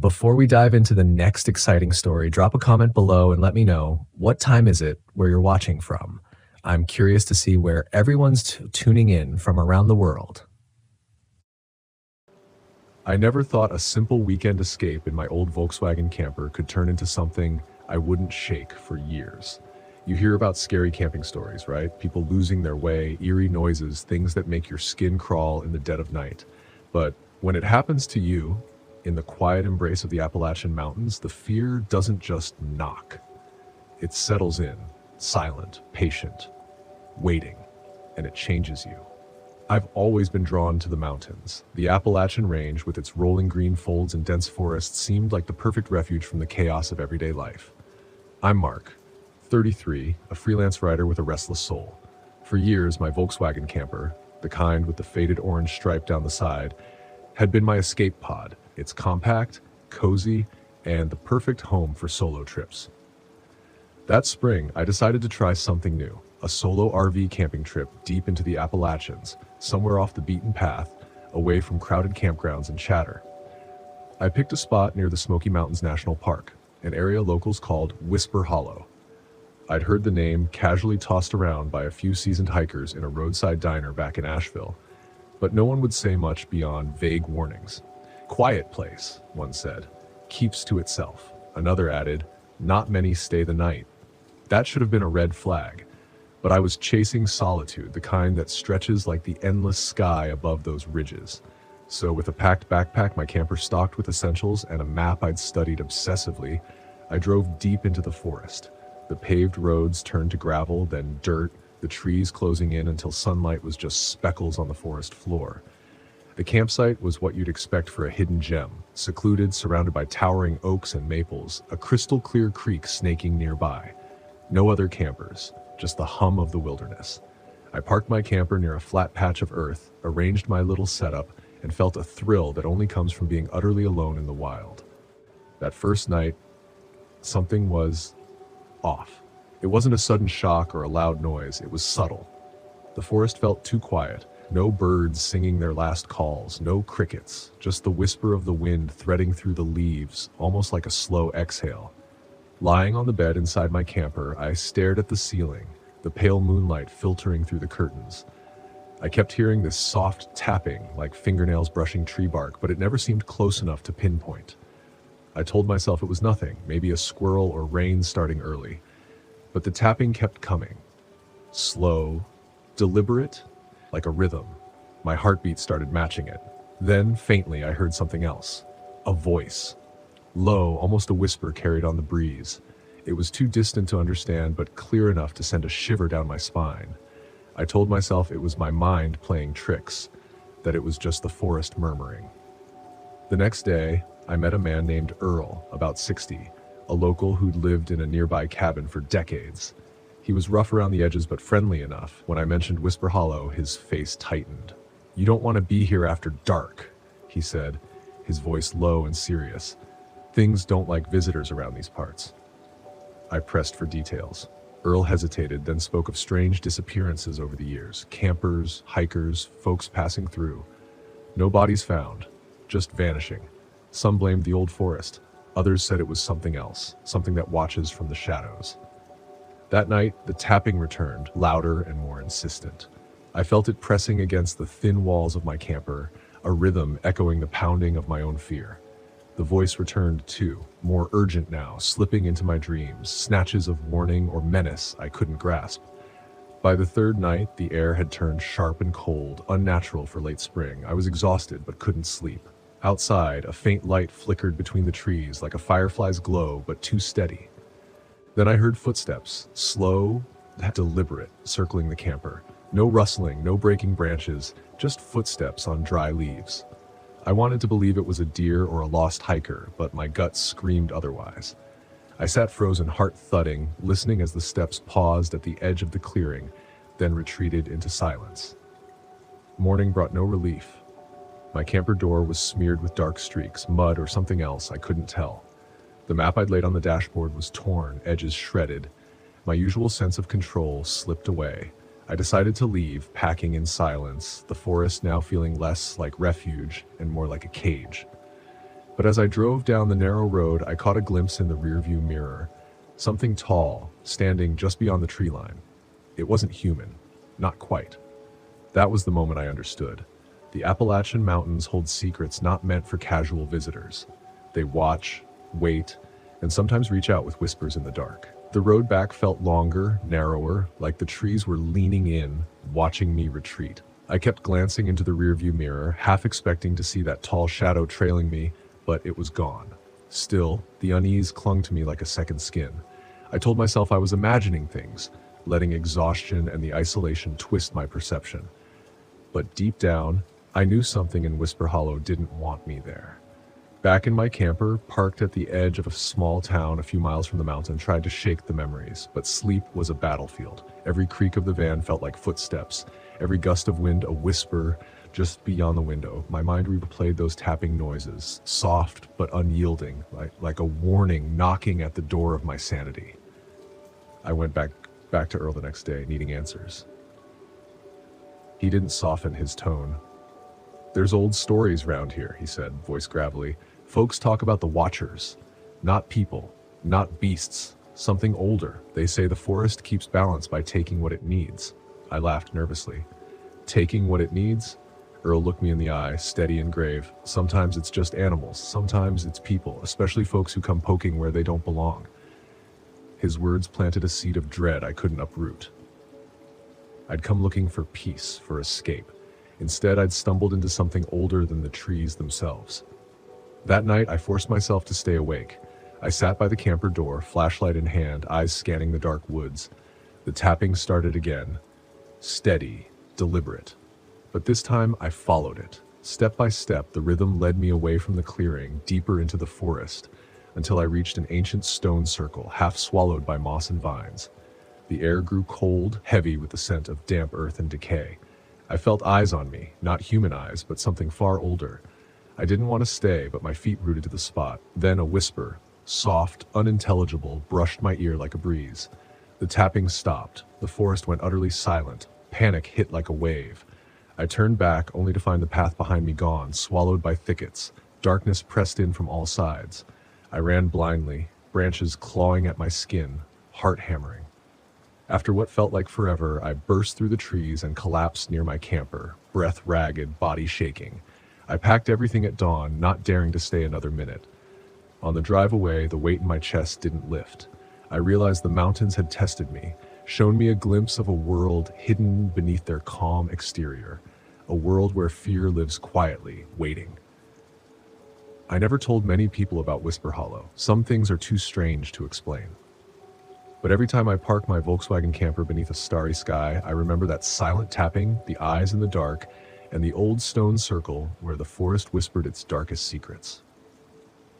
Before we dive into the next exciting story, drop a comment below and let me know what time is it where you're watching from. I'm curious to see where everyone's tuning in from around the world. I never thought a simple weekend escape in my old Volkswagen camper could turn into something I wouldn't shake for years. You hear about scary camping stories, right? People losing their way, eerie noises, things that make your skin crawl in the dead of night. But when it happens to you, in the quiet embrace of the Appalachian Mountains, the fear doesn't just knock. It settles in, silent, patient, waiting, and it changes you. I've always been drawn to the mountains. The Appalachian Range, with its rolling green folds and dense forests, seemed like the perfect refuge from the chaos of everyday life. I'm Mark, 33, a freelance writer with a restless soul. For years, my Volkswagen camper, the kind with the faded orange stripe down the side, had been my escape pod. It's compact, cozy, and the perfect home for solo trips. That spring, I decided to try something new, a solo RV camping trip deep into the Appalachians, somewhere off the beaten path, away from crowded campgrounds and chatter. I picked a spot near the Smoky Mountains National Park, an area locals called Whisper Hollow. I'd heard the name casually tossed around by a few seasoned hikers in a roadside diner back in Asheville, but no one would say much beyond vague warnings. Quiet place, one said, keeps to itself. Another added, not many stay the night. That should have been a red flag, but I was chasing solitude, the kind that stretches like the endless sky above those ridges. So with a packed backpack, my camper stocked with essentials, and a map I'd studied obsessively, I drove deep into the forest. The paved roads turned to gravel, then dirt, the trees closing in until sunlight was just speckles on the forest floor. The campsite was what you'd expect for a hidden gem, secluded, surrounded by towering oaks and maples, a crystal-clear creek snaking nearby. No other campers, just the hum of the wilderness. I parked my camper near a flat patch of earth, arranged my little setup, and felt a thrill that only comes from being utterly alone in the wild. That first night, something was off. It wasn't a sudden shock or a loud noise, it was subtle. The forest felt too quiet. No birds singing their last calls, no crickets, just the whisper of the wind threading through the leaves, almost like a slow exhale. Lying on the bed inside my camper, I stared at the ceiling, the pale moonlight filtering through the curtains. I kept hearing this soft tapping, like fingernails brushing tree bark, but it never seemed close enough to pinpoint. I told myself it was nothing, maybe a squirrel or rain starting early. But the tapping kept coming. Slow, deliberate, like a rhythm. My heartbeat started matching it. Then, faintly, I heard something else. A voice. Low, almost a whisper carried on the breeze. It was too distant to understand, but clear enough to send a shiver down my spine. I told myself it was my mind playing tricks, that it was just the forest murmuring. The next day, I met a man named Earl, about 60, a local who'd lived in a nearby cabin for decades. He was rough around the edges but friendly enough. When I mentioned Whisper Hollow, his face tightened. "You don't want to be here after dark," he said, his voice low and serious. "Things don't like visitors around these parts." I pressed for details. Earl hesitated, then spoke of strange disappearances over the years. Campers, hikers, folks passing through. No bodies found, just vanishing. Some blamed the old forest. Others said it was something else, something that watches from the shadows. That night, the tapping returned, louder and more insistent. I felt it pressing against the thin walls of my camper, a rhythm echoing the pounding of my own fear. The voice returned too, more urgent now, slipping into my dreams, snatches of warning or menace I couldn't grasp. By the third night, the air had turned sharp and cold, unnatural for late spring. I was exhausted but couldn't sleep. Outside, a faint light flickered between the trees like a firefly's glow, but too steady. Then I heard footsteps, slow, deliberate, circling the camper. No rustling, no breaking branches, just footsteps on dry leaves. I wanted to believe it was a deer or a lost hiker, but my gut screamed otherwise. I sat frozen, heart thudding, listening as the steps paused at the edge of the clearing, then retreated into silence. Morning brought no relief. My camper door was smeared with dark streaks, mud or something else, I couldn't tell. The map I'd laid on the dashboard was torn, edges shredded. My usual sense of control slipped away. I decided to leave, packing in silence, the forest now feeling less like refuge and more like a cage. But as I drove down the narrow road, I caught a glimpse in the rearview mirror. Something tall, standing just beyond the tree line. It wasn't human. Not quite. That was the moment I understood. The Appalachian Mountains hold secrets not meant for casual visitors. They watch, wait, and sometimes reach out with whispers in the dark. The road back felt longer, narrower, like the trees were leaning in, watching me retreat. I kept glancing into the rearview mirror, half expecting to see that tall shadow trailing me, but it was gone. Still, the unease clung to me like a second skin. I told myself I was imagining things, letting exhaustion and the isolation twist my perception. But deep down, I knew something in Whisper Hollow didn't want me there. Back in my camper, parked at the edge of a small town a few miles from the mountain, tried to shake the memories, but sleep was a battlefield. Every creak of the van felt like footsteps, every gust of wind a whisper just beyond the window. My mind replayed those tapping noises, soft but unyielding, like a warning knocking at the door of my sanity. I went back to Earl the next day, needing answers. He didn't soften his tone. "There's old stories round here," he said, voice gravelly. "Folks talk about the Watchers. Not people, not beasts, something older. They say the forest keeps balance by taking what it needs." I laughed nervously. "Taking what it needs?" Earl looked me in the eye, steady and grave. "Sometimes it's just animals, sometimes it's people, especially folks who come poking where they don't belong." His words planted a seed of dread I couldn't uproot. I'd come looking for peace, for escape. Instead, I'd stumbled into something older than the trees themselves. That night, I forced myself to stay awake. I sat by the camper door, flashlight in hand, eyes scanning the dark woods. The tapping started again. Steady, deliberate. But this time, I followed it. Step by step, the rhythm led me away from the clearing, deeper into the forest, until I reached an ancient stone circle, half swallowed by moss and vines. The air grew cold, heavy with the scent of damp earth and decay. I felt eyes on me, not human eyes, but something far older. I didn't want to stay, but my feet rooted to the spot. Then a whisper, soft, unintelligible, brushed my ear like a breeze. The tapping stopped. The forest went utterly silent. Panic hit like a wave. I turned back, only to find the path behind me gone, swallowed by thickets. Darkness pressed in from all sides. I ran blindly, branches clawing at my skin, heart hammering. After what felt like forever, I burst through the trees and collapsed near my camper, breath ragged, body shaking. I packed everything at dawn, not daring to stay another minute. On the drive away, the weight in my chest didn't lift. I realized the mountains had tested me, shown me a glimpse of a world hidden beneath their calm exterior, a world where fear lives quietly, waiting. I never told many people about Whisper Hollow. Some things are too strange to explain. But every time I park my Volkswagen camper beneath a starry sky, I remember that silent tapping, the eyes in the dark, and the old stone circle where the forest whispered its darkest secrets.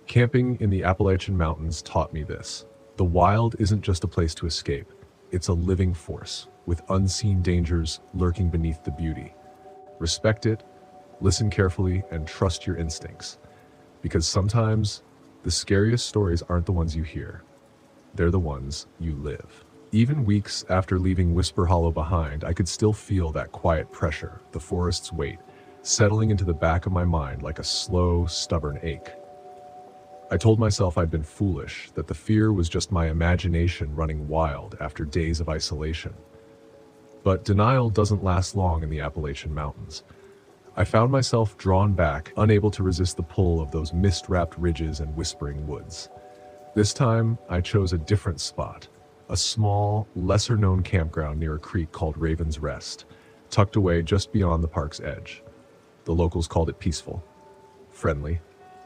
Camping in the Appalachian Mountains taught me this. The wild isn't just a place to escape. It's a living force, with unseen dangers lurking beneath the beauty. Respect it, listen carefully, and trust your instincts. Because sometimes, the scariest stories aren't the ones you hear. They're the ones you live. Even weeks after leaving Whisper Hollow behind, I could still feel that quiet pressure, the forest's weight, settling into the back of my mind like a slow, stubborn ache. I told myself I'd been foolish, that the fear was just my imagination running wild after days of isolation. But denial doesn't last long in the Appalachian Mountains. I found myself drawn back, unable to resist the pull of those mist-wrapped ridges and whispering woods. This time, I chose a different spot, a small, lesser-known campground near a creek called Raven's Rest, tucked away just beyond the park's edge. The locals called it peaceful, friendly,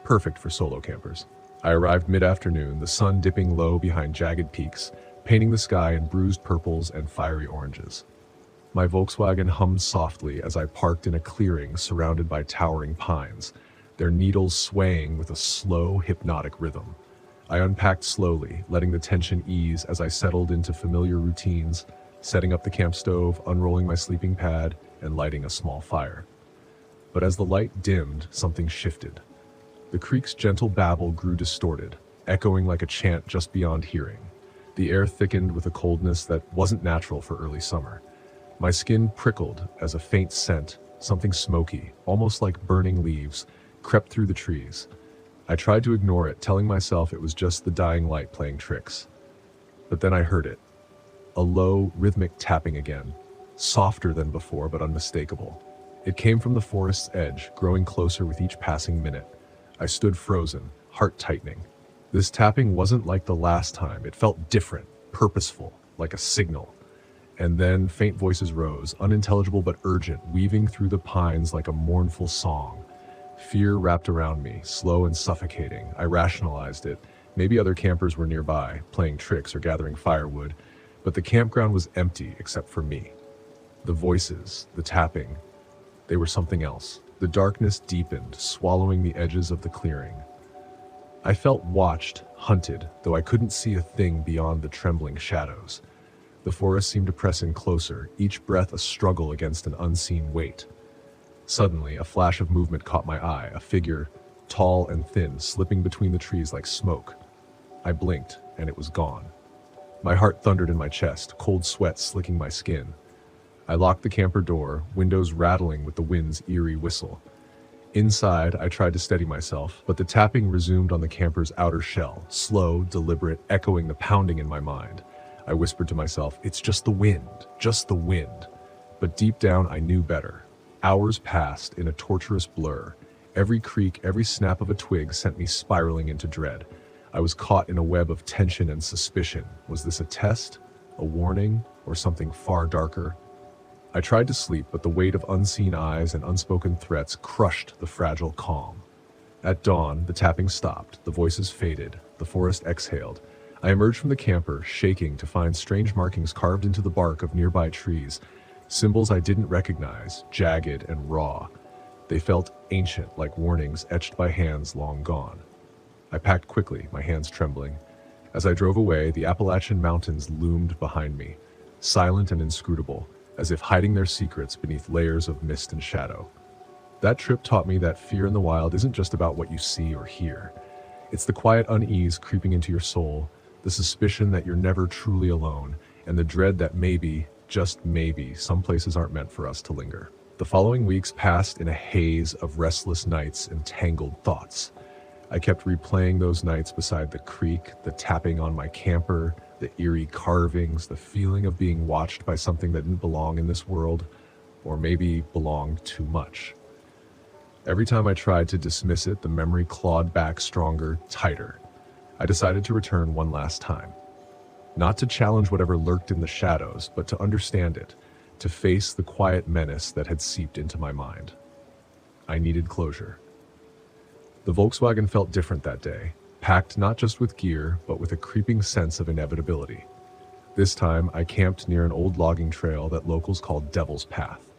perfect for solo campers. I arrived mid-afternoon, the sun dipping low behind jagged peaks, painting the sky in bruised purples and fiery oranges. My Volkswagen hummed softly as I parked in a clearing surrounded by towering pines, their needles swaying with a slow, hypnotic rhythm. I unpacked slowly, letting the tension ease as I settled into familiar routines, setting up the camp stove, unrolling my sleeping pad, and lighting a small fire. But as the light dimmed, something shifted. The creek's gentle babble grew distorted, echoing like a chant just beyond hearing. The air thickened with a coldness that wasn't natural for early summer. My skin prickled as a faint scent, something smoky, almost like burning leaves, crept through the trees. I tried to ignore it, telling myself it was just the dying light playing tricks. But then I heard it. A low, rhythmic tapping again, softer than before but unmistakable. It came from the forest's edge, growing closer with each passing minute. I stood frozen, heart tightening. This tapping wasn't like the last time. It felt different, purposeful, like a signal. And then faint voices rose, unintelligible but urgent, weaving through the pines like a mournful song. Fear wrapped around me, slow and suffocating. I rationalized it. Maybe other campers were nearby, playing tricks or gathering firewood, but the campground was empty except for me. The voices, the tapping, they were something else. The darkness deepened, swallowing the edges of the clearing. I felt watched, hunted, though I couldn't see a thing beyond the trembling shadows. The forest seemed to press in closer, each breath a struggle against an unseen weight. Suddenly, a flash of movement caught my eye, a figure, tall and thin, slipping between the trees like smoke. I blinked, and it was gone. My heart thundered in my chest, cold sweat slicking my skin. I locked the camper door, windows rattling with the wind's eerie whistle. Inside, I tried to steady myself, but the tapping resumed on the camper's outer shell, slow, deliberate, echoing the pounding in my mind. I whispered to myself, "It's just the wind, just the wind." But deep down, I knew better. Hours passed in a torturous blur. Every creak, every snap of a twig sent me spiraling into dread. I was caught in a web of tension and suspicion. Was this a test, a warning, or something far darker? I tried to sleep, but the weight of unseen eyes and unspoken threats crushed the fragile calm. At dawn, the tapping stopped, the voices faded, the forest exhaled. I emerged from the camper, shaking to find strange markings carved into the bark of nearby trees, symbols I didn't recognize, jagged and raw. They felt ancient, like warnings etched by hands long gone. I packed quickly, my hands trembling. As I drove away, the Appalachian Mountains loomed behind me, silent and inscrutable, as if hiding their secrets beneath layers of mist and shadow. That trip taught me that fear in the wild isn't just about what you see or hear. It's the quiet unease creeping into your soul, the suspicion that you're never truly alone, and the dread that maybe, just maybe, some places aren't meant for us to linger. The following weeks passed in a haze of restless nights and tangled thoughts. I kept replaying those nights beside the creek, the tapping on my camper, the eerie carvings, the feeling of being watched by something that didn't belong in this world, or maybe belonged too much. Every time I tried to dismiss it, the memory clawed back stronger, tighter. I decided to return one last time. Not to challenge whatever lurked in the shadows, but to understand it, to face the quiet menace that had seeped into my mind. I needed closure. The Volkswagen felt different that day, packed not just with gear, but with a creeping sense of inevitability. This time, I camped near an old logging trail that locals called Devil's Path.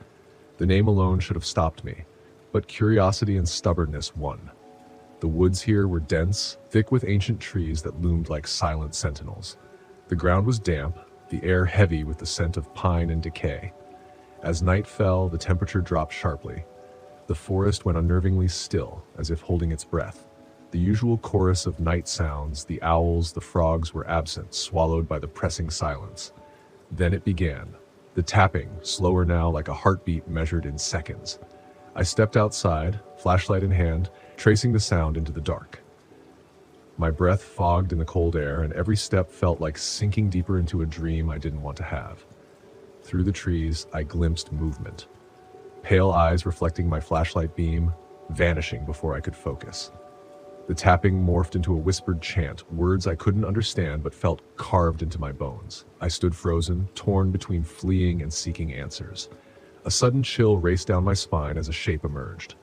The name alone should have stopped me, but curiosity and stubbornness won. The woods here were dense, thick with ancient trees that loomed like silent sentinels. The ground was damp, the air heavy with the scent of pine and decay. As night fell, the temperature dropped sharply. The forest went unnervingly still, as if holding its breath. The usual chorus of night sounds, the owls, the frogs were absent, swallowed by the pressing silence. Then it began. The tapping, slower now like a heartbeat measured in seconds. I stepped outside, flashlight in hand, tracing the sound into the dark. My breath fogged in the cold air, and every step felt like sinking deeper into a dream I didn't want to have. Through the trees, I glimpsed movement. Pale eyes reflecting my flashlight beam, vanishing before I could focus. The tapping morphed into a whispered chant, words I couldn't understand but felt carved into my bones. I stood frozen, torn between fleeing and seeking answers. A sudden chill raced down my spine as a shape emerged.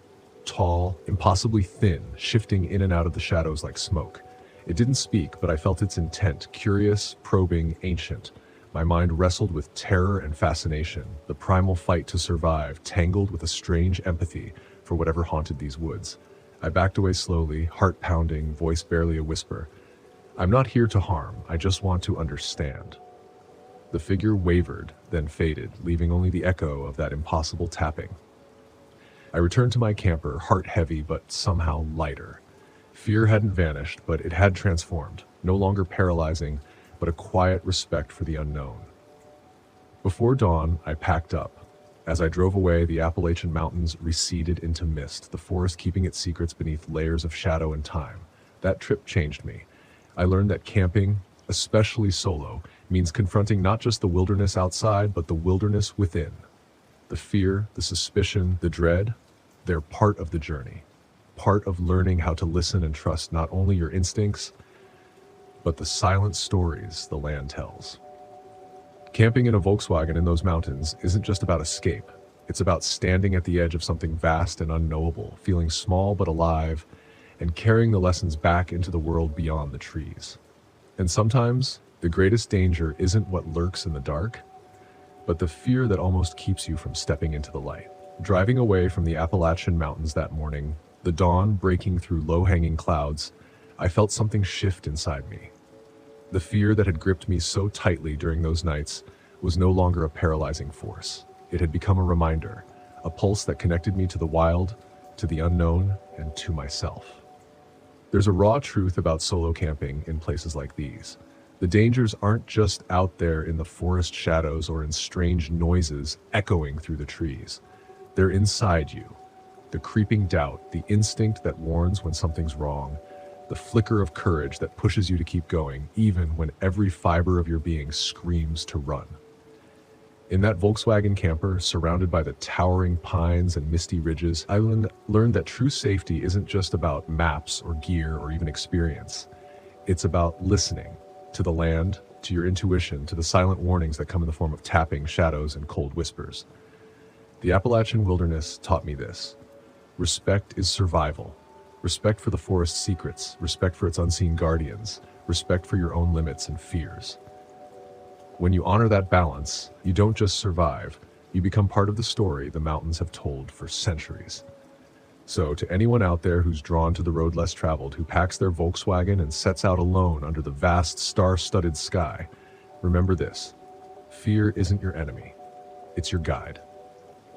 Tall, impossibly thin, shifting in and out of the shadows like smoke. It didn't speak, but I felt its intent, curious, probing, ancient. My mind wrestled with terror and fascination, the primal fight to survive, tangled with a strange empathy for whatever haunted these woods. I backed away slowly, heart pounding, voice barely a whisper. I'm not here to harm, I just want to understand. The figure wavered, then faded, leaving only the echo of that impossible tapping. I returned to my camper, heart heavy but somehow lighter. Fear hadn't vanished, but it had transformed, no longer paralyzing, but a quiet respect for the unknown. Before dawn, I packed up. As I drove away, the Appalachian Mountains receded into mist, the forest keeping its secrets beneath layers of shadow and time. That trip changed me. I learned that camping, especially solo, means confronting not just the wilderness outside, but the wilderness within. The fear, the suspicion, the dread, they're part of the journey. Part of learning how to listen and trust not only your instincts, but the silent stories the land tells. Camping in a Volkswagen in those mountains isn't just about escape. It's about standing at the edge of something vast and unknowable, feeling small but alive, and carrying the lessons back into the world beyond the trees. And sometimes, the greatest danger isn't what lurks in the dark, but the fear that almost keeps you from stepping into the light. Driving away from the Appalachian Mountains that morning, the dawn breaking through low-hanging clouds, I felt something shift inside me. The fear that had gripped me so tightly during those nights was no longer a paralyzing force. It had become a reminder, a pulse that connected me to the wild, to the unknown, and to myself. There's a raw truth about solo camping in places like these. The dangers aren't just out there in the forest shadows or in strange noises echoing through the trees. They're inside you. The creeping doubt, the instinct that warns when something's wrong, the flicker of courage that pushes you to keep going, even when every fiber of your being screams to run. In that Volkswagen camper, surrounded by the towering pines and misty ridges, I learned that true safety isn't just about maps or gear or even experience. It's about listening to the land, to your intuition, to the silent warnings that come in the form of tapping, shadows, and cold whispers. The Appalachian wilderness taught me this. Respect is survival. Respect for the forest's secrets, respect for its unseen guardians, respect for your own limits and fears. When you honor that balance, you don't just survive, you become part of the story the mountains have told for centuries. So, to anyone out there who's drawn to the road less traveled, who packs their Volkswagen and sets out alone under the vast star-studded sky, remember this: fear isn't your enemy, it's your guide.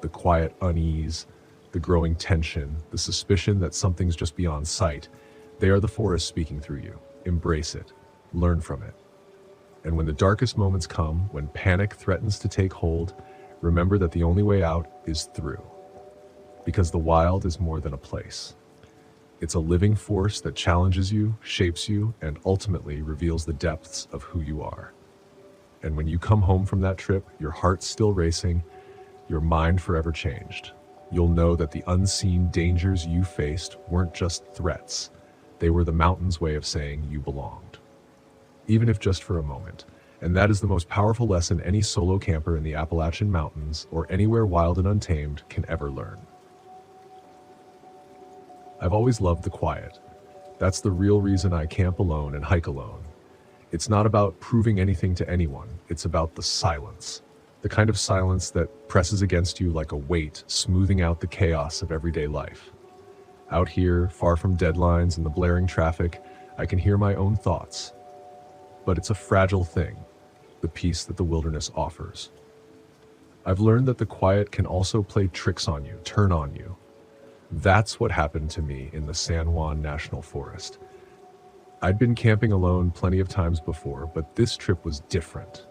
The quiet unease, the growing tension, the suspicion that something's just beyond sight, they are the forest speaking through you. Embrace it, learn from it. And when the darkest moments come, when panic threatens to take hold, remember that the only way out is through. Because the wild is more than a place. It's a living force that challenges you, shapes you, and ultimately reveals the depths of who you are. And when you come home from that trip, your heart's still racing, your mind forever changed. You'll know that the unseen dangers you faced weren't just threats. They were the mountain's way of saying you belonged. Even if just for a moment. And that is the most powerful lesson any solo camper in the Appalachian Mountains or anywhere wild and untamed can ever learn. I've always loved the quiet. That's the real reason I camp alone and hike alone. It's not about proving anything to anyone. It's about the silence. The kind of silence that presses against you like a weight, smoothing out the chaos of everyday life. Out here, far from deadlines and the blaring traffic, I can hear my own thoughts. But it's a fragile thing, the peace that the wilderness offers. I've learned that the quiet can also play tricks on you, turn on you. That's what happened to me in the San Juan National Forest. I'd been camping alone plenty of times before, but this trip was different.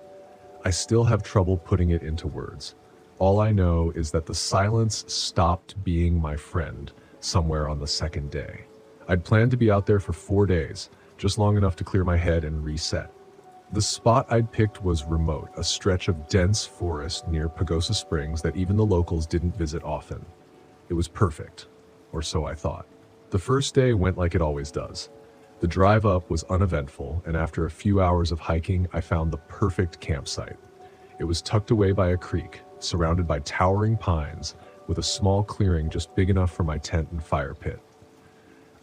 I still have trouble putting it into words. All I know is that the silence stopped being my friend somewhere on the second day. I'd planned to be out there for 4 days, just long enough to clear my head and reset. The spot I'd picked was remote, a stretch of dense forest near Pagosa Springs that even the locals didn't visit often. It was perfect, or so I thought. The first day went like it always does. The drive up was uneventful, and after a few hours of hiking, I found the perfect campsite. It was tucked away by a creek, surrounded by towering pines, with a small clearing just big enough for my tent and fire pit.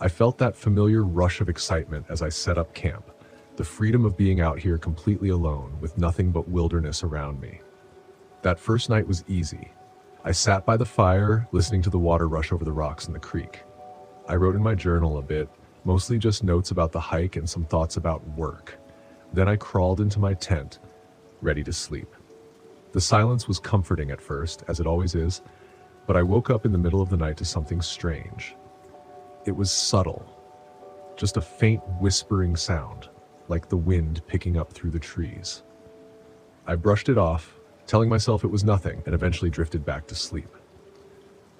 I felt that familiar rush of excitement as I set up camp, the freedom of being out here completely alone, with nothing but wilderness around me. That first night was easy. I sat by the fire, listening to the water rush over the rocks in the creek. I wrote in my journal a bit, mostly just notes about the hike and some thoughts about work. Then I crawled into my tent, ready to sleep. The silence was comforting at first, as it always is, but I woke up in the middle of the night to something strange. It was subtle, just a faint whispering sound, like the wind picking up through the trees. I brushed it off, telling myself it was nothing, and eventually drifted back to sleep.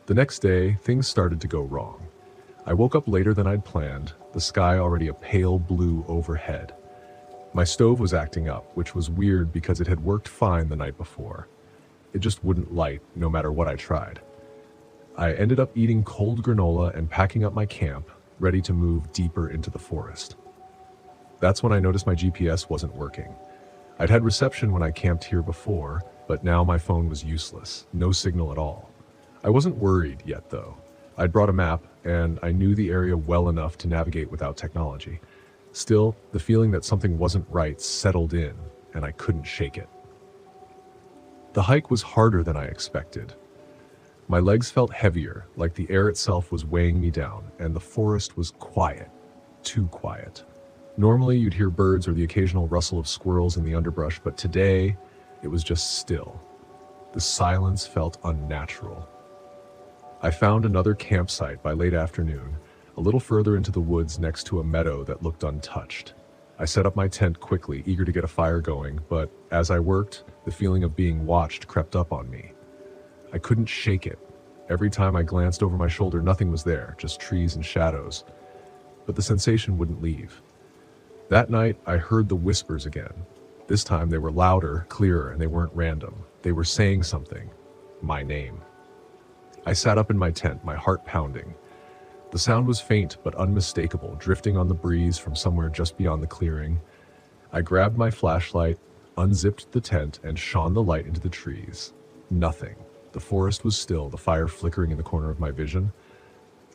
The next day, things started to go wrong. I woke up later than I'd planned, the sky already a pale blue overhead. My stove was acting up, which was weird because it had worked fine the night before. It just wouldn't light, no matter what I tried. I ended up eating cold granola and packing up my camp, ready to move deeper into the forest. That's when I noticed my GPS wasn't working. I'd had reception when I camped here before, but now my phone was useless, no signal at all. I wasn't worried yet, though. I'd brought a map, and I knew the area well enough to navigate without technology. Still, the feeling that something wasn't right settled in, and I couldn't shake it. The hike was harder than I expected. My legs felt heavier, like the air itself was weighing me down, and the forest was quiet. Too quiet. Normally, you'd hear birds or the occasional rustle of squirrels in the underbrush, but today, it was just still. The silence felt unnatural. I found another campsite by late afternoon, a little further into the woods next to a meadow that looked untouched. I set up my tent quickly, eager to get a fire going, but as I worked, the feeling of being watched crept up on me. I couldn't shake it. Every time I glanced over my shoulder, nothing was there, just trees and shadows. But the sensation wouldn't leave. That night, I heard the whispers again. This time they were louder, clearer, and they weren't random. They were saying something. My name. I sat up in my tent, my heart pounding. The sound was faint but unmistakable, drifting on the breeze from somewhere just beyond the clearing. I grabbed my flashlight, unzipped the tent, and shone the light into the trees. Nothing. The forest was still, the fire flickering in the corner of my vision.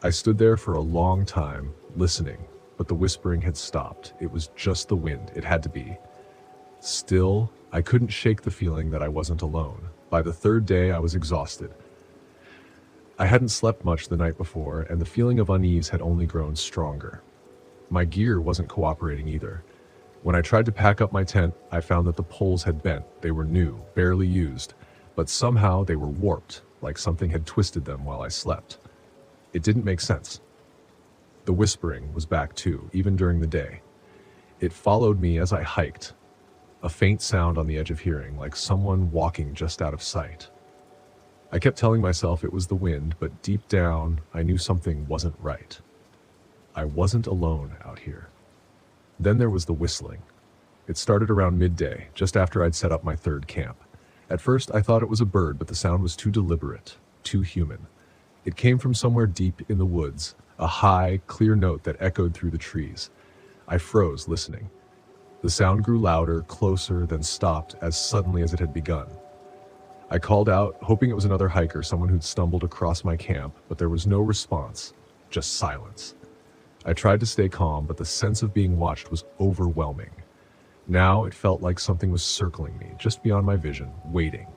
I stood there for a long time, listening, but the whispering had stopped. It was just the wind. It had to be. Still, I couldn't shake the feeling that I wasn't alone. By the third day, I was exhausted. I hadn't slept much the night before, and the feeling of unease had only grown stronger. My gear wasn't cooperating either. When I tried to pack up my tent, I found that the poles had bent. They were new, barely used, but somehow they were warped, like something had twisted them while I slept. It didn't make sense. The whispering was back too, even during the day. It followed me as I hiked, a faint sound on the edge of hearing, like someone walking just out of sight. I kept telling myself it was the wind, but deep down, I knew something wasn't right. I wasn't alone out here. Then there was the whistling. It started around midday, just after I'd set up my third camp. At first, I thought it was a bird, but the sound was too deliberate, too human. It came from somewhere deep in the woods, a high, clear note that echoed through the trees. I froze, listening. The sound grew louder, closer, then stopped as suddenly as it had begun. I called out, hoping it was another hiker, someone who'd stumbled across my camp, but there was no response, just silence. I tried to stay calm, but the sense of being watched was overwhelming. Now it felt like something was circling me, just beyond my vision, waiting.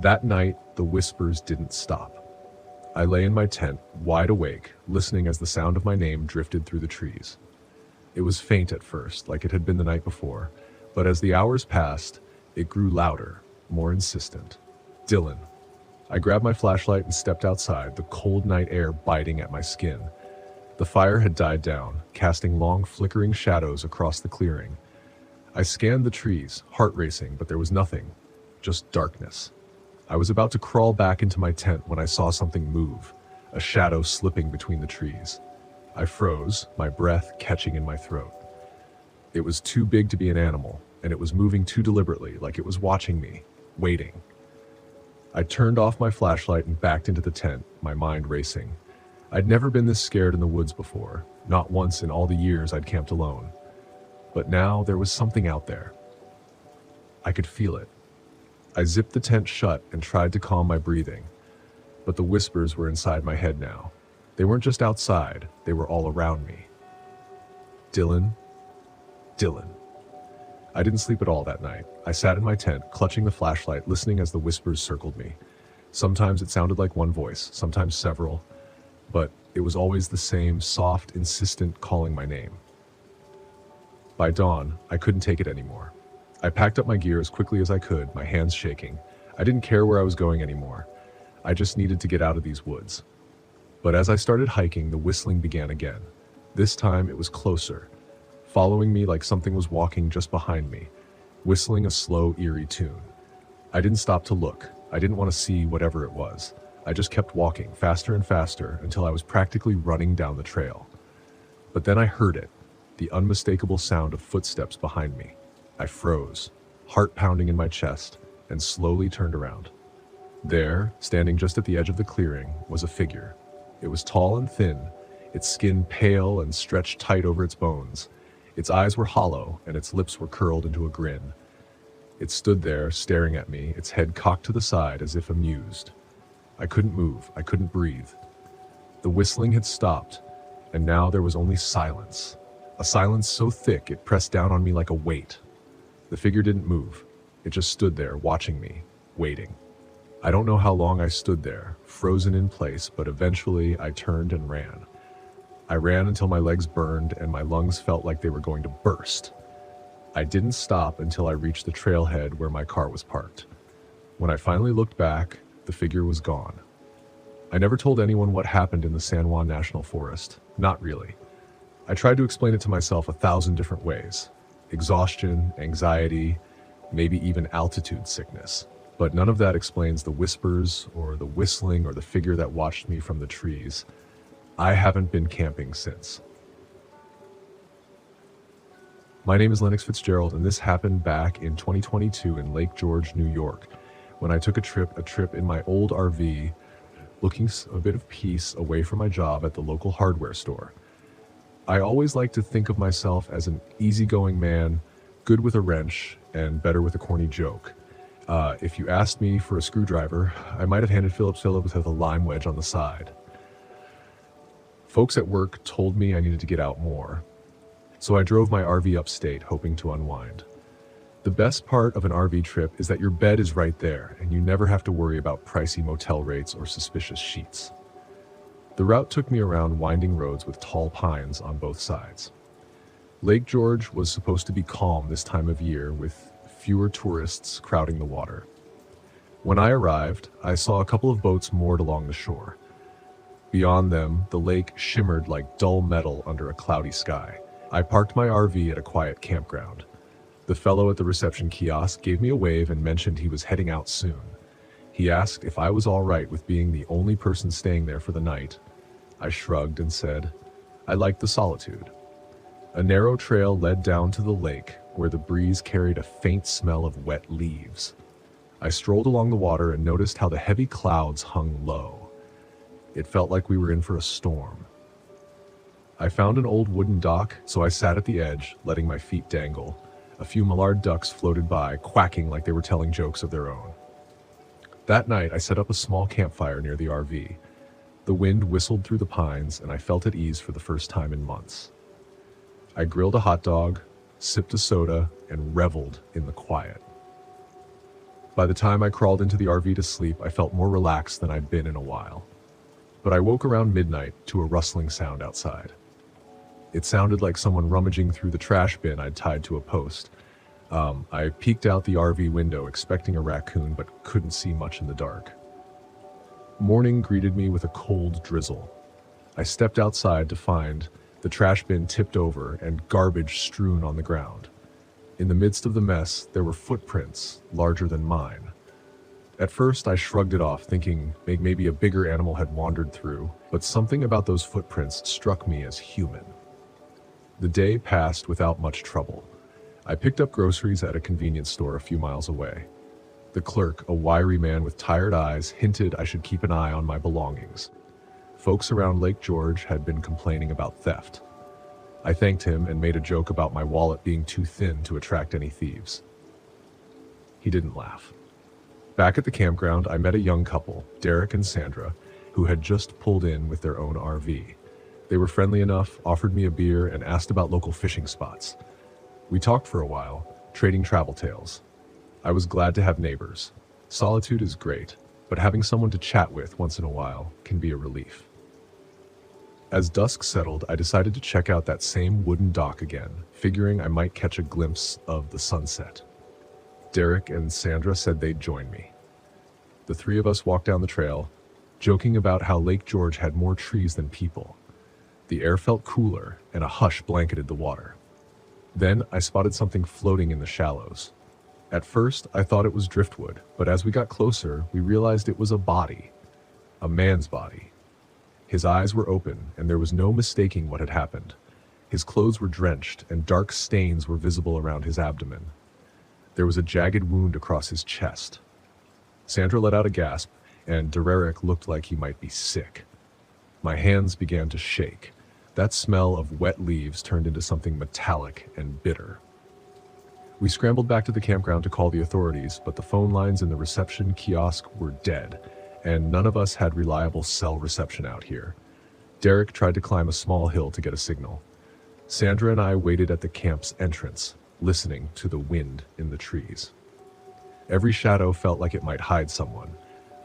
That night, the whispers didn't stop. I lay in my tent, wide awake, listening as the sound of my name drifted through the trees. It was faint at first, like it had been the night before, but as the hours passed, it grew louder, more insistent. Dylan. I grabbed my flashlight and stepped outside, the cold night air biting at my skin. The fire had died down, casting long flickering shadows across the clearing. I scanned the trees, heart racing, but there was nothing, just darkness. I was about to crawl back into my tent when I saw something move, a shadow slipping between the trees. I froze, my breath catching in my throat. It was too big to be an animal, and it was moving too deliberately, like it was watching me, waiting. I turned off my flashlight and backed into the tent, my mind racing. I'd never been this scared in the woods before, not once in all the years I'd camped alone. But now there was something out there. I could feel it. I zipped the tent shut and tried to calm my breathing, but the whispers were inside my head now. They weren't just outside, they were all around me. Dylan. Dylan. I didn't sleep at all that night. I sat in my tent, clutching the flashlight, listening as the whispers circled me. Sometimes it sounded like one voice, sometimes several, but it was always the same soft, insistent calling my name. By dawn, I couldn't take it anymore. I packed up my gear as quickly as I could, my hands shaking. I didn't care where I was going anymore. I just needed to get out of these woods. But as I started hiking, the whistling began again. This time it was closer, following me like something was walking just behind me, whistling a slow, eerie tune. I didn't stop to look. I didn't want to see whatever it was. I just kept walking faster and faster until I was practically running down the trail. But then I heard it, the unmistakable sound of footsteps behind me. I froze, heart pounding in my chest, and slowly turned around. There, standing just at the edge of the clearing, was a figure. It was tall and thin, its skin pale and stretched tight over its bones. Its eyes were hollow, and its lips were curled into a grin. It stood there, staring at me, its head cocked to the side as if amused. I couldn't move, I couldn't breathe. The whistling had stopped, and now there was only silence. A silence so thick it pressed down on me like a weight. The figure didn't move. It just stood there, watching me, waiting. I don't know how long I stood there, frozen in place, but eventually I turned and ran. I ran until my legs burned and my lungs felt like they were going to burst. I didn't stop until I reached the trailhead where my car was parked. When I finally looked back, the figure was gone. I never told anyone what happened in the San Juan National Forest. Not really. I tried to explain it to myself 1,000 different ways. Exhaustion, anxiety, maybe even altitude sickness. But none of that explains the whispers or the whistling or the figure that watched me from the trees. I haven't been camping since. My name is Lennox Fitzgerald, and this happened back in 2022 in Lake George, New York, when I took a trip in my old RV, looking a bit of peace away from my job at the local hardware store. I always like to think of myself as an easygoing man, good with a wrench, and better with a corny joke. If you asked me for a screwdriver, I might have handed Phillips with a lime wedge on the side. Folks at work told me I needed to get out more, so I drove my RV upstate, hoping to unwind. The best part of an RV trip is that your bed is right there, and you never have to worry about pricey motel rates or suspicious sheets. The route took me around winding roads with tall pines on both sides. Lake George was supposed to be calm this time of year, with fewer tourists crowding the water. When I arrived, I saw a couple of boats moored along the shore. Beyond them, the lake shimmered like dull metal under a cloudy sky. I parked my RV at a quiet campground. The fellow at the reception kiosk gave me a wave and mentioned he was heading out soon. He asked if I was all right with being the only person staying there for the night. I shrugged and said, I liked the solitude. A narrow trail led down to the lake, where the breeze carried a faint smell of wet leaves. I strolled along the water and noticed how the heavy clouds hung low. It felt like we were in for a storm. I found an old wooden dock, so I sat at the edge, letting my feet dangle. A few mallard ducks floated by, quacking like they were telling jokes of their own. That night, I set up a small campfire near the RV. The wind whistled through the pines, and I felt at ease for the first time in months. I grilled a hot dog, sipped a soda, and reveled in the quiet. By the time I crawled into the RV to sleep, I felt more relaxed than I'd been in a while. But I woke around midnight to a rustling sound outside. It sounded like someone rummaging through the trash bin I'd tied to a post. I peeked out the RV window expecting a raccoon, but couldn't see much in the dark. Morning greeted me with a cold drizzle. I stepped outside to find the trash bin tipped over and garbage strewn on the ground. In the midst of the mess, there were footprints larger than mine. At first, I shrugged it off, thinking maybe a bigger animal had wandered through, but something about those footprints struck me as human. The day passed without much trouble. I picked up groceries at a convenience store a few miles away. The clerk, a wiry man with tired eyes, hinted I should keep an eye on my belongings. Folks around Lake George had been complaining about theft. I thanked him and made a joke about my wallet being too thin to attract any thieves. He didn't laugh. Back at the campground, I met a young couple, Derek and Sandra, who had just pulled in with their own RV. They were friendly enough, offered me a beer, and asked about local fishing spots. We talked for a while, trading travel tales. I was glad to have neighbors. Solitude is great, but having someone to chat with once in a while can be a relief. As dusk settled, I decided to check out that same wooden dock again, figuring I might catch a glimpse of the sunset. Derek and Sandra said they'd join me. The three of us walked down the trail, joking about how Lake George had more trees than people. The air felt cooler, and a hush blanketed the water. Then I spotted something floating in the shallows. At first, I thought it was driftwood, but as we got closer, we realized it was a body. A man's body. His eyes were open, and there was no mistaking what had happened. His clothes were drenched, and dark stains were visible around his abdomen. There was a jagged wound across his chest. Sandra let out a gasp, and Dererick looked like he might be sick. My hands began to shake. That smell of wet leaves turned into something metallic and bitter. We scrambled back to the campground to call the authorities, but the phone lines in the reception kiosk were dead, and none of us had reliable cell reception out here. Derek tried to climb a small hill to get a signal. Sandra and I waited at the camp's entrance, listening to the wind in the trees. Every shadow felt like it might hide someone.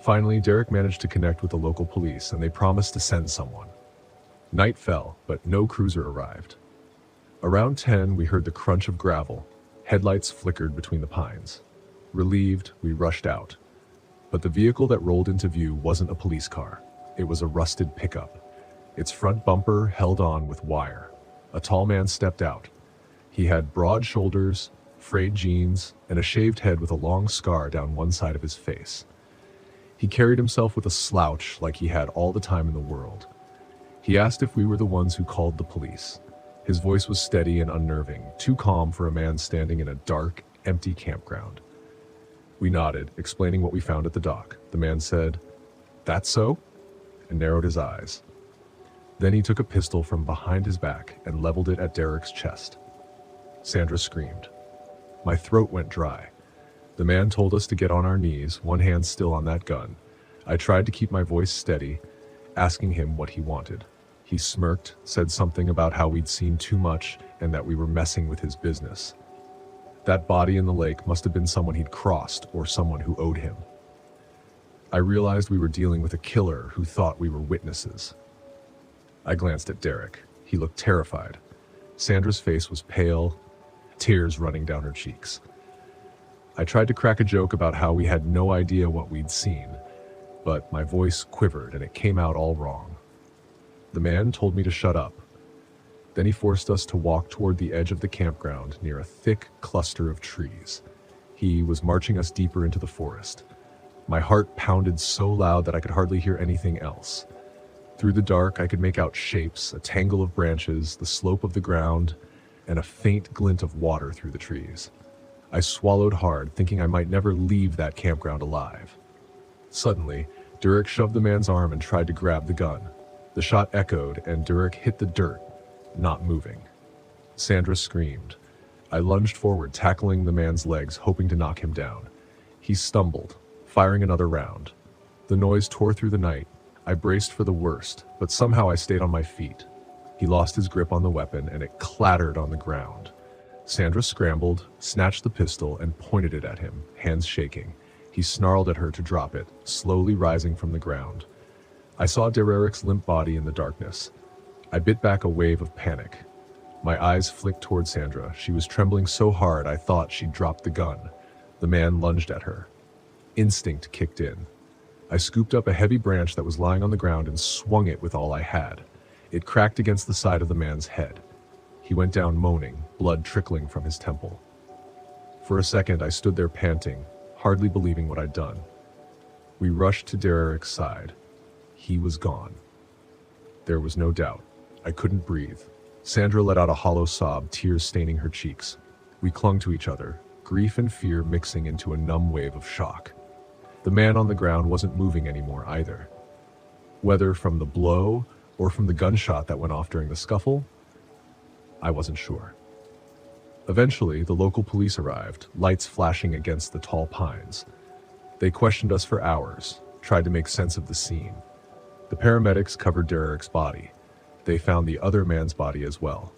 Finally, Derek managed to connect with the local police, and they promised to send someone. Night fell, but no cruiser arrived. Around 10, we heard the crunch of gravel. Headlights flickered between the pines. Relieved, we rushed out. But the vehicle that rolled into view wasn't a police car. It was a rusted pickup. Its front bumper held on with wire. A tall man stepped out. He had broad shoulders, frayed jeans, and a shaved head with a long scar down one side of his face. He carried himself with a slouch like he had all the time in the world. He asked if we were the ones who called the police. His voice was steady and unnerving, too calm for a man standing in a dark, empty campground. We nodded, explaining what we found at the dock. The man said, "That's so?" and narrowed his eyes. Then he took a pistol from behind his back and leveled it at Derek's chest. Sandra screamed. My throat went dry. The man told us to get on our knees, one hand still on that gun. I tried to keep my voice steady, asking him what he wanted. He smirked, said something about how we'd seen too much and that we were messing with his business. That body in the lake must have been someone he'd crossed or someone who owed him. I realized we were dealing with a killer who thought we were witnesses. I glanced at Derek. He looked terrified. Sandra's face was pale, tears running down her cheeks. I tried to crack a joke about how we had no idea what we'd seen, but my voice quivered and it came out all wrong. The man told me to shut up. Then he forced us to walk toward the edge of the campground near a thick cluster of trees. He was marching us deeper into the forest. My heart pounded so loud that I could hardly hear anything else. Through the dark, I could make out shapes, a tangle of branches, the slope of the ground, and a faint glint of water through the trees. I swallowed hard, thinking I might never leave that campground alive. Suddenly, Derek shoved the man's arm and tried to grab the gun. The shot echoed, and Derek hit the dirt, not moving. Sandra screamed. I lunged forward, tackling the man's legs, hoping to knock him down. He stumbled, firing another round. The noise tore through the night. I braced for the worst, but somehow I stayed on my feet. He lost his grip on the weapon, and it clattered on the ground. Sandra scrambled, snatched the pistol, and pointed it at him, hands shaking. He snarled at her to drop it, slowly rising from the ground. I saw Dererick's limp body in the darkness. I bit back a wave of panic. My eyes flicked toward Sandra. She was trembling so hard I thought she'd dropped the gun. The man lunged at her. Instinct kicked in. I scooped up a heavy branch that was lying on the ground and swung it with all I had. It cracked against the side of the man's head. He went down moaning, blood trickling from his temple. For a second, I stood there panting, hardly believing what I'd done. We rushed to Dererick's side. He was gone. There was no doubt. I couldn't breathe. Sandra let out a hollow sob, tears staining her cheeks. We clung to each other, grief and fear mixing into a numb wave of shock. The man on the ground wasn't moving anymore either. Whether from the blow or from the gunshot that went off during the scuffle, I wasn't sure. Eventually, the local police arrived, lights flashing against the tall pines. They questioned us for hours, tried to make sense of the scene. The paramedics covered Dererick's body. They found the other man's body as well.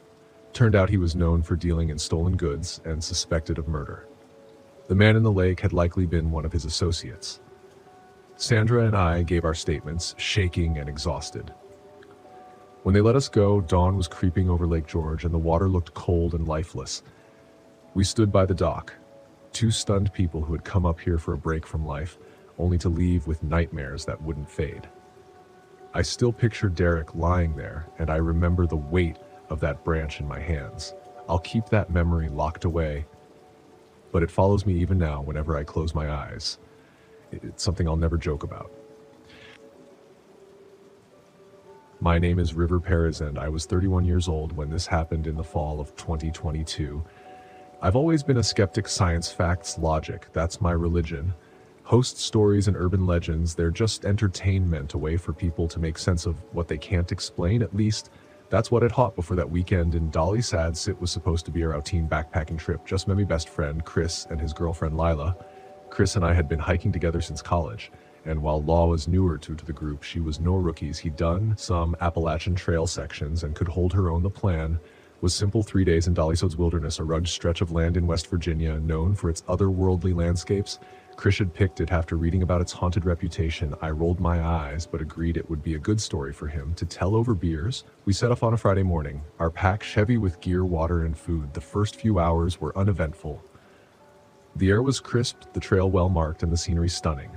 Turned out he was known for dealing in stolen goods and suspected of murder. The man in the lake had likely been one of his associates. Sandra and I gave our statements, shaking and exhausted. When they let us go, dawn was creeping over Lake George and the water looked cold and lifeless. We stood by the dock, two stunned people who had come up here for a break from life, only to leave with nightmares that wouldn't fade. I still picture Derek lying there, and I remember the weight of that branch in my hands. I'll keep that memory locked away but it follows me even now whenever I close my eyes. It's something I'll never joke about. My name is River Perez, and I was 31 years old when this happened in the fall of 2022. I've always been a skeptic. Science, facts, logic, that's my religion. Host stories and urban legends, they're just entertainment, a way for people to make sense of what they can't explain. At least, that's what it hot before that weekend in Dolly. Sads. It was supposed to be a routine backpacking trip. Just me, best friend, Chris, and his girlfriend, Lila. Chris and I had been hiking together since college, and while Law was newer to the group, she was no rookies. He'd done some Appalachian trail sections and could hold her own. The plan was simple: 3 days in Dolly's wilderness, a rugged stretch of land in West Virginia known for its otherworldly landscapes. Chris had picked it after reading about its haunted reputation. I rolled my eyes, but agreed it would be a good story for him to tell over beers. We set off on a Friday morning, our pack heavy with gear, water, and food. The first few hours were uneventful. The air was crisp, the trail well marked, and the scenery stunning.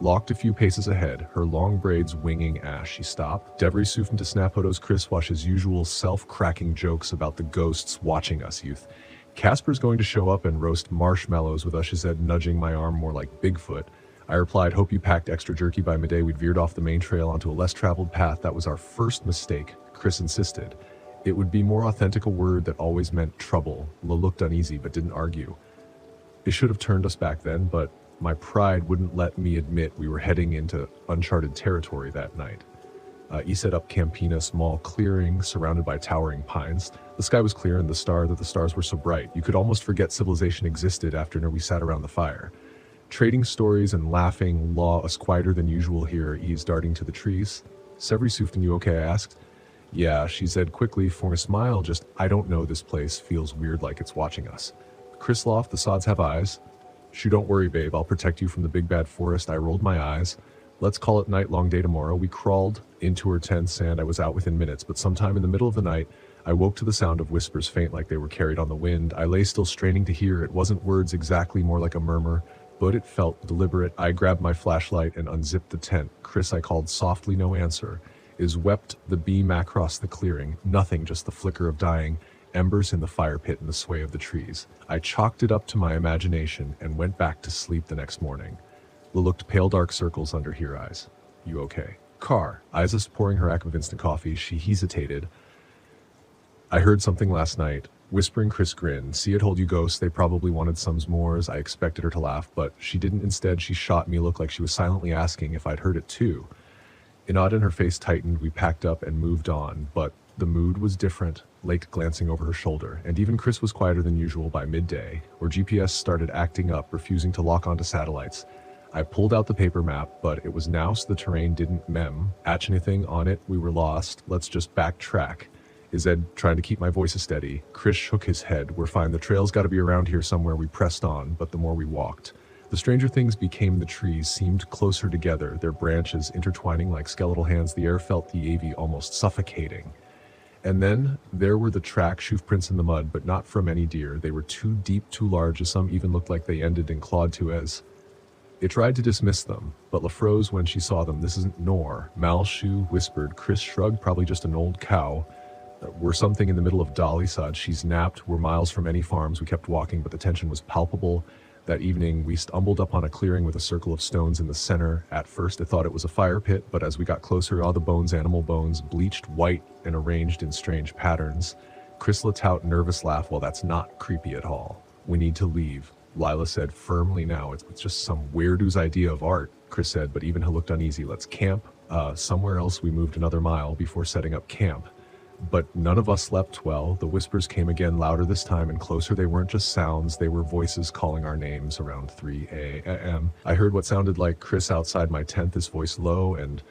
Locked a few paces ahead, her long braids winging ash, she stopped. Devry Sufin to snap photos. Chris wash his usual self-cracking jokes about the ghosts watching us youth. Casper's going to show up and roast marshmallows with us, she said, nudging my arm more like Bigfoot. I replied, hope you packed extra jerky. By midday, we'd veered off the main trail onto a less traveled path. That was our first mistake, Chris insisted. It would be more authentic, a word that always meant trouble. La looked uneasy but didn't argue. It should have turned us back then, but my pride wouldn't let me admit we were heading into uncharted territory that night. He set up Campina, small clearing surrounded by towering pines. The sky was clear and the stars were so bright you could almost forget civilization existed. After we sat around the fire, trading stories and laughing. Law, us quieter than usual here, eased darting to the trees. Severi Sufton, you okay? I asked. Yeah, she said quickly, for a smile, just, I don't know, this place feels weird, like it's watching us. Chris Loft, the sods have eyes. Shoo, don't worry, babe, I'll protect you from the big bad forest. I rolled my eyes. Let's call it night, long day tomorrow. We crawled into her tents and I was out within minutes, but sometime in the middle of the night, I woke to the sound of whispers, faint like they were carried on the wind. I lay still, straining to hear. It wasn't words exactly, more like a murmur, but it felt deliberate. I grabbed my flashlight and unzipped the tent. Chris, I called softly, no answer. Is wept the beam across the clearing. Nothing, just the flicker of dying embers in the fire pit and the sway of the trees. I chalked it up to my imagination and went back to sleep the next morning. La looked, pale dark circles under her eyes. You okay? Car. Isa's pouring her act of instant coffee. She hesitated. I heard something last night. Whispering. Chris grinned. See, it hold you ghosts. They probably wanted some s'mores. I expected her to laugh, but she didn't. Instead, she shot me a look like she was silently asking if I'd heard it too. An odd in her face tightened. We packed up and moved on, but the mood was different. Lake glancing over her shoulder, and even Chris was quieter than usual by midday, where GPS started acting up, refusing to lock onto satellites. I pulled out the paper map, but it was now, so the terrain didn't atch anything on it. We were lost. Let's just backtrack. Is Ed trying to keep my voice steady? Chris shook his head. We're fine. The trail's got to be around here somewhere. We pressed on, but the more we walked, the stranger things became. The trees seemed closer together, their branches intertwining like skeletal hands. The air felt the AV almost suffocating. And then there were the hoof prints in the mud, but not from any deer. They were too deep, too large, as some even looked like they ended and clawed to as. It tried to dismiss them, but La froze when she saw them. This isn't Nor. Malshu whispered. Chris shrugged. Probably just an old cow. We're something in the middle of Dolly Sod. She's napped. We're miles from any farms. We kept walking, but the tension was palpable. That evening, we stumbled upon a clearing with a circle of stones in the center. At first, I thought it was a fire pit, but as we got closer, all the bones, animal bones, bleached white and arranged in strange patterns. Chris let out nervous laugh. Well, that's not creepy at all. We need to leave, Lila said firmly. Now, it's just some weirdo's idea of art, Chris said, but even he looked uneasy. Let's camp somewhere else. We moved another mile before setting up camp. But none of us slept well. The whispers came again, louder this time and closer. They weren't just sounds, they were voices calling our names. Around 3 a.m. I heard what sounded like Chris outside my tent, his voice low and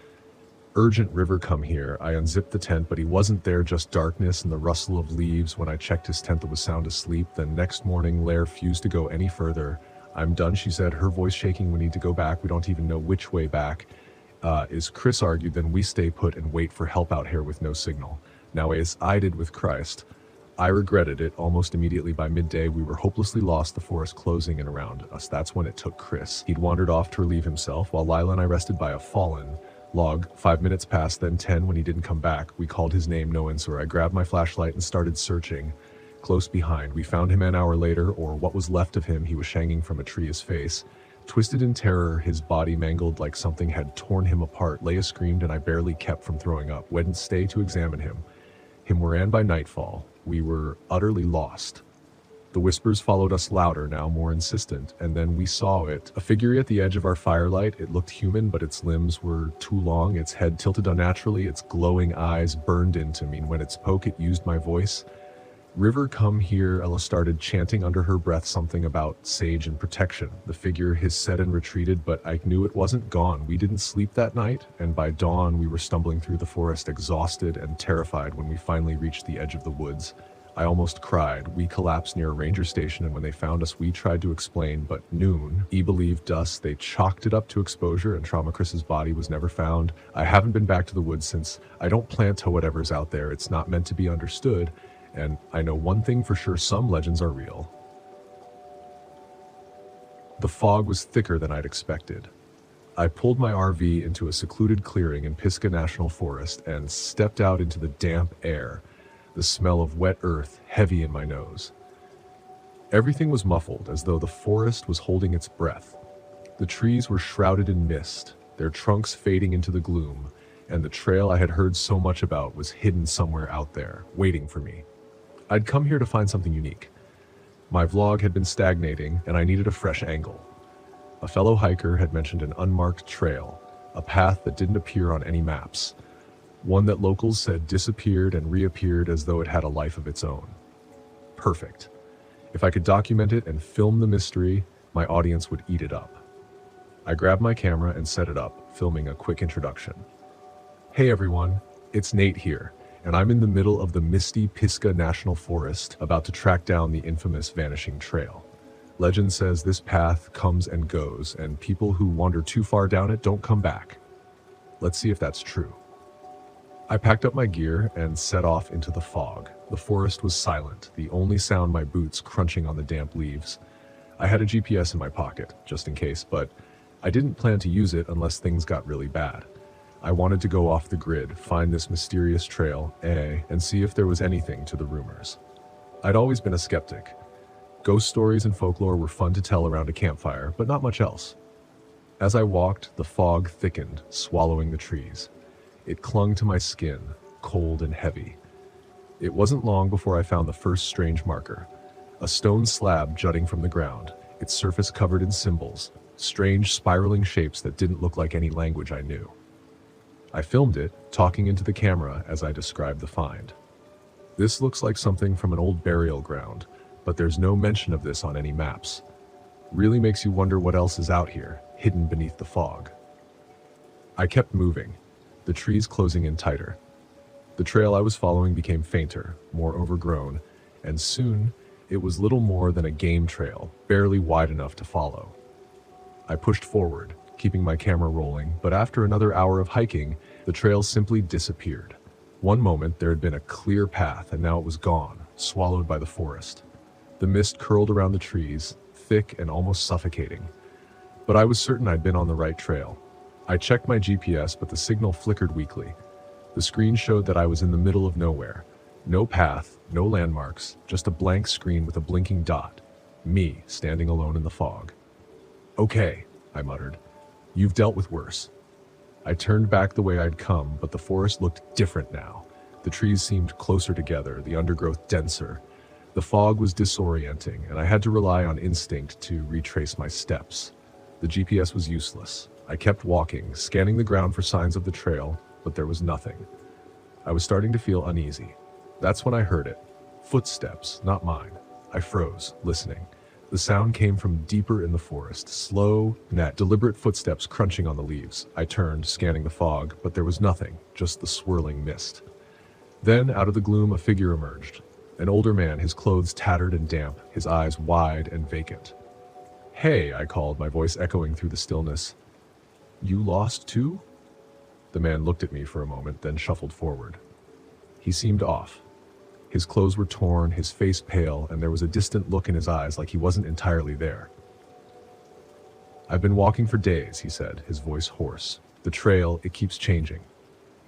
urgent. River, come here. I unzipped the tent, but he wasn't there, just darkness and the rustle of leaves. When I checked his tent, that was sound asleep. Then next morning, Lair refused to go any further. I'm done, she said, her voice shaking. We need to go back. We don't even know which way back. Is Chris argued. Then we stay put and wait for help out here with no signal. Now, as I did with Christ, I regretted it. Almost immediately by midday, we were hopelessly lost, the forest closing in around us. That's when it took Chris. He'd wandered off to relieve himself, while Lila and I rested by a fallen log. 5 minutes passed, then 10. When he didn't come back, we called his name, no answer. I grabbed my flashlight and started searching. close behind. We found him an hour later, or what was left of him. He was hanging from a tree, his face twisted in terror, his body mangled like something had torn him apart. Leia screamed, and I barely kept from throwing up. Wouldn't stay to examine him. Were ran by nightfall. We were utterly lost. The whispers followed us louder, now more insistent, and then we saw it. A figure at the edge of our firelight. It looked human, but its limbs were too long, its head tilted unnaturally, its glowing eyes burned into me. When it spoke, it used my voice. "River, come here," Ella started, chanting under her breath something about sage and protection. The figure hissed and retreated, but I knew it wasn't gone. We didn't sleep that night, and by dawn we were stumbling through the forest, exhausted and terrified. When we finally reached the edge of the woods, I almost cried. We collapsed near a ranger station, and when they found us, we tried to explain, but noon. E believed us. They chalked it up to exposure, and Trauma Chris's body was never found. I haven't been back to the woods since. I don't plan to whatever's out there. It's not meant to be understood. And I know one thing for sure, some legends are real. The fog was thicker than I'd expected. I pulled my RV into a secluded clearing in Pisgah National Forest and stepped out into the damp air, the smell of wet earth heavy in my nose. Everything was muffled, as though the forest was holding its breath. The trees were shrouded in mist, their trunks fading into the gloom, and the trail I had heard so much about was hidden somewhere out there, waiting for me. I'd come here to find something unique. My vlog had been stagnating, and I needed a fresh angle. A fellow hiker had mentioned an unmarked trail, a path that didn't appear on any maps, one that locals said disappeared and reappeared as though it had a life of its own. Perfect. If I could document it and film the mystery, my audience would eat it up. I grabbed my camera and set it up, filming a quick introduction. Hey everyone, it's Nate here, and I'm in the middle of the misty Pisgah National Forest, about to track down the infamous Vanishing Trail. Legend says this path comes and goes, and people who wander too far down it don't come back. Let's see if that's true. I packed up my gear and set off into the fog. The forest was silent, the only sound my boots crunching on the damp leaves. I had a GPS in my pocket, just in case, but I didn't plan to use it unless things got really bad. I wanted to go off the grid, find this mysterious trail, and see if there was anything to the rumors. I'd always been a skeptic. Ghost stories and folklore were fun to tell around a campfire, but not much else. As I walked, the fog thickened, swallowing the trees. It clung to my skin, cold and heavy. It wasn't long before I found the first strange marker, a stone slab jutting from the ground, its surface covered in symbols, strange spiraling shapes that didn't look like any language I knew. I filmed it, talking into the camera as I described the find. This looks like something from an old burial ground, but there's no mention of this on any maps. Really makes you wonder what else is out here, hidden beneath the fog. I kept moving, the trees closing in tighter. The trail I was following became fainter, more overgrown, and soon it was little more than a game trail, barely wide enough to follow. I pushed forward, keeping my camera rolling, but after another hour of hiking, the trail simply disappeared. One moment there had been a clear path, and now it was gone, swallowed by the forest. The mist curled around the trees, thick and almost suffocating. But I was certain I'd been on the right trail. I checked my GPS, but the signal flickered weakly. The screen showed that I was in the middle of nowhere. No path, no landmarks, just a blank screen with a blinking dot. Me, standing alone in the fog. "Okay," I muttered. "You've dealt with worse." I turned back the way I'd come, but the forest looked different now. The trees seemed closer together, the undergrowth denser. The fog was disorienting, and I had to rely on instinct to retrace my steps. The GPS was useless. I kept walking, scanning the ground for signs of the trail, but there was nothing. I was starting to feel uneasy. That's when I heard it. Footsteps, not mine. I froze, listening. The sound came from deeper in the forest, slow, deliberate footsteps crunching on the leaves. I turned, scanning the fog, but there was nothing, just the swirling mist. Then, out of the gloom, a figure emerged. An older man, his clothes tattered and damp, his eyes wide and vacant. "Hey," I called, my voice echoing through the stillness. "You lost too?" The man looked at me for a moment, then shuffled forward. He seemed off. His clothes were torn, his face pale, and there was a distant look in his eyes like he wasn't entirely there. "I've been walking for days," he said, his voice hoarse. "The trail, it keeps changing."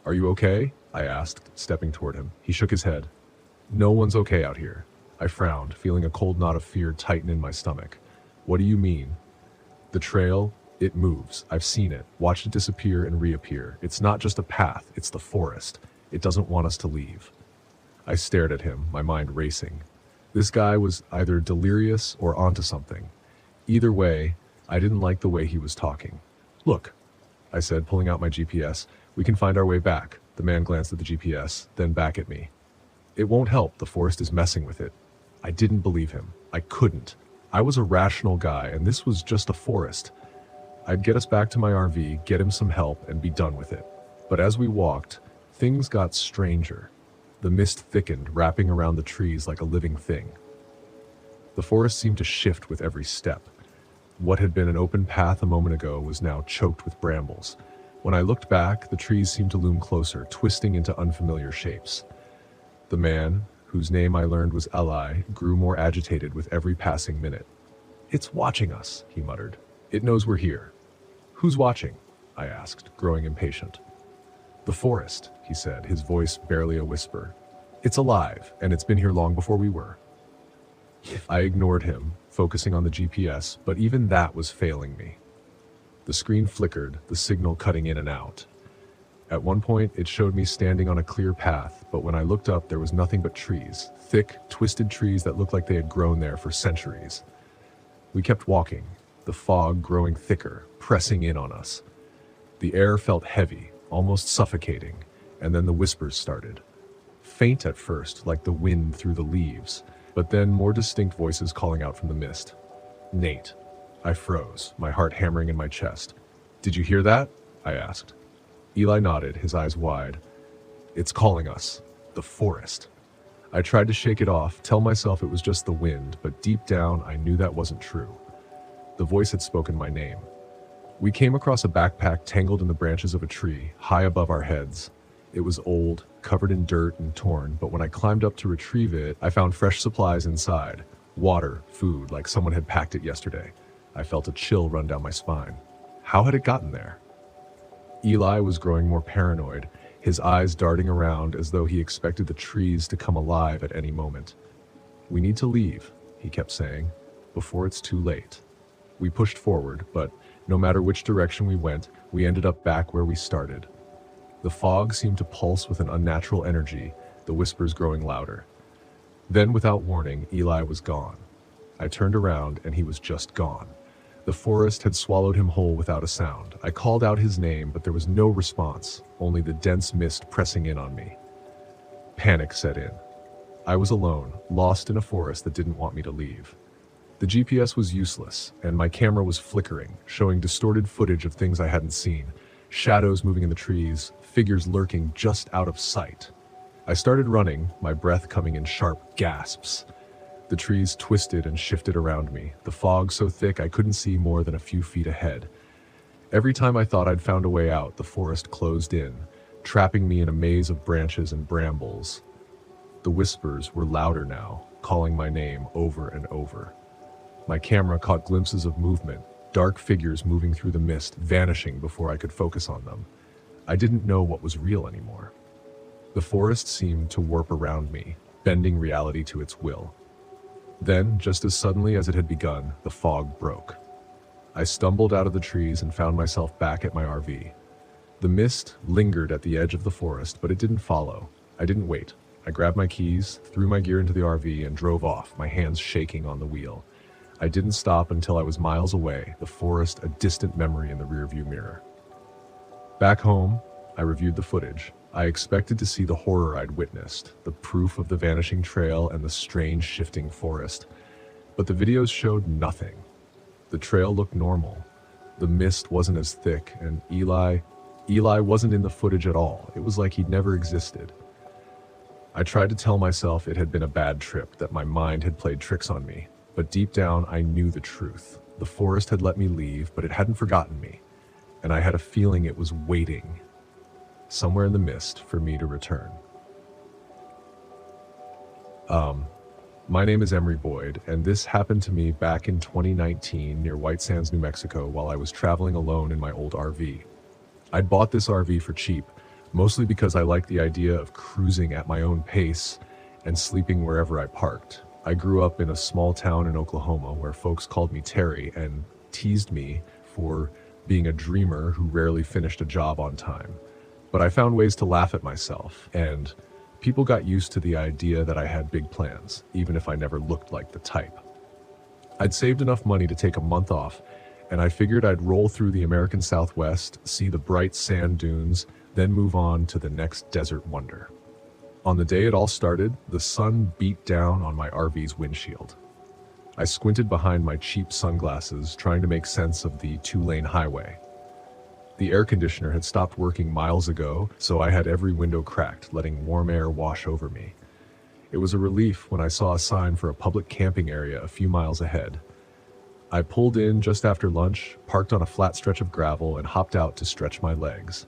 "Are you okay?" I asked, stepping toward him. He shook his head. "No one's okay out here. I frowned, feeling a cold knot of fear tighten in my stomach. What do you mean? The trail, it moves. I've seen it, watched it disappear and reappear. It's not just a path, it's the forest. It doesn't want us to leave. I stared at him, my mind racing. This guy was either delirious or onto something. Either way, I didn't like the way he was talking. Look, I said, pulling out my GPS. We can find our way back. The man glanced at the GPS, then back at me. It won't help, the forest is messing with it. I didn't believe him. I couldn't. I was a rational guy, and this was just a forest. I'd get us back to my RV, get him some help, and be done with it. But as we walked, things got stranger. The mist thickened, wrapping around the trees like a living thing. The forest seemed to shift with every step. What had been an open path a moment ago was now choked with brambles. When I looked back, the trees seemed to loom closer, twisting into unfamiliar shapes. The man, whose name I learned was Eli, grew more agitated with every passing minute. "It's watching us," he muttered. "It knows we're here." "Who's watching?" I asked, growing impatient. "The forest," he said, his voice barely a whisper. "It's alive, and it's been here long before we were." I ignored him, focusing on the GPS, but even that was failing me. The screen flickered, the signal cutting in and out. At one point, it showed me standing on a clear path, but when I looked up, there was nothing but trees, thick, twisted trees that looked like they had grown there for centuries. We kept walking, the fog growing thicker, pressing in on us. The air felt heavy, almost suffocating, and then the whispers started. Faint at first, like the wind through the leaves, but then more distinct voices calling out from the mist. "Nate." I froze, my heart hammering in my chest. "Did you hear that?" I asked. Eli nodded, his eyes wide. "It's calling us. The forest." I tried to shake it off, tell myself it was just the wind, but deep down I knew that wasn't true. The voice had spoken my name. We came across a backpack tangled in the branches of a tree, high above our heads. It was old, covered in dirt and torn, but when I climbed up to retrieve it, I found fresh supplies inside. Water, food, like someone had packed it yesterday. I felt a chill run down my spine. How had it gotten there? Eli was growing more paranoid, his eyes darting around as though he expected the trees to come alive at any moment. "We need to leave," he kept saying, "before it's too late." We pushed forward, but no matter which direction we went, we ended up back where we started. The fog seemed to pulse with an unnatural energy, the whispers growing louder. Then, without warning, Eli was gone. I turned around, and he was just gone. The forest had swallowed him whole without a sound. I called out his name, but there was no response, only the dense mist pressing in on me. Panic set in. I was alone, lost in a forest that didn't want me to leave. The GPS was useless, and my camera was flickering, showing distorted footage of things I hadn't seen. Shadows moving in the trees, figures lurking just out of sight. I started running, my breath coming in sharp gasps. The trees twisted and shifted around me, the fog so thick I couldn't see more than a few feet ahead. Every time I thought I'd found a way out, the forest closed in, trapping me in a maze of branches and brambles. The whispers were louder now, calling my name over and over. My camera caught glimpses of movement, dark figures moving through the mist, vanishing before I could focus on them. I didn't know what was real anymore. The forest seemed to warp around me, bending reality to its will. Then, just as suddenly as it had begun, the fog broke. I stumbled out of the trees and found myself back at my RV. The mist lingered at the edge of the forest, but it didn't follow. I didn't wait. I grabbed my keys, threw my gear into the RV, and drove off, my hands shaking on the wheel. I didn't stop until I was miles away, the forest a distant memory in the rearview mirror. Back home, I reviewed the footage. I expected to see the horror I'd witnessed, the proof of the vanishing trail and the strange shifting forest. But the videos showed nothing. The trail looked normal. The mist wasn't as thick, and Eli wasn't in the footage at all. It was like he'd never existed. I tried to tell myself it had been a bad trip, that my mind had played tricks on me. But deep down, I knew the truth. The forest had let me leave, but it hadn't forgotten me. And I had a feeling it was waiting, somewhere in the mist, for me to return. My name is Emery Boyd, and this happened to me back in 2019 near White Sands, New Mexico, while I was traveling alone in my old RV. I'd bought this RV for cheap, mostly because I liked the idea of cruising at my own pace and sleeping wherever I parked. I grew up in a small town in Oklahoma where folks called me Terry and teased me for being a dreamer who rarely finished a job on time. But I found ways to laugh at myself, and people got used to the idea that I had big plans, even if I never looked like the type. I'd saved enough money to take a month off, and I figured I'd roll through the American Southwest, see the bright sand dunes, then move on to the next desert wonder. On the day it all started, the sun beat down on my RV's windshield. I squinted behind my cheap sunglasses, trying to make sense of the two-lane highway. The air conditioner had stopped working miles ago, so I had every window cracked, letting warm air wash over me. It was a relief when I saw a sign for a public camping area a few miles ahead. I pulled in just after lunch, parked on a flat stretch of gravel, and hopped out to stretch my legs.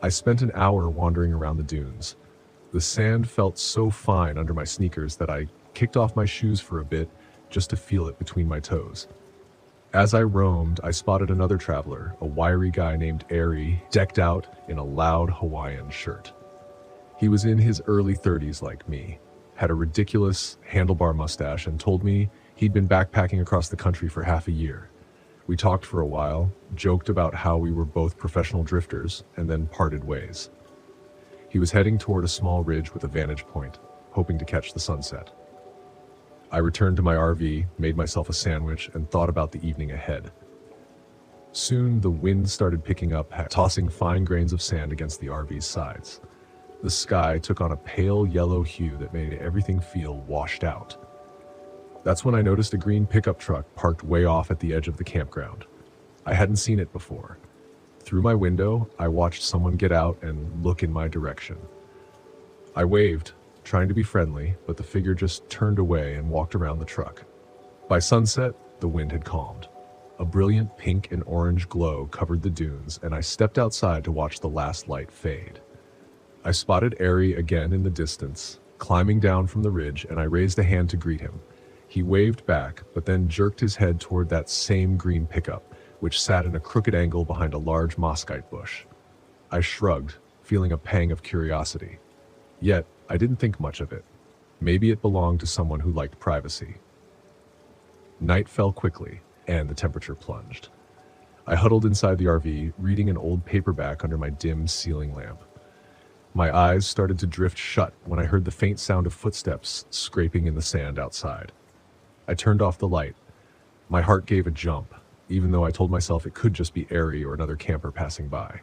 I spent an hour wandering around the dunes. The sand felt so fine under my sneakers that I kicked off my shoes for a bit just to feel it between my toes. As I roamed, I spotted another traveler, a wiry guy named Eerie, decked out in a loud Hawaiian shirt. He was in his early 30s like me, had a ridiculous handlebar mustache, and told me he'd been backpacking across the country for half a year. We talked for a while, joked about how we were both professional drifters, and then parted ways. He was heading toward a small ridge with a vantage point, hoping to catch the sunset. I returned to my RV, made myself a sandwich, and thought about the evening ahead. Soon the wind started picking up, tossing fine grains of sand against the RV's sides. The sky took on a pale yellow hue that made everything feel washed out. That's when I noticed a green pickup truck parked way off at the edge of the campground. I hadn't seen it before. Through my window, I watched someone get out and look in my direction. I waved, trying to be friendly, but the figure just turned away and walked around the truck. By sunset, the wind had calmed. A brilliant pink and orange glow covered the dunes, and I stepped outside to watch the last light fade. I spotted Eerie again in the distance, climbing down from the ridge, and I raised a hand to greet him. He waved back, but then jerked his head toward that same green pickup, which sat in a crooked angle behind a large mosquite bush. I shrugged, feeling a pang of curiosity. Yet, I didn't think much of it. Maybe it belonged to someone who liked privacy. Night fell quickly, and the temperature plunged. I huddled inside the RV, reading an old paperback under my dim ceiling lamp. My eyes started to drift shut when I heard the faint sound of footsteps scraping in the sand outside. I turned off the light. My heart gave a jump, even though I told myself it could just be Eerie or another camper passing by.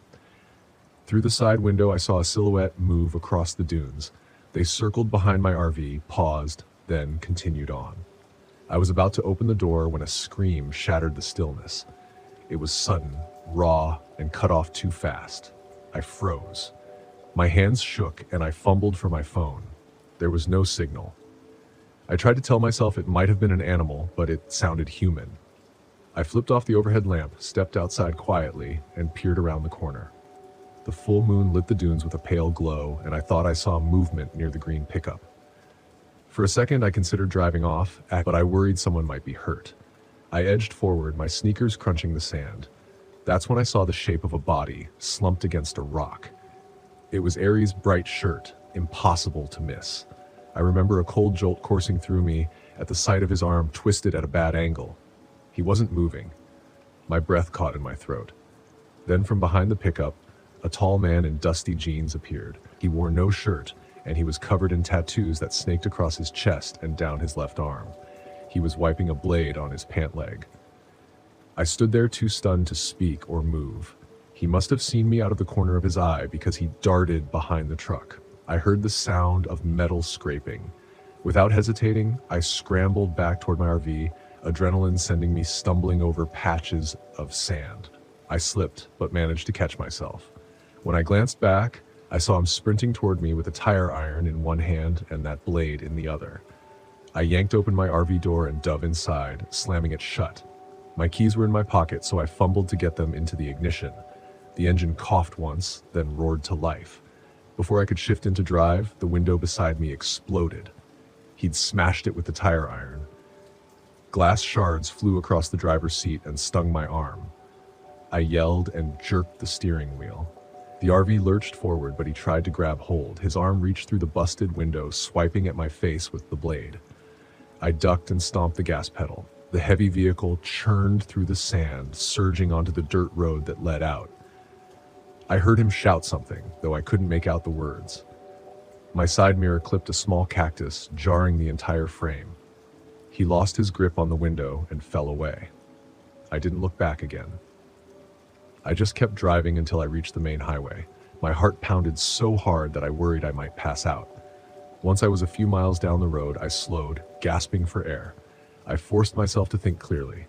Through the side window, I saw a silhouette move across the dunes. They circled behind my RV, paused, then continued on. I was about to open the door when a scream shattered the stillness. It was sudden, raw, and cut off too fast. I froze. My hands shook, and I fumbled for my phone. There was no signal. I tried to tell myself it might have been an animal, but it sounded human. I flipped off the overhead lamp, stepped outside quietly, and peered around the corner. The full moon lit the dunes with a pale glow, and I thought I saw movement near the green pickup. For a second, I considered driving off, but I worried someone might be hurt. I edged forward, my sneakers crunching the sand. That's when I saw the shape of a body, slumped against a rock. It was Eerie's bright shirt, impossible to miss. I remember a cold jolt coursing through me at the sight of his arm twisted at a bad angle. He wasn't moving. My breath caught in my throat. Then from behind the pickup, a tall man in dusty jeans appeared. He wore no shirt, and he was covered in tattoos that snaked across his chest and down his left arm. He was wiping a blade on his pant leg. I stood there too stunned to speak or move. He must have seen me out of the corner of his eye because he darted behind the truck. I heard the sound of metal scraping. Without hesitating, I scrambled back toward my RV, adrenaline sending me stumbling over patches of sand. I slipped, but managed to catch myself. When I glanced back, I saw him sprinting toward me with a tire iron in one hand and that blade in the other. I yanked open my RV door and dove inside, slamming it shut. My keys were in my pocket, so I fumbled to get them into the ignition. The engine coughed once, then roared to life. Before I could shift into drive, the window beside me exploded. He'd smashed it with the tire iron. Glass shards flew across the driver's seat and stung my arm. I yelled and jerked the steering wheel. The RV lurched forward, but he tried to grab hold. His arm reached through the busted window, swiping at my face with the blade. I ducked and stomped the gas pedal. The heavy vehicle churned through the sand, surging onto the dirt road that led out. I heard him shout something, though I couldn't make out the words. My side mirror clipped a small cactus, jarring the entire frame. He lost his grip on the window and fell away. I didn't look back again. I just kept driving until I reached the main highway. My heart pounded so hard that I worried I might pass out. Once I was a few miles down the road, I slowed, gasping for air. I forced myself to think clearly.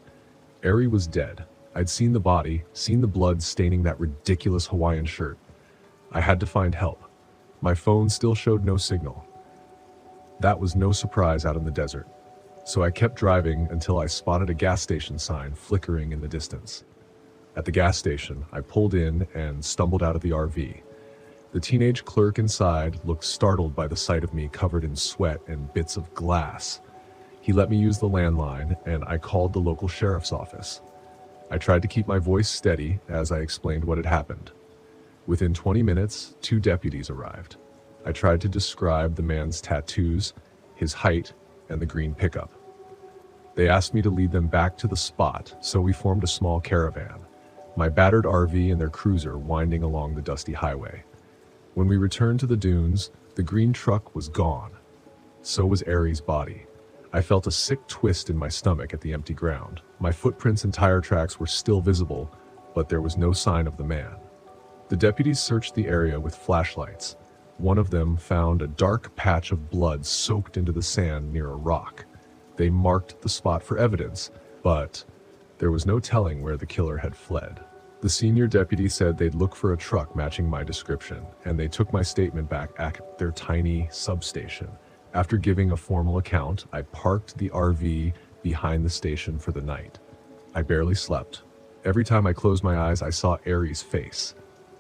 Eerie was dead. I'd seen the body, seen the blood staining that ridiculous Hawaiian shirt. I had to find help. My phone still showed no signal. That was no surprise out in the desert. So I kept driving until I spotted a gas station sign flickering in the distance. At the gas station, I pulled in and stumbled out of the RV. The teenage clerk inside looked startled by the sight of me covered in sweat and bits of glass. He let me use the landline, and I called the local sheriff's office. I tried to keep my voice steady as I explained what had happened. Within 20 minutes, 2 deputies arrived. I tried to describe the man's tattoos, his height, and the green pickup. They asked me to lead them back to the spot, so we formed a small caravan, my battered RV and their cruiser winding along the dusty highway. When we returned to the dunes, the green truck was gone. So was Eerie's body. I felt a sick twist in my stomach at the empty ground. My footprints and tire tracks were still visible, but there was no sign of the man. The deputies searched the area with flashlights. One of them found a dark patch of blood soaked into the sand near a rock. They marked the spot for evidence, but there was no telling where the killer had fled. The senior deputy said they'd look for a truck matching my description, and they took my statement back at their tiny substation. After giving a formal account, I parked the RV behind the station for the night. I barely slept. Every time I closed my eyes, I saw Eerie's face.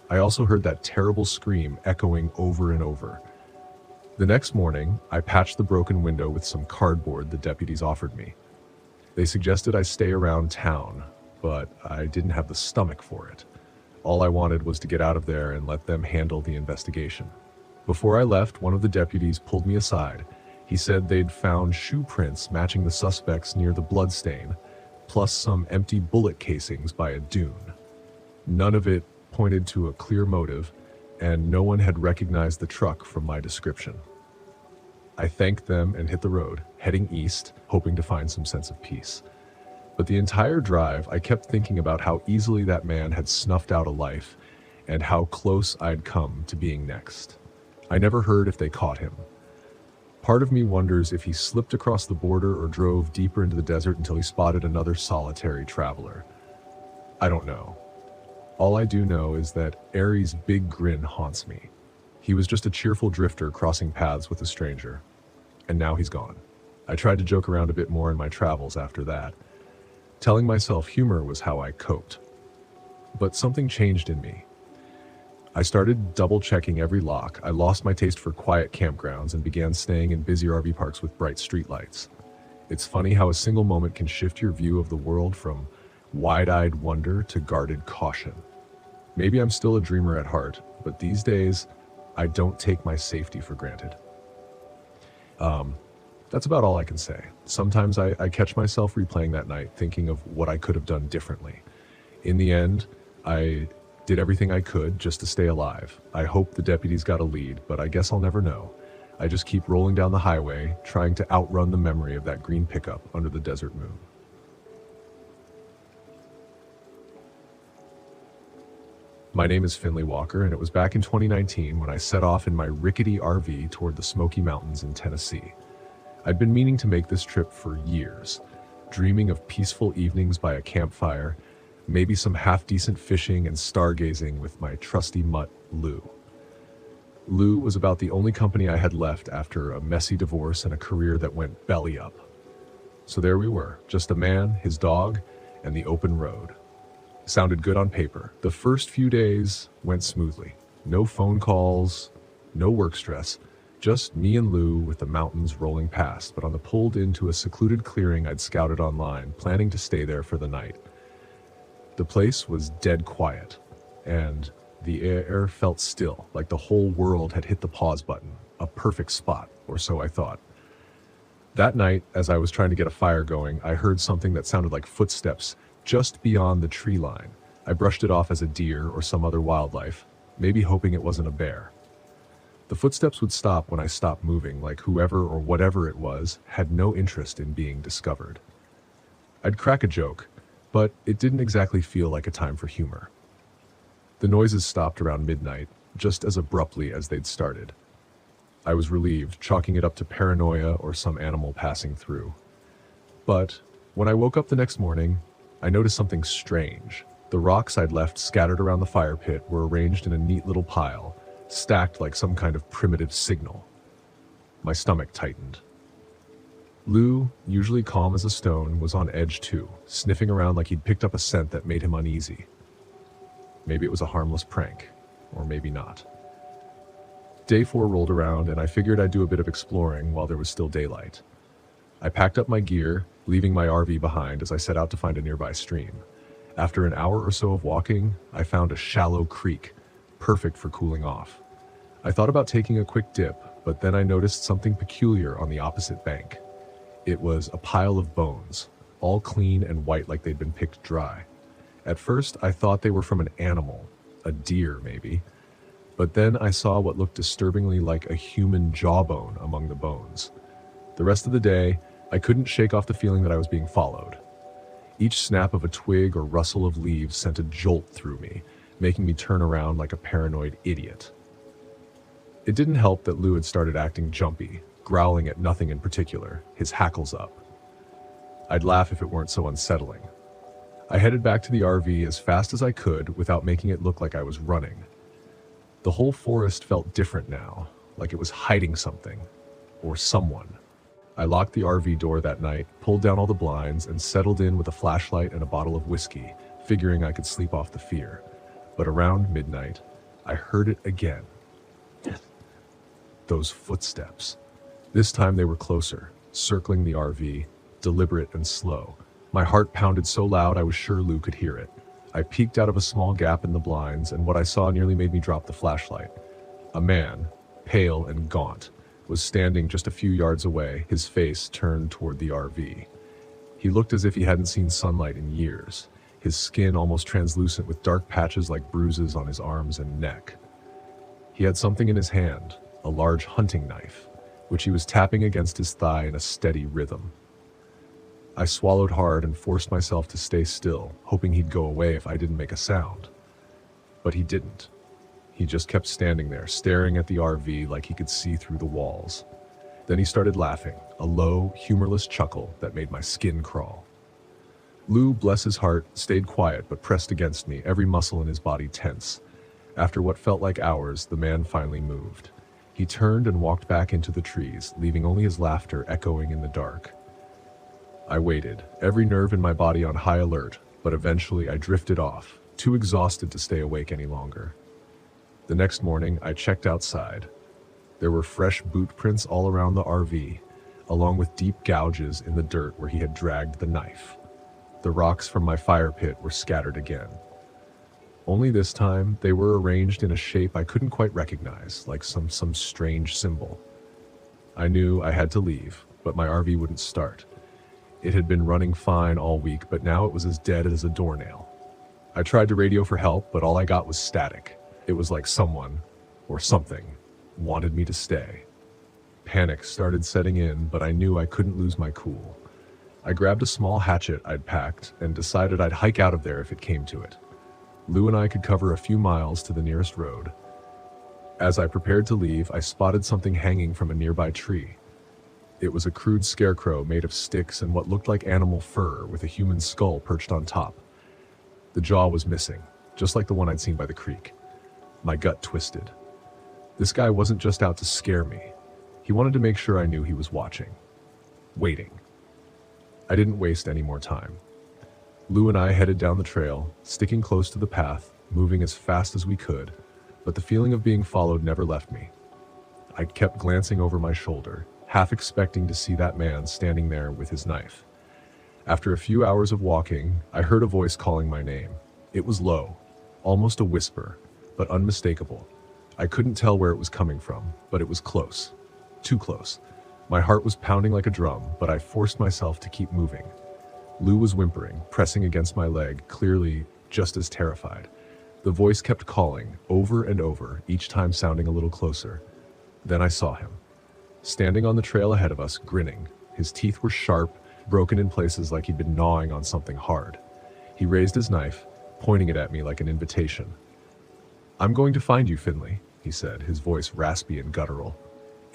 I also heard that terrible scream echoing over and over. The next morning, I patched the broken window with some cardboard the deputies offered me. They suggested I stay around town, but I didn't have the stomach for it. All I wanted was to get out of there and let them handle the investigation. Before I left, one of the deputies pulled me aside. He said they'd found shoe prints matching the suspects near the bloodstain, plus some empty bullet casings by a dune. None of it pointed to a clear motive, and no one had recognized the truck from my description. I thanked them and hit the road, heading east, hoping to find some sense of peace. But the entire drive, I kept thinking about how easily that man had snuffed out a life, and how close I'd come to being next. I never heard if they caught him. Part of me wonders if he slipped across the border or drove deeper into the desert until he spotted another solitary traveler. I don't know. All I do know is that Eerie's big grin haunts me. He was just a cheerful drifter crossing paths with a stranger. And now he's gone. I tried to joke around a bit more in my travels after that. Telling myself humor was how I coped. But something changed in me. I started double-checking every lock. I lost my taste for quiet campgrounds and began staying in busy RV parks with bright streetlights. It's funny how a single moment can shift your view of the world from wide-eyed wonder to guarded caution. Maybe I'm still a dreamer at heart, but these days, I don't take my safety for granted. That's about all I can say. Sometimes I catch myself replaying that night, thinking of what I could have done differently. In the end, I did everything I could just to stay alive. I hope the deputies got a lead, but I guess I'll never know. I just keep rolling down the highway, trying to outrun the memory of that green pickup under the desert moon. My name is Finley Walker, and it was back in 2019 when I set off in my rickety RV toward the Smoky Mountains in Tennessee. I'd been meaning to make this trip for years, dreaming of peaceful evenings by a campfire, maybe some half-decent fishing and stargazing with my trusty mutt, Lou. Lou was about the only company I had left after a messy divorce and a career that went belly up. So there we were, just a man, his dog, and the open road. Sounded good on paper. The first few days went smoothly. No phone calls, no work stress, just me and Lou with the mountains rolling past, but on the pulled into a secluded clearing I'd scouted online, planning to stay there for the night. The place was dead quiet, and the air felt still, like the whole world had hit the pause button, a perfect spot, or so I thought. That night, as I was trying to get a fire going, I heard something that sounded like footsteps just beyond the tree line. I brushed it off as a deer or some other wildlife, maybe hoping it wasn't a bear. The footsteps would stop when I stopped moving, like whoever or whatever it was had no interest in being discovered. I'd crack a joke, but it didn't exactly feel like a time for humor. The noises stopped around midnight, just as abruptly as they'd started. I was relieved, chalking it up to paranoia or some animal passing through. But when I woke up the next morning, I noticed something strange. The rocks I'd left scattered around the fire pit were arranged in a neat little pile, stacked like some kind of primitive signal. My stomach tightened. Lou, usually calm as a stone, was on edge too, sniffing around like he'd picked up a scent that made him uneasy. Maybe it was a harmless prank, or maybe not. Day 4 rolled around, and I figured I'd do a bit of exploring while there was still daylight. I packed up my gear, leaving my RV behind as I set out to find a nearby stream. After an hour or so of walking, I found a shallow creek, perfect for cooling off. I thought about taking a quick dip, but then I noticed something peculiar on the opposite bank. It was a pile of bones, all clean and white like they'd been picked dry. At first, I thought they were from an animal, a deer maybe. But then I saw what looked disturbingly like a human jawbone among the bones. The rest of the day, I couldn't shake off the feeling that I was being followed. Each snap of a twig or rustle of leaves sent a jolt through me, making me turn around like a paranoid idiot. It didn't help that Lou had started acting jumpy, growling at nothing in particular, his hackles up. I'd laugh if it weren't so unsettling. I headed back to the RV as fast as I could without making it look like I was running. The whole forest felt different now, like it was hiding something, or someone. I locked the RV door that night, pulled down all the blinds, and settled in with a flashlight and a bottle of whiskey, figuring I could sleep off the fear. But around midnight, I heard it again. Those footsteps. This time they were closer, circling the RV, deliberate and slow. My heart pounded so loud I was sure Lou could hear it. I peeked out of a small gap in the blinds, and what I saw nearly made me drop the flashlight. A man, pale and gaunt, was standing just a few yards away, his face turned toward the RV. He looked as if he hadn't seen sunlight in years, his skin almost translucent with dark patches like bruises on his arms and neck. He had something in his hand, a large hunting knife, which he was tapping against his thigh in a steady rhythm. I swallowed hard and forced myself to stay still, hoping he'd go away if I didn't make a sound. But he didn't. He just kept standing there, staring at the RV like he could see through the walls. Then he started laughing, a low, humorless chuckle that made my skin crawl. Lou, bless his heart, stayed quiet but pressed against me, every muscle in his body tense. After what felt like hours, the man finally moved. He turned and walked back into the trees, leaving only his laughter echoing in the dark. I waited, every nerve in my body on high alert, but eventually I drifted off, too exhausted to stay awake any longer. The next morning, I checked outside. There were fresh boot prints all around the RV, along with deep gouges in the dirt where he had dragged the knife. The rocks from my fire pit were scattered again. Only this time, they were arranged in a shape I couldn't quite recognize, like some strange symbol. I knew I had to leave, but my RV wouldn't start. It had been running fine all week, but now it was as dead as a doornail. I tried to radio for help, but all I got was static. It was like someone, or something, wanted me to stay. Panic started setting in, but I knew I couldn't lose my cool. I grabbed a small hatchet I'd packed and decided I'd hike out of there if it came to it. Lou and I could cover a few miles to the nearest road. As I prepared to leave, I spotted something hanging from a nearby tree. It was a crude scarecrow made of sticks and what looked like animal fur with a human skull perched on top. The jaw was missing, just like the one I'd seen by the creek. My gut twisted. This guy wasn't just out to scare me. He wanted to make sure I knew he was watching. Waiting. I didn't waste any more time. Lou and I headed down the trail, sticking close to the path, moving as fast as we could, but the feeling of being followed never left me. I kept glancing over my shoulder, half expecting to see that man standing there with his knife. After a few hours of walking, I heard a voice calling my name. It was low, almost a whisper, but unmistakable. I couldn't tell where it was coming from, but it was close. Too close. My heart was pounding like a drum, but I forced myself to keep moving. Lou was whimpering, pressing against my leg, clearly just as terrified. The voice kept calling, over and over, each time sounding a little closer. Then I saw him, standing on the trail ahead of us, grinning. His teeth were sharp, broken in places like he'd been gnawing on something hard. He raised his knife, pointing it at me like an invitation. "I'm going to find you, Finley," he said, his voice raspy and guttural.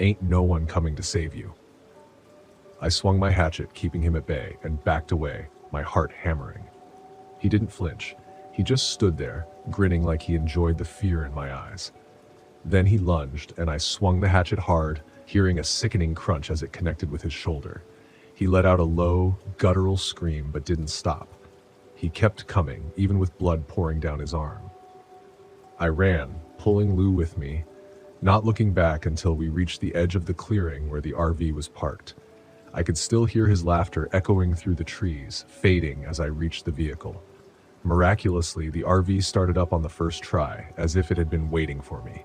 "Ain't no one coming to save you." I swung my hatchet, keeping him at bay, and backed away, my heart hammering. He didn't flinch. He just stood there, grinning like he enjoyed the fear in my eyes. Then he lunged, and I swung the hatchet hard, hearing a sickening crunch as it connected with his shoulder. He let out a low, guttural scream, but didn't stop. He kept coming, even with blood pouring down his arm. I ran, pulling Lou with me, not looking back until we reached the edge of the clearing where the RV was parked. I could still hear his laughter echoing through the trees, fading as I reached the vehicle. Miraculously, the RV started up on the first try, as if it had been waiting for me.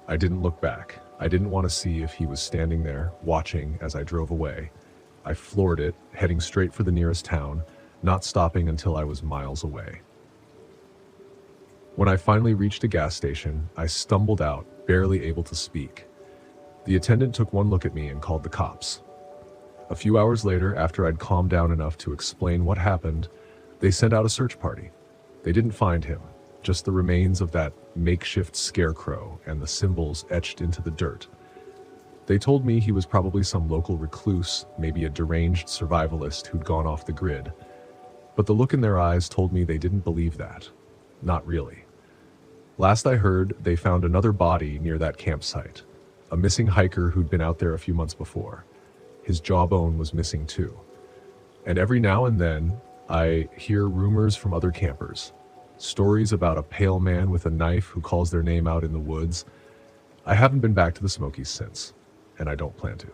I didn't look back. I didn't want to see if he was standing there, watching as I drove away. I floored it, heading straight for the nearest town, not stopping until I was miles away. When I finally reached a gas station, I stumbled out, barely able to speak. The attendant took one look at me and called the cops. A few hours later, after I'd calmed down enough to explain what happened, they sent out a search party. They didn't find him, just the remains of that makeshift scarecrow and the symbols etched into the dirt. They told me he was probably some local recluse, maybe a deranged survivalist who'd gone off the grid. But the look in their eyes told me they didn't believe that. Not really. Last I heard, they found another body near that campsite, a missing hiker who'd been out there a few months before. His jawbone was missing too. And every now and then, I hear rumors from other campers. Stories about a pale man with a knife who calls their name out in the woods. I haven't been back to the Smokies since, and I don't plan to.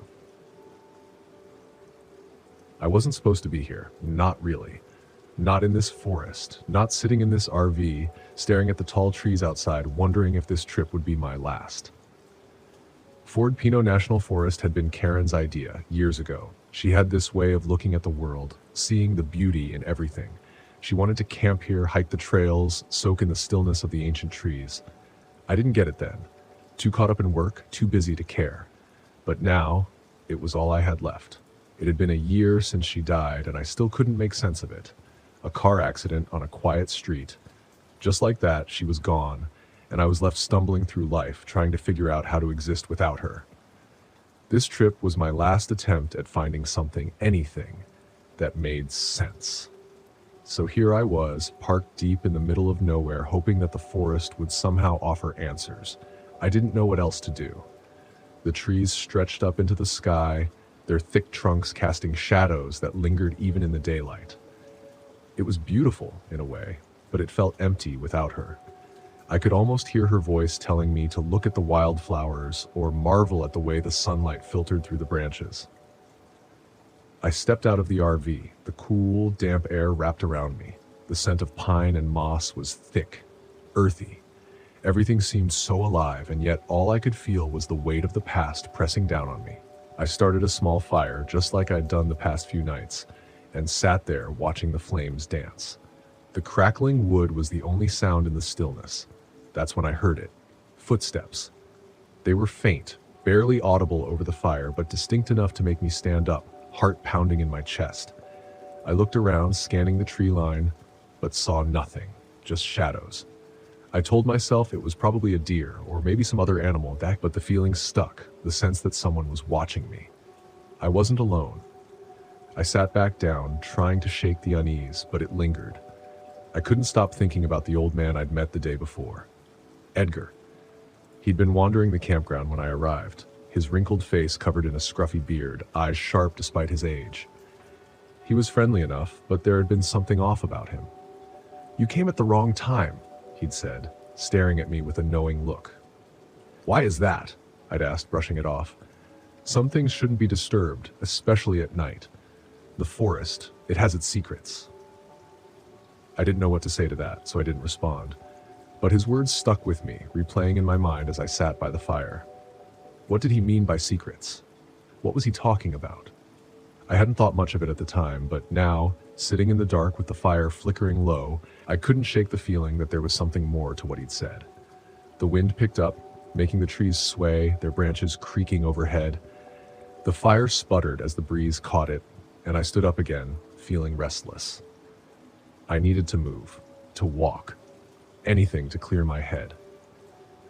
I wasn't supposed to be here, not really. Not in this forest, not sitting in this RV, staring at the tall trees outside, wondering if this trip would be my last. Fort Pinot National Forest had been Karen's idea years ago. She had this way of looking at the world, seeing the beauty in everything. She wanted to camp here, hike the trails, soak in the stillness of the ancient trees. I didn't get it then. Too caught up in work, too busy to care. But now, it was all I had left. It had been a year since she died, and I still couldn't make sense of it. A car accident on a quiet street. Just like that, she was gone, and I was left stumbling through life, trying to figure out how to exist without her. This trip was my last attempt at finding something, anything, that made sense. So here I was, parked deep in the middle of nowhere, hoping that the forest would somehow offer answers. I didn't know what else to do. The trees stretched up into the sky, their thick trunks casting shadows that lingered even in the daylight. It was beautiful, in a way, but it felt empty without her. I could almost hear her voice telling me to look at the wildflowers or marvel at the way the sunlight filtered through the branches. I stepped out of the RV. The cool, damp air wrapped around me. The scent of pine and moss was thick, earthy. Everything seemed so alive, and yet all I could feel was the weight of the past pressing down on me. I started a small fire, just like I'd done the past few nights, and sat there watching the flames dance. The crackling wood was the only sound in the stillness. That's when I heard it. Footsteps. They were faint, barely audible over the fire, but distinct enough to make me stand up, heart pounding in my chest. I looked around, scanning the tree line, but saw nothing, just shadows. I told myself it was probably a deer, or maybe some other animal, but the feeling stuck, the sense that someone was watching me. I wasn't alone. I sat back down, trying to shake the unease, but it lingered. I couldn't stop thinking about the old man I'd met the day before. Edgar. He'd been wandering the campground when I arrived, his wrinkled face covered in a scruffy beard, eyes sharp despite his age. He was friendly enough, but there had been something off about him. "You came at the wrong time," he'd said, staring at me with a knowing look. "Why is that?" I'd asked, brushing it off. "Some things shouldn't be disturbed, especially at night. The forest, it has its secrets." I didn't know what to say to that, so I didn't respond. But his words stuck with me, replaying in my mind as I sat by the fire. What did he mean by secrets? What was he talking about? I hadn't thought much of it at the time, but now, sitting in the dark with the fire flickering low, I couldn't shake the feeling that there was something more to what he'd said. The wind picked up, making the trees sway, their branches creaking overhead. The fire sputtered as the breeze caught it, and I stood up again, feeling restless. I needed to move, to walk, anything to clear my head.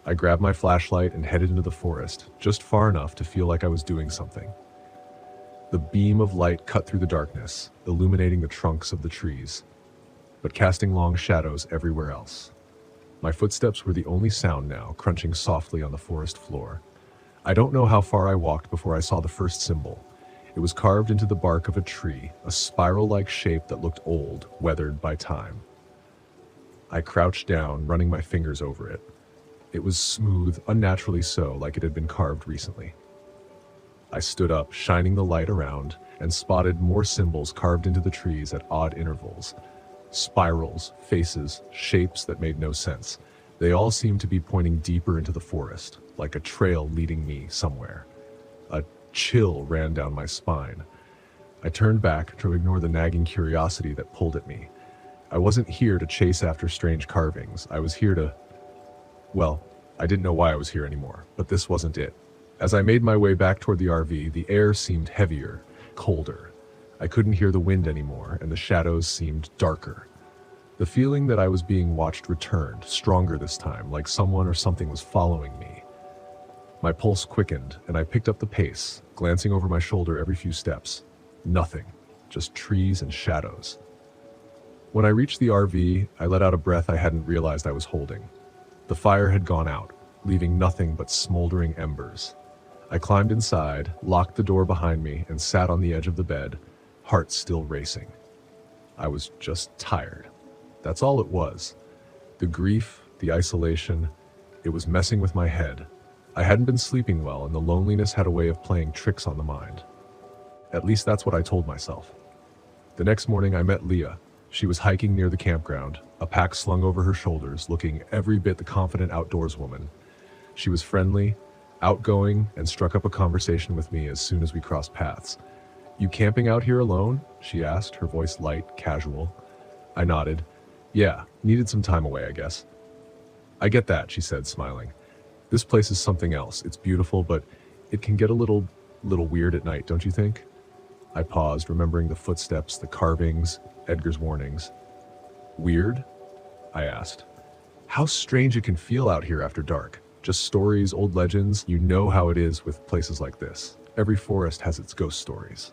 I grabbed my flashlight and headed into the forest, just far enough to feel like I was doing something. The beam of light cut through the darkness, illuminating the trunks of the trees, but casting long shadows everywhere else. My footsteps were the only sound now, crunching softly on the forest floor. I don't know how far I walked before I saw the first symbol. It was carved into the bark of a tree, a spiral-like shape that looked old, weathered by time. I crouched down, running my fingers over it. It was smooth, unnaturally so, like it had been carved recently. I stood up, shining the light around, and spotted more symbols carved into the trees at odd intervals. Spirals, faces, shapes that made no sense. They all seemed to be pointing deeper into the forest, like a trail leading me somewhere. A chill ran down my spine. I turned back to ignore the nagging curiosity that pulled at me. I wasn't here to chase after strange carvings. I was here to... Well, I didn't know why I was here anymore, but this wasn't it. As I made my way back toward the RV, the air seemed heavier, colder. I couldn't hear the wind anymore, and the shadows seemed darker. The feeling that I was being watched returned, stronger this time, like someone or something was following me. My pulse quickened, and I picked up the pace, glancing over my shoulder every few steps. Nothing, just trees and shadows. When I reached the RV, I let out a breath I hadn't realized I was holding. The fire had gone out, leaving nothing but smoldering embers. I climbed inside, locked the door behind me, and sat on the edge of the bed, heart still racing. I was just tired. That's all it was. The grief, the isolation, it was messing with my head. I hadn't been sleeping well, and the loneliness had a way of playing tricks on the mind. At least that's what I told myself. The next morning I met Leah. She was hiking near the campground, a pack slung over her shoulders, looking every bit the confident outdoors woman. She was friendly, outgoing, and struck up a conversation with me as soon as we crossed paths. "You camping out here alone?" she asked, her voice light, casual. I nodded. "Yeah, needed some time away, I guess." "I get that," she said, smiling. "This place is something else. It's beautiful, but it can get a little weird at night, don't you think?" I paused, remembering the footsteps, the carvings, Edgar's warnings. "Weird?" I asked. "How strange it can feel out here after dark. Just stories, old legends. You know how it is with places like this. Every forest has its ghost stories."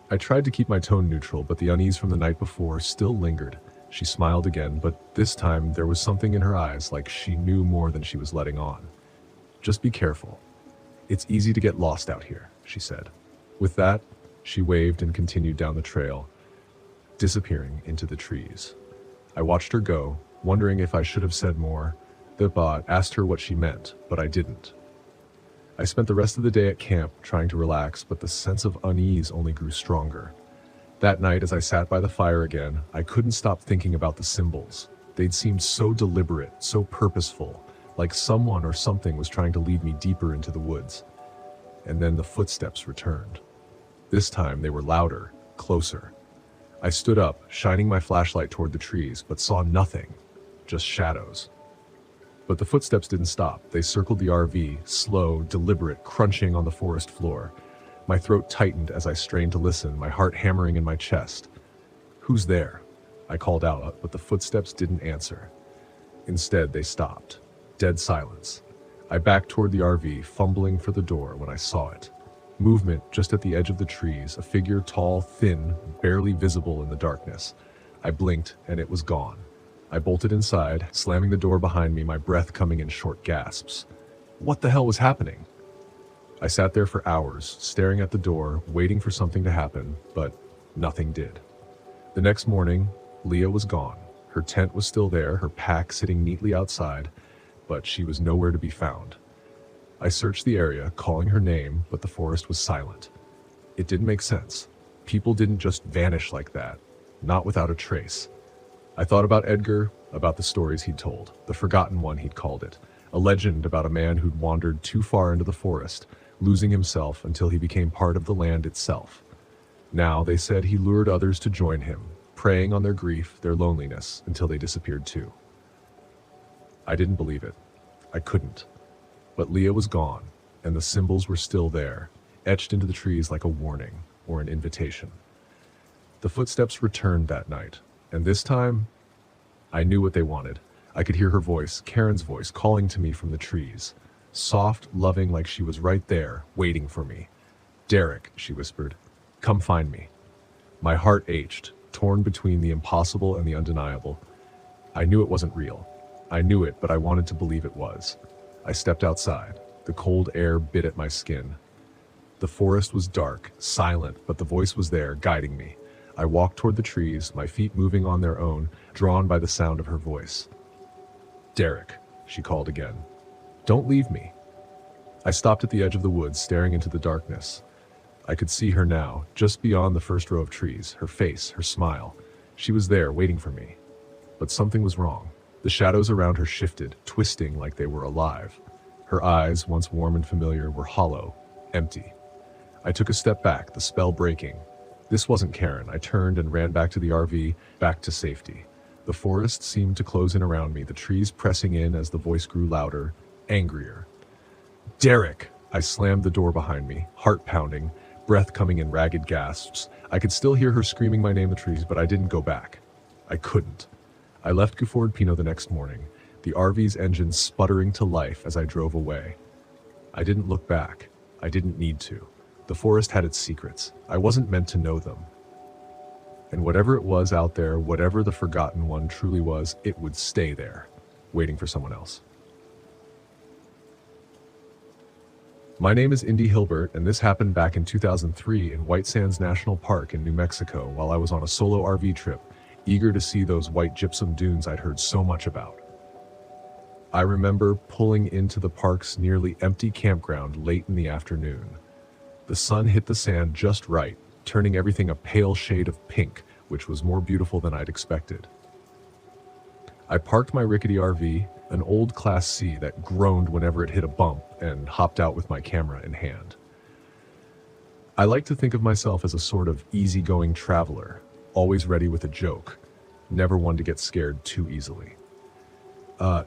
I tried to keep my tone neutral, but the unease from the night before still lingered. She smiled again, but this time there was something in her eyes, like she knew more than she was letting on. "Just be careful. It's easy to get lost out here," she said. With that, she waved and continued down the trail, disappearing into the trees. I watched her go, wondering if I should have said more. The bot asked her what she meant, but I didn't. I spent the rest of the day at camp trying to relax, but the sense of unease only grew stronger. That night, as I sat by the fire again, I couldn't stop thinking about the symbols. They'd seemed so deliberate, so purposeful, like someone or something was trying to lead me deeper into the woods. And then the footsteps returned. This time they were louder, closer. I stood up, shining my flashlight toward the trees, but saw nothing, just shadows. But the footsteps didn't stop. They circled the RV, slow, deliberate, crunching on the forest floor. My throat tightened as I strained to listen, my heart hammering in my chest. "Who's there?" I called out, but the footsteps didn't answer. Instead, they stopped. Dead silence. I backed toward the RV, fumbling for the door when I saw it. Movement just at the edge of the trees, a figure tall, thin, barely visible in the darkness. I blinked, and it was gone. I bolted inside, slamming the door behind me, my breath coming in short gasps. What the hell was happening? I sat there for hours, staring at the door, waiting for something to happen, but nothing did. The next morning, Leah was gone. Her tent was still there, her pack sitting neatly outside, but she was nowhere to be found. I searched the area, calling her name, but the forest was silent. It didn't make sense. People didn't just vanish like that, not without a trace. I thought about Edgar, about the stories he'd told, the forgotten one he'd called it, a legend about a man who'd wandered too far into the forest, losing himself until he became part of the land itself. Now, they said he lured others to join him, preying on their grief, their loneliness, until they disappeared too. I didn't believe it. I couldn't. But Leah was gone, and the symbols were still there, etched into the trees like a warning or an invitation. The footsteps returned that night, and this time, I knew what they wanted. I could hear her voice, Karen's voice, calling to me from the trees. Soft, loving, like she was right there, waiting for me. "Derek," she whispered, "come find me." My heart ached, torn between the impossible and the undeniable. I knew it wasn't real. I knew it, but I wanted to believe it was. I stepped outside. The cold air bit at my skin. The forest was dark, silent, but the voice was there, guiding me. I walked toward the trees, my feet moving on their own, drawn by the sound of her voice. "Derek," she called again. "Don't leave me." I stopped at the edge of the woods, staring into the darkness. I could see her now, just beyond the first row of trees, her face, her smile. She was there, waiting for me. But something was wrong. The shadows around her shifted, twisting like they were alive. Her eyes, once warm and familiar, were hollow, empty. I took a step back, the spell breaking. This wasn't Karen. I turned and ran back to the RV, back to safety. The forest seemed to close in around me, the trees pressing in as the voice grew louder, angrier. "Derek!" I slammed the door behind me, heart pounding, breath coming in ragged gasps. I could still hear her screaming my name in the trees, but I didn't go back. I couldn't. I left Guford Pino the next morning, the RV's engine sputtering to life as I drove away. I didn't look back. I didn't need to. The forest had its secrets. I wasn't meant to know them. And whatever it was out there, whatever the forgotten one truly was, it would stay there, waiting for someone else. My name is Indy Hilbert, and this happened back in 2003 in White Sands National Park in New Mexico while I was on a solo RV trip, eager to see those white gypsum dunes I'd heard so much about. I remember pulling into the park's nearly empty campground late in the afternoon. The sun hit the sand just right, turning everything a pale shade of pink, which was more beautiful than I'd expected. I parked my rickety RV, an old Class C that groaned whenever it hit a bump, and hopped out with my camera in hand. I like to think of myself as a sort of easygoing traveler, always ready with a joke, never one to get scared too easily.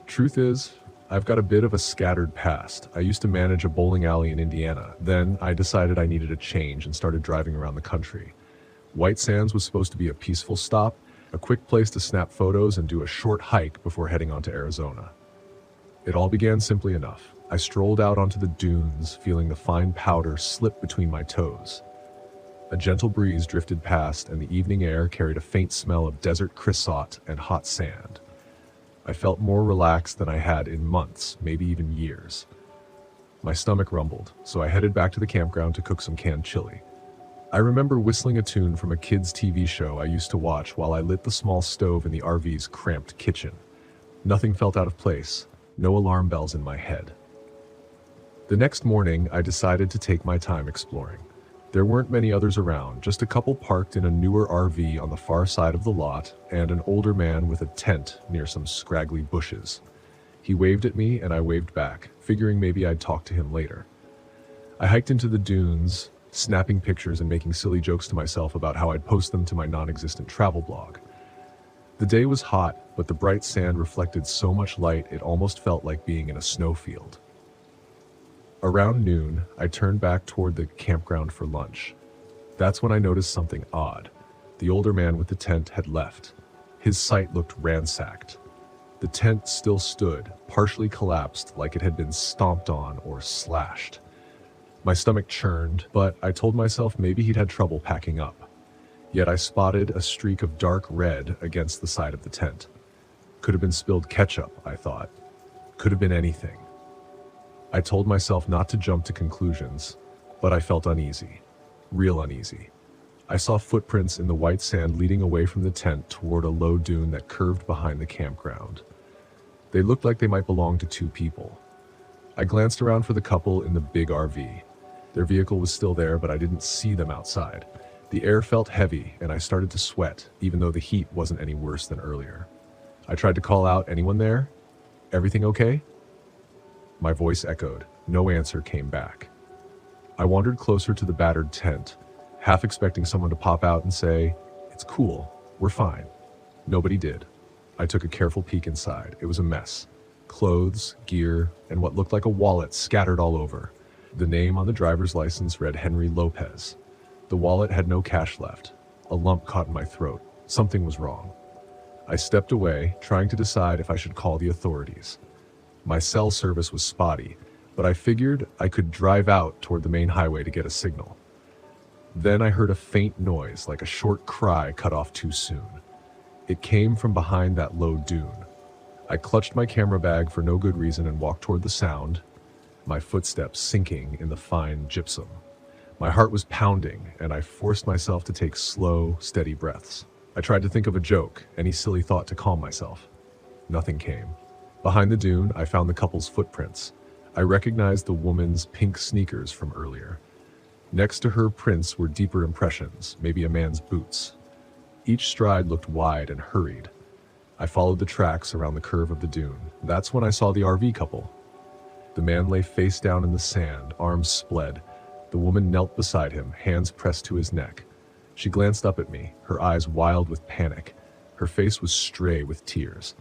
Truth is, I've got a bit of a scattered past. I used to manage a bowling alley in Indiana. Then I decided I needed a change and started driving around the country. White Sands was supposed to be a peaceful stop, a quick place to snap photos and do a short hike before heading on to Arizona. It all began simply enough. I strolled out onto the dunes, feeling the fine powder slip between my toes. A gentle breeze drifted past, and the evening air carried a faint smell of desert creosote and hot sand. I felt more relaxed than I had in months, maybe even years. My stomach rumbled, so I headed back to the campground to cook some canned chili. I remember whistling a tune from a kids' TV show I used to watch while I lit the small stove in the RV's cramped kitchen. Nothing felt out of place, no alarm bells in my head. The next morning, I decided to take my time exploring. There weren't many others around, just a couple parked in a newer RV on the far side of the lot, and an older man with a tent near some scraggly bushes. He waved at me, and I waved back, figuring maybe I'd talk to him later. I hiked into the dunes, snapping pictures and making silly jokes to myself about how I'd post them to my non-existent travel blog. The day was hot, but the bright sand reflected so much light it almost felt like being in a snowfield. Around noon, I turned back toward the campground for lunch. That's when I noticed something odd. The older man with the tent had left. His site looked ransacked. The tent still stood, partially collapsed like it had been stomped on or slashed. My stomach churned, but I told myself maybe he'd had trouble packing up. Yet I spotted a streak of dark red against the side of the tent. Could have been spilled ketchup, I thought. Could have been anything. I told myself not to jump to conclusions, but I felt uneasy. Real uneasy. I saw footprints in the white sand leading away from the tent toward a low dune that curved behind the campground. They looked like they might belong to two people. I glanced around for the couple in the big RV. Their vehicle was still there, but I didn't see them outside. The air felt heavy, and I started to sweat, even though the heat wasn't any worse than earlier. I tried to call out, "Anyone there? Everything okay?" My voice echoed. No answer came back. I wandered closer to the battered tent, half expecting someone to pop out and say, "It's cool, we're fine." Nobody did. I took a careful peek inside. It was a mess. Clothes, gear, and what looked like a wallet scattered all over. The name on the driver's license read Henry Lopez. The wallet had no cash left. A lump caught in my throat. Something was wrong. I stepped away, trying to decide if I should call the authorities. My cell service was spotty, but I figured I could drive out toward the main highway to get a signal. Then I heard a faint noise, like a short cry cut off too soon. It came from behind that low dune. I clutched my camera bag for no good reason and walked toward the sound, my footsteps sinking in the fine gypsum. My heart was pounding, and I forced myself to take slow, steady breaths. I tried to think of a joke, any silly thought to calm myself. Nothing came. Behind the dune, I found the couple's footprints. I recognized the woman's pink sneakers from earlier. Next to her prints were deeper impressions, maybe a man's boots. Each stride looked wide and hurried. I followed the tracks around the curve of the dune. That's when I saw the RV couple. The man lay face down in the sand, arms spread. The woman knelt beside him, hands pressed to his neck. She glanced up at me, her eyes wild with panic. Her face was stray with tears.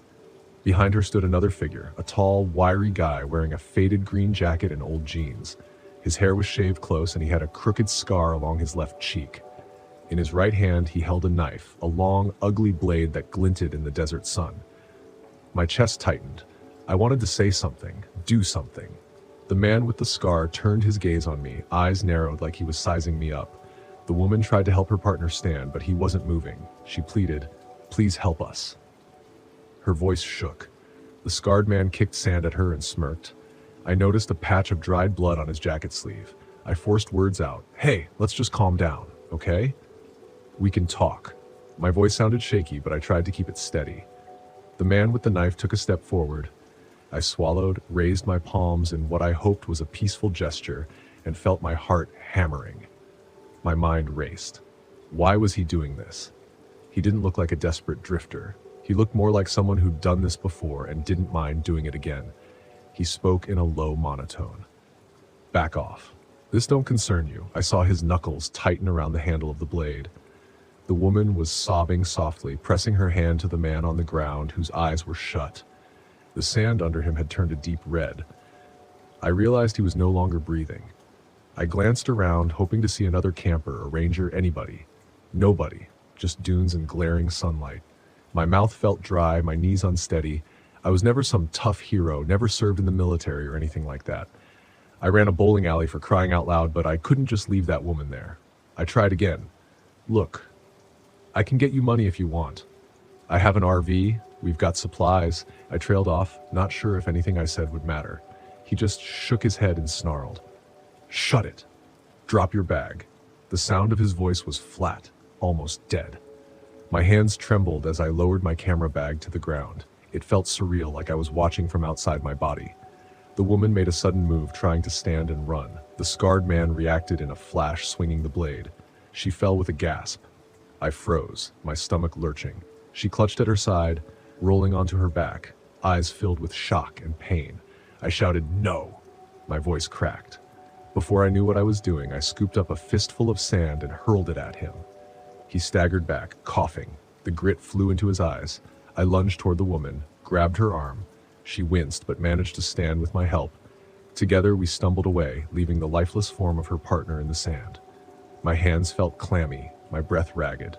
Behind her stood another figure, a tall, wiry guy wearing a faded green jacket and old jeans. His hair was shaved close and he had a crooked scar along his left cheek. In his right hand, he held a knife, a long, ugly blade that glinted in the desert sun. My chest tightened. I wanted to say something, do something. The man with the scar turned his gaze on me, eyes narrowed like he was sizing me up. The woman tried to help her partner stand, but he wasn't moving. She pleaded, "Please help us." Her voice shook. The scarred man kicked sand at her and smirked. I noticed a patch of dried blood on his jacket sleeve. I forced words out. "Hey, let's just calm down, okay? We can talk." My voice sounded shaky, but I tried to keep it steady. The man with the knife took a step forward. I swallowed, raised my palms in what I hoped was a peaceful gesture, and felt my heart hammering. My mind raced. Why was he doing this? He didn't look like a desperate drifter. He looked more like someone who'd done this before and didn't mind doing it again. He spoke in a low monotone. "Back off. This don't concern you." I saw his knuckles tighten around the handle of the blade. The woman was sobbing softly, pressing her hand to the man on the ground whose eyes were shut. The sand under him had turned a deep red. I realized he was no longer breathing. I glanced around, hoping to see another camper, a ranger, anybody. Nobody, just dunes and glaring sunlight. My mouth felt dry, my knees unsteady. I was never some tough hero, never served in the military or anything like that. I ran a bowling alley for crying out loud, but I couldn't just leave that woman there. I tried again. "Look, I can get you money if you want. I have an RV, we've got supplies." I trailed off, not sure if anything I said would matter. He just shook his head and snarled. "Shut it. Drop your bag." The sound of his voice was flat, almost dead. My hands trembled as I lowered my camera bag to the ground. It felt surreal, like I was watching from outside my body. The woman made a sudden move, trying to stand and run. The scarred man reacted in a flash, swinging the blade. She fell with a gasp. I froze, my stomach lurching. She clutched at her side, rolling onto her back, eyes filled with shock and pain. I shouted, "No!" My voice cracked. Before I knew what I was doing, I scooped up a fistful of sand and hurled it at him. He staggered back, coughing. The grit flew into his eyes. I lunged toward the woman, grabbed her arm. She winced, but managed to stand with my help. Together, we stumbled away, leaving the lifeless form of her partner in the sand. My hands felt clammy, my breath ragged.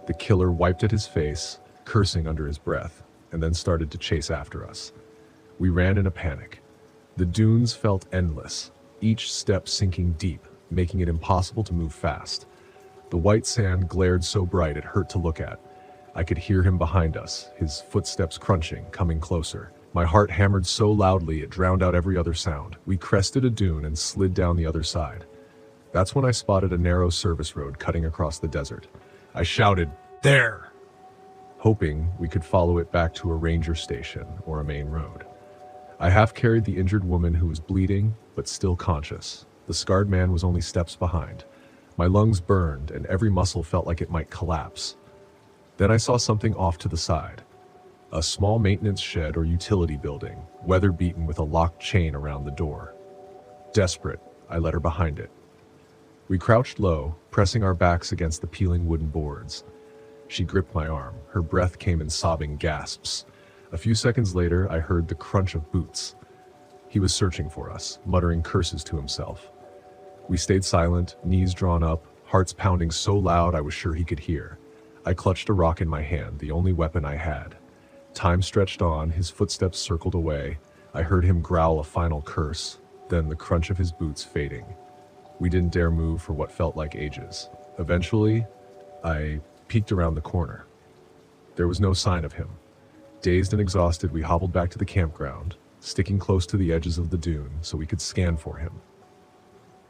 The killer wiped at his face, cursing under his breath, and then started to chase after us. We ran in a panic. The dunes felt endless, each step sinking deep, making it impossible to move fast. The white sand glared so bright it hurt to look at. I could hear him behind us, his footsteps crunching, coming closer. My heart hammered so loudly it drowned out every other sound. We crested a dune and slid down the other side. That's when I spotted a narrow service road cutting across the desert. I shouted, "There!" hoping we could follow it back to a ranger station or a main road. I half-carried the injured woman who was bleeding, but still conscious. The scarred man was only steps behind. My lungs burned, and every muscle felt like it might collapse. Then I saw something off to the side. A small maintenance shed or utility building, weather-beaten with a locked chain around the door. Desperate, I led her behind it. We crouched low, pressing our backs against the peeling wooden boards. She gripped my arm. Her breath came in sobbing gasps. A few seconds later, I heard the crunch of boots. He was searching for us, muttering curses to himself. We stayed silent, knees drawn up, hearts pounding so loud I was sure he could hear. I clutched a rock in my hand, the only weapon I had. Time stretched on, his footsteps circled away. I heard him growl a final curse, then the crunch of his boots fading. We didn't dare move for what felt like ages. Eventually, I peeked around the corner. There was no sign of him. Dazed and exhausted, we hobbled back to the campground, sticking close to the edges of the dune so we could scan for him.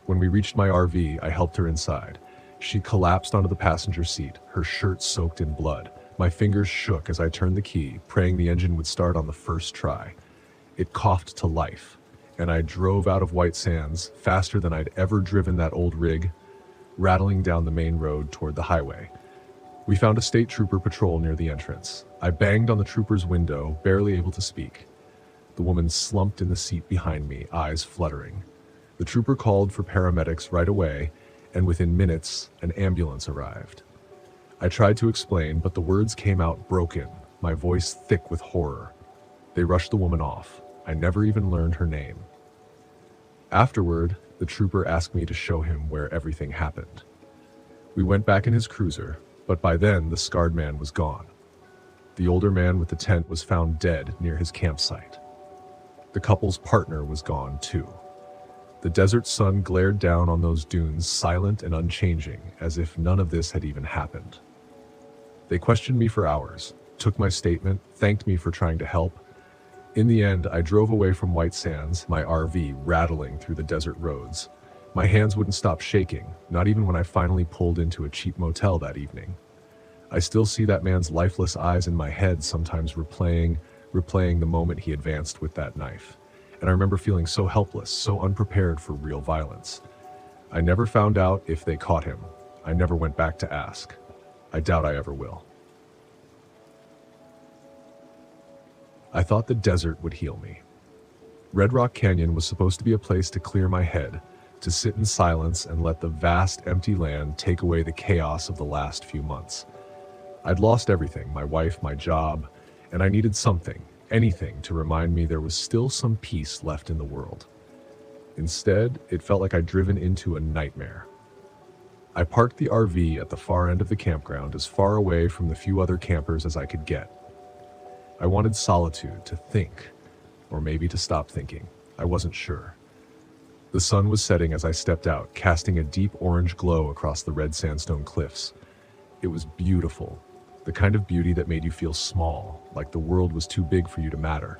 When we reached my RV, I helped her inside. She collapsed onto the passenger seat, her shirt soaked in blood. My fingers shook as I turned the key, praying the engine would start on the first try. It coughed to life, and I drove out of White Sands faster than I'd ever driven that old rig, rattling down the main road toward the highway. We found a state trooper patrol near the entrance. I banged on the trooper's window, barely able to speak. The woman slumped in the seat behind me, eyes fluttering. The trooper called for paramedics right away, and within minutes, an ambulance arrived. I tried to explain, but the words came out broken, my voice thick with horror. They rushed the woman off. I never even learned her name. Afterward, the trooper asked me to show him where everything happened. We went back in his cruiser, but by then the scarred man was gone. The older man with the tent was found dead near his campsite. The couple's partner was gone too. The desert sun glared down on those dunes, silent and unchanging, as if none of this had even happened. They questioned me for hours, took my statement, thanked me for trying to help. In the end, I drove away from White Sands, my RV rattling through the desert roads. My hands wouldn't stop shaking, not even when I finally pulled into a cheap motel that evening. I still see that man's lifeless eyes in my head, sometimes replaying the moment he advanced with that knife. And I remember feeling so helpless, so unprepared for real violence. I never found out if they caught him. I never went back to ask. I doubt I ever will. I thought the desert would heal me. Red Rock Canyon was supposed to be a place to clear my head, to sit in silence and let the vast empty land take away the chaos of the last few months. I'd lost everything, my wife, my job, and I needed something, anything to remind me there was still some peace left in the world. Instead, it felt like I'd driven into a nightmare. I parked the RV at the far end of the campground, as far away from the few other campers as I could get. I wanted solitude, to think, or maybe to stop thinking. I wasn't sure. The sun was setting as I stepped out, casting a deep orange glow across the red sandstone cliffs. It was beautiful, the kind of beauty that made you feel small, like the world was too big for you to matter.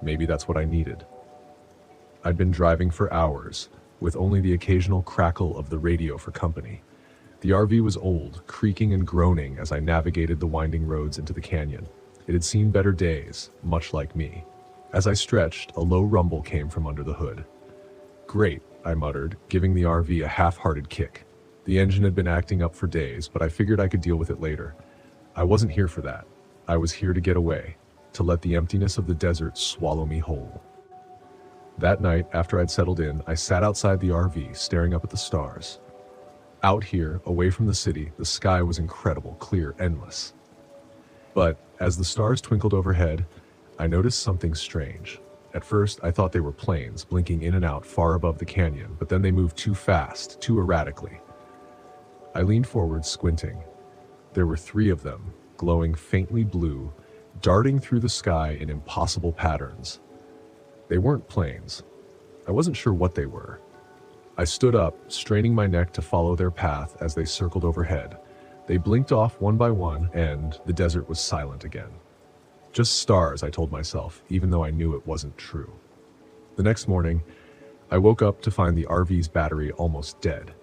Maybe that's what I needed. I'd been driving for hours, with only the occasional crackle of the radio for company. The RV was old, creaking and groaning as I navigated the winding roads into the canyon. It had seen better days, much like me. As I stretched, a low rumble came from under the hood. "Great," I muttered, giving the RV a half-hearted kick. The engine had been acting up for days, but I figured I could deal with it later. I wasn't here for that. I was here to get away, to let the emptiness of the desert swallow me whole. That night, after I'd settled in, I sat outside the RV, staring up at the stars. Out here, away from the city, the sky was incredible, clear, endless. But as the stars twinkled overhead, I noticed something strange. At first, I thought they were planes, blinking in and out far above the canyon, but then they moved too fast, too erratically. I leaned forward, squinting. There were 3 of them, glowing faintly blue, darting through the sky in impossible patterns. They weren't planes. I wasn't sure what they were. I stood up, straining my neck to follow their path as they circled overhead. They blinked off one by one, and the desert was silent again. Just stars, I told myself, even though I knew it wasn't true. The next morning, I woke up to find the RV's battery almost dead.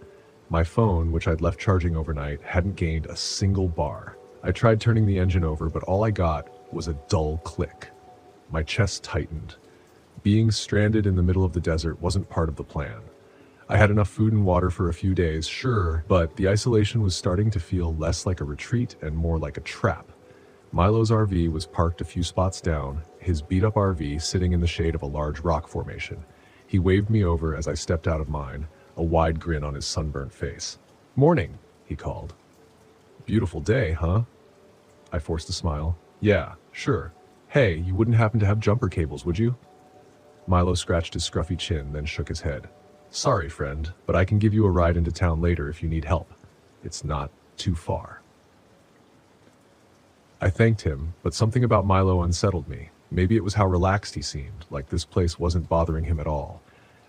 My phone, which I'd left charging overnight, hadn't gained a single bar. I tried turning the engine over, but all I got was a dull click. My chest tightened. Being stranded in the middle of the desert wasn't part of the plan. I had enough food and water for a few days, sure, but the isolation was starting to feel less like a retreat and more like a trap. Milo's RV was parked a few spots down, his beat-up RV sitting in the shade of a large rock formation. He waved me over as I stepped out of mine, a wide grin on his sunburnt face. "Morning," he called. "Beautiful day, huh?" I forced a smile. "Yeah, sure. Hey, you wouldn't happen to have jumper cables, would you?" Milo scratched his scruffy chin, then shook his head. "Sorry, friend, but I can give you a ride into town later if you need help. It's not too far." I thanked him, but something about Milo unsettled me. Maybe it was how relaxed he seemed, like this place wasn't bothering him at all.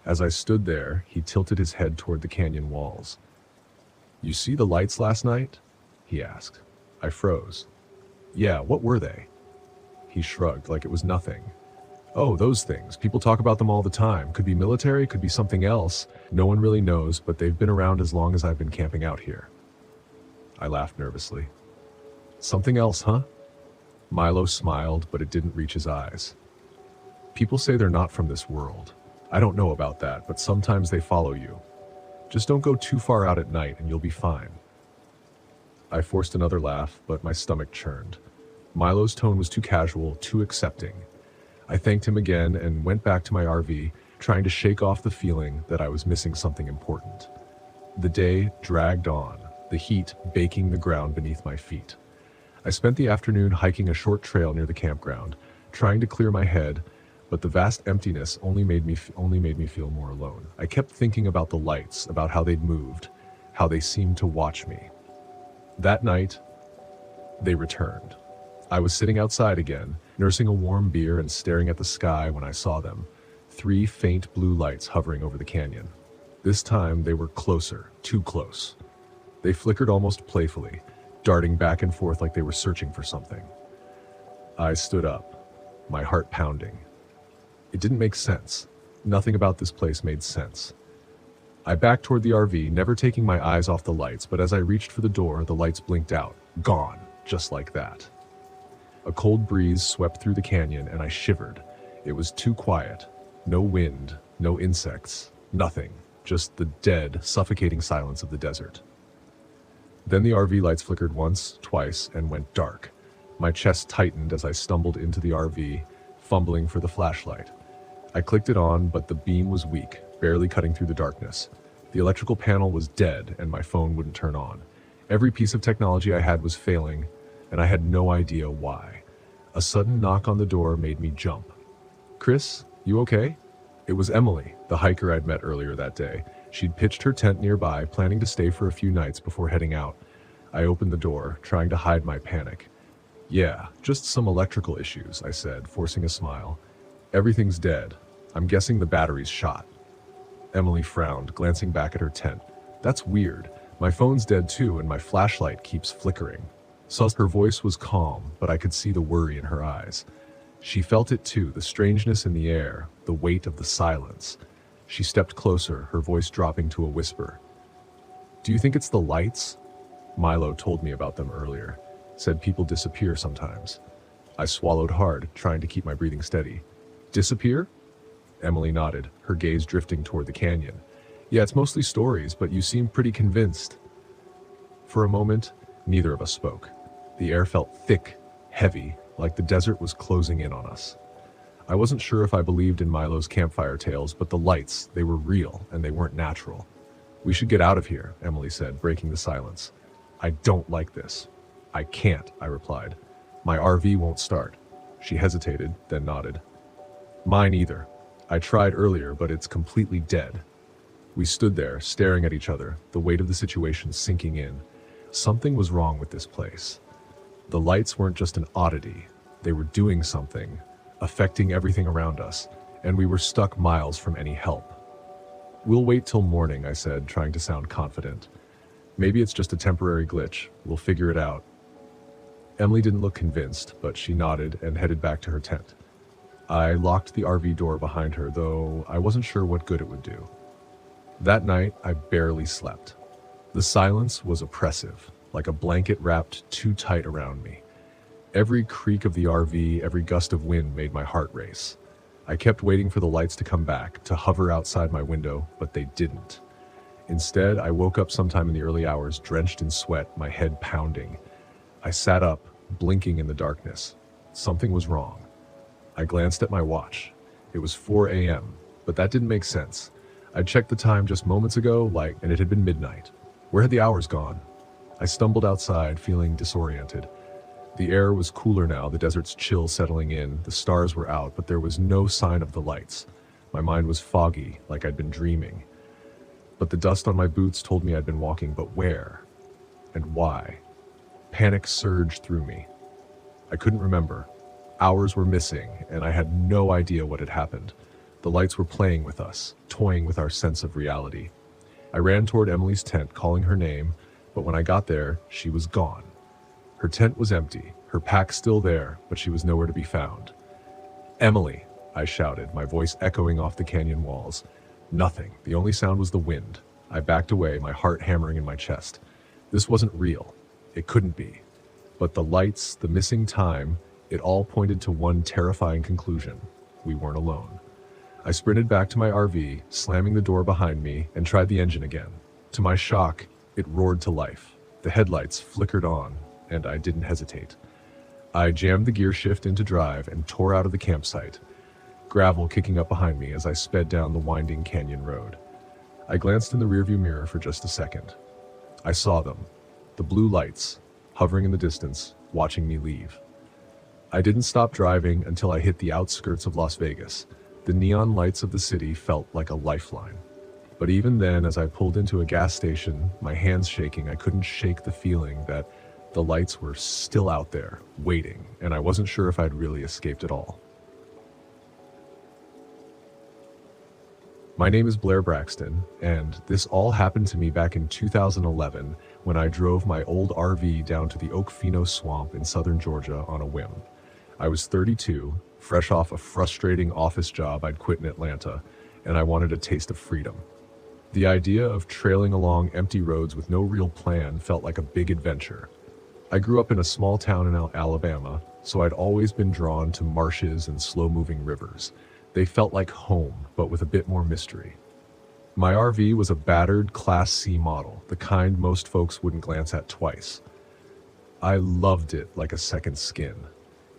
As I stood there, he tilted his head toward the canyon walls. "You see the lights last night?" he asked. I froze. "Yeah, what were they?" He shrugged like it was nothing. "Oh, those things. People talk about them all the time. Could be military, could be something else. No one really knows, but they've been around as long as I've been camping out here." I laughed nervously. "Something else, huh?" Milo smiled, but it didn't reach his eyes. "People say they're not from this world. I don't know about that, but sometimes they follow you. Just don't go too far out at night and you'll be fine." I forced another laugh, but my stomach churned. Milo's tone was too casual, too accepting. I thanked him again and went back to my RV, trying to shake off the feeling that I was missing something important. The day dragged on, the heat baking the ground beneath my feet. I spent the afternoon hiking a short trail near the campground, trying to clear my head, but the vast emptiness only made me feel more alone. I kept thinking about the lights, about how they'd moved, how they seemed to watch me. That night, they returned. I was sitting outside again, nursing a warm beer and staring at the sky when I saw them. 3 faint blue lights hovering over the canyon. This time they were closer, too close. They flickered almost playfully, darting back and forth like they were searching for something. I stood up, my heart pounding. It didn't make sense. Nothing about this place made sense. I backed toward the RV, never taking my eyes off the lights, but as I reached for the door, the lights blinked out. Gone, just like that. A cold breeze swept through the canyon and I shivered. It was too quiet. No wind, no insects, nothing. Just the dead, suffocating silence of the desert. Then the RV lights flickered once, twice, and went dark. My chest tightened as I stumbled into the RV, fumbling for the flashlight. I clicked it on, but the beam was weak, barely cutting through the darkness. The electrical panel was dead, and my phone wouldn't turn on. Every piece of technology I had was failing, and I had no idea why. A sudden knock on the door made me jump. "Chris, you okay?" It was Emily, the hiker I'd met earlier that day. She'd pitched her tent nearby, planning to stay for a few nights before heading out. I opened the door, trying to hide my panic. "Yeah, just some electrical issues," I said, forcing a smile. "Everything's dead. I'm guessing the battery's shot." Emily frowned, glancing back at her tent. "That's weird. My phone's dead too, and my flashlight keeps flickering." Her voice was calm, but I could see the worry in her eyes. She felt it too, the strangeness in the air, the weight of the silence. She stepped closer, her voice dropping to a whisper. "Do you think it's the lights?" Milo told me about them earlier. Said people disappear sometimes. I swallowed hard, trying to keep my breathing steady. "Disappear?" Emily nodded, her gaze drifting toward the canyon. "Yeah, it's mostly stories, but you seem pretty convinced." For a moment, neither of us spoke. The air felt thick, heavy, like the desert was closing in on us. I wasn't sure if I believed in Milo's campfire tales, but the lights, they were real, and they weren't natural. "We should get out of here," Emily said, breaking the silence. "I don't like this." "I can't," I replied. "My RV won't start." She hesitated, then nodded. "Mine either. I tried earlier, but it's completely dead." We stood there, staring at each other, the weight of the situation sinking in. Something was wrong with this place. The lights weren't just an oddity. They were doing something, affecting everything around us, and we were stuck miles from any help. "We'll wait till morning," I said, trying to sound confident. "Maybe it's just a temporary glitch. We'll figure it out." Emily didn't look convinced, but she nodded and headed back to her tent. I locked the RV door behind her, though I wasn't sure what good it would do. That night, I barely slept. The silence was oppressive, like a blanket wrapped too tight around me. Every creak of the RV, every gust of wind made my heart race. I kept waiting for the lights to come back, to hover outside my window, but they didn't. Instead, I woke up sometime in the early hours, drenched in sweat, my head pounding. I sat up, blinking in the darkness. Something was wrong. I glanced at my watch. It was 4 a.m., but that didn't make sense. I checked the time just moments ago, and it had been midnight. Where had the hours gone? I stumbled outside, feeling disoriented. The air was cooler now, the desert's chill settling in, the stars were out, but there was no sign of the lights. My mind was foggy, like I'd been dreaming. But the dust on my boots told me I'd been walking, but where? And why? Panic surged through me. I couldn't remember. Hours were missing, and I had no idea what had happened. The lights were playing with us, toying with our sense of reality. I ran toward Emily's tent, calling her name, but when I got there, she was gone. Her tent was empty, her pack still there, but she was nowhere to be found. "Emily," I shouted, my voice echoing off the canyon walls. Nothing. The only sound was the wind. I backed away, my heart hammering in my chest. This wasn't real. It couldn't be. But the lights, the missing time, it all pointed to one terrifying conclusion. We weren't alone. I sprinted back to my RV, slamming the door behind me, and tried the engine again. To my shock, it roared to life. The headlights flickered on, and I didn't hesitate. I jammed the gear shift into drive and tore out of the campsite, gravel kicking up behind me as I sped down the winding canyon road. I glanced in the rearview mirror for just a second. I saw them, the blue lights, hovering in the distance, watching me leave. I didn't stop driving until I hit the outskirts of Las Vegas. The neon lights of the city felt like a lifeline. But even then, as I pulled into a gas station, my hands shaking, I couldn't shake the feeling that the lights were still out there, waiting, and I wasn't sure if I'd really escaped at all. My name is Blair Braxton, and this all happened to me back in 2011 when I drove my old RV down to the Okefenokee Swamp in southern Georgia on a whim. I was 32, fresh off a frustrating office job I'd quit in Atlanta, and I wanted a taste of freedom. The idea of trailing along empty roads with no real plan felt like a big adventure. I grew up in a small town in Alabama, so I'd always been drawn to marshes and slow-moving rivers. They felt like home, but with a bit more mystery. My RV was a battered Class C model, the kind most folks wouldn't glance at twice. I loved it like a second skin.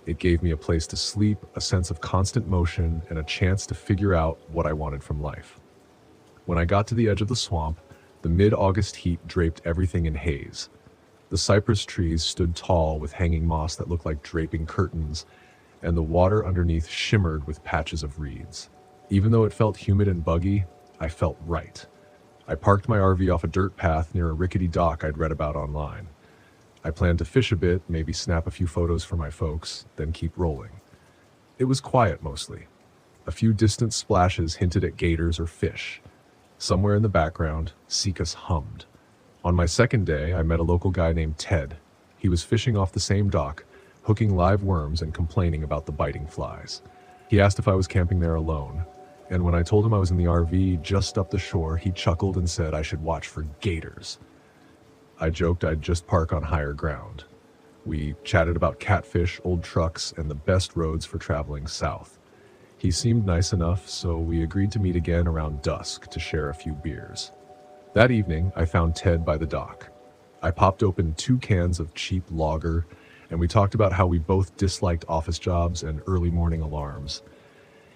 It gave me a place to sleep, a sense of constant motion, and a chance to figure out what I wanted from life. When I got to the edge of the swamp, the mid-August heat draped everything in haze. The cypress trees stood tall with hanging moss that looked like draping curtains, and the water underneath shimmered with patches of reeds. Even though it felt humid and buggy, I felt right. I parked my RV off a dirt path near a rickety dock I'd read about online. I planned to fish a bit, maybe snap a few photos for my folks, then keep rolling. It was quiet mostly. A few distant splashes hinted at gators or fish. Somewhere in the background, cicadas hummed. On my second day, I met a local guy named Ted. He was fishing off the same dock, hooking live worms and complaining about the biting flies. He asked if I was camping there alone, and when I told him I was in the RV just up the shore, he chuckled and said I should watch for gators. I joked I'd just park on higher ground. We chatted about catfish, old trucks, and the best roads for traveling south. He seemed nice enough, so we agreed to meet again around dusk to share a few beers. That evening, I found Ted by the dock. I popped open 2 cans of cheap lager, and we talked about how we both disliked office jobs and early morning alarms.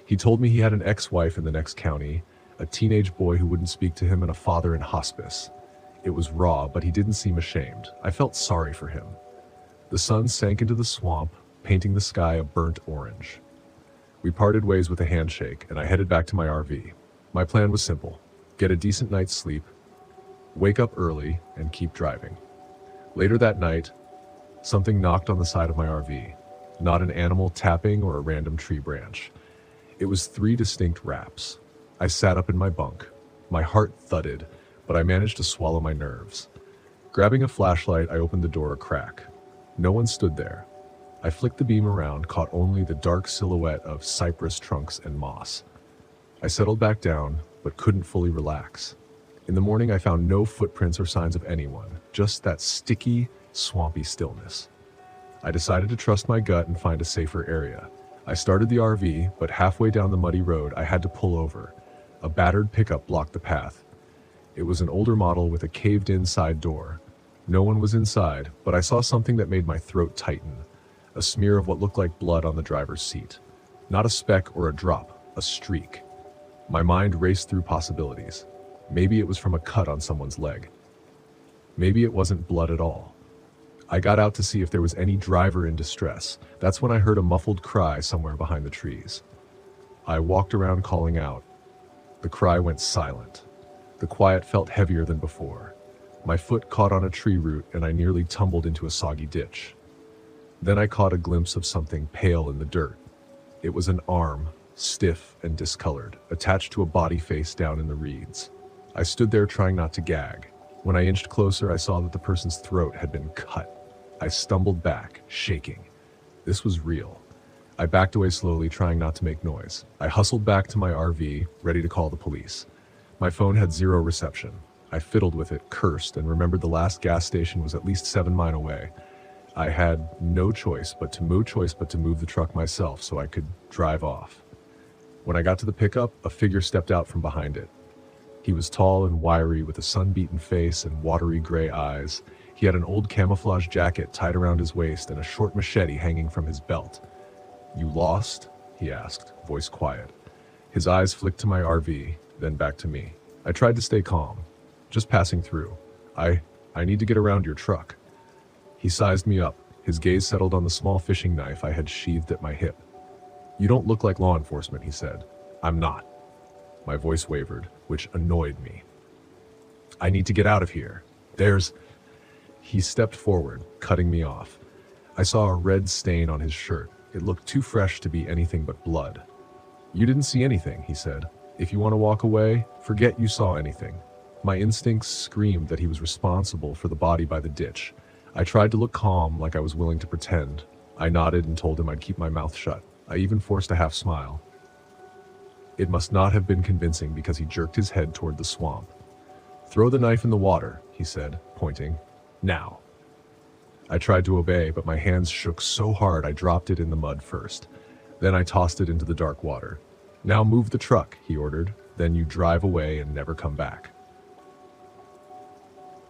He told me he had an ex-wife in the next county, a teenage boy who wouldn't speak to him, and a father in hospice. It was raw, but he didn't seem ashamed. I felt sorry for him. The sun sank into the swamp, painting the sky a burnt orange. We parted ways with a handshake, and I headed back to my RV. My plan was simple: get a decent night's sleep, wake up early, and keep driving. Later that night, something knocked on the side of my RV. Not an animal tapping or a random tree branch. It was 3 distinct raps. I sat up in my bunk. My heart thudded, but I managed to swallow my nerves. Grabbing a flashlight, I opened the door a crack. No one stood there. I flicked the beam around, caught only the dark silhouette of cypress trunks and moss. I settled back down, but couldn't fully relax. In the morning, I found no footprints or signs of anyone, just that sticky, swampy stillness. I decided to trust my gut and find a safer area. I started the RV, but halfway down the muddy road, I had to pull over. A battered pickup blocked the path. It was an older model with a caved-in side door. No one was inside, but I saw something that made my throat tighten. A smear of what looked like blood on the driver's seat. Not a speck or a drop, a streak. My mind raced through possibilities. Maybe it was from a cut on someone's leg. Maybe it wasn't blood at all. I got out to see if there was any driver in distress. That's when I heard a muffled cry somewhere behind the trees. I walked around calling out. The cry went silent. The quiet felt heavier than before. My foot caught on a tree root and I nearly tumbled into a soggy ditch. Then I caught a glimpse of something pale in the dirt. It was an arm, stiff and discolored, attached to a body face down in the reeds. I stood there trying not to gag. When I inched closer, I saw that the person's throat had been cut. I stumbled back, shaking. This was real. I backed away slowly, trying not to make noise. I hustled back to my RV, ready to call the police. My phone had zero reception. I fiddled with it, cursed, and remembered the last gas station was at least 7 miles away. I had no choice but to move the truck myself so I could drive off. When I got to the pickup, a figure stepped out from behind it. He was tall and wiry with a sun-beaten face and watery gray eyes. He had an old camouflage jacket tied around his waist and a short machete hanging from his belt. "You lost?" he asked, voice quiet. His eyes flicked to my RV, then back to me. I tried to stay calm. "Just passing through. I need to get around your truck." He sized me up. His gaze settled on the small fishing knife I had sheathed at my hip. "You don't look like law enforcement," he said. "I'm not." My voice wavered, which annoyed me. "I need to get out of here. There's..." He stepped forward, cutting me off. I saw a red stain on his shirt. It looked too fresh to be anything but blood. "You didn't see anything," he said. "If you want to walk away, forget you saw anything." My instincts screamed that he was responsible for the body by the ditch. I tried to look calm, like I was willing to pretend. I nodded and told him I'd keep my mouth shut. I even forced a half smile. It must not have been convincing because he jerked his head toward the swamp. "Throw the knife in the water," he said, pointing. "Now." I tried to obey, but my hands shook so hard I dropped it in the mud first. Then I tossed it into the dark water. "Now move the truck," he ordered. "Then you drive away and never come back."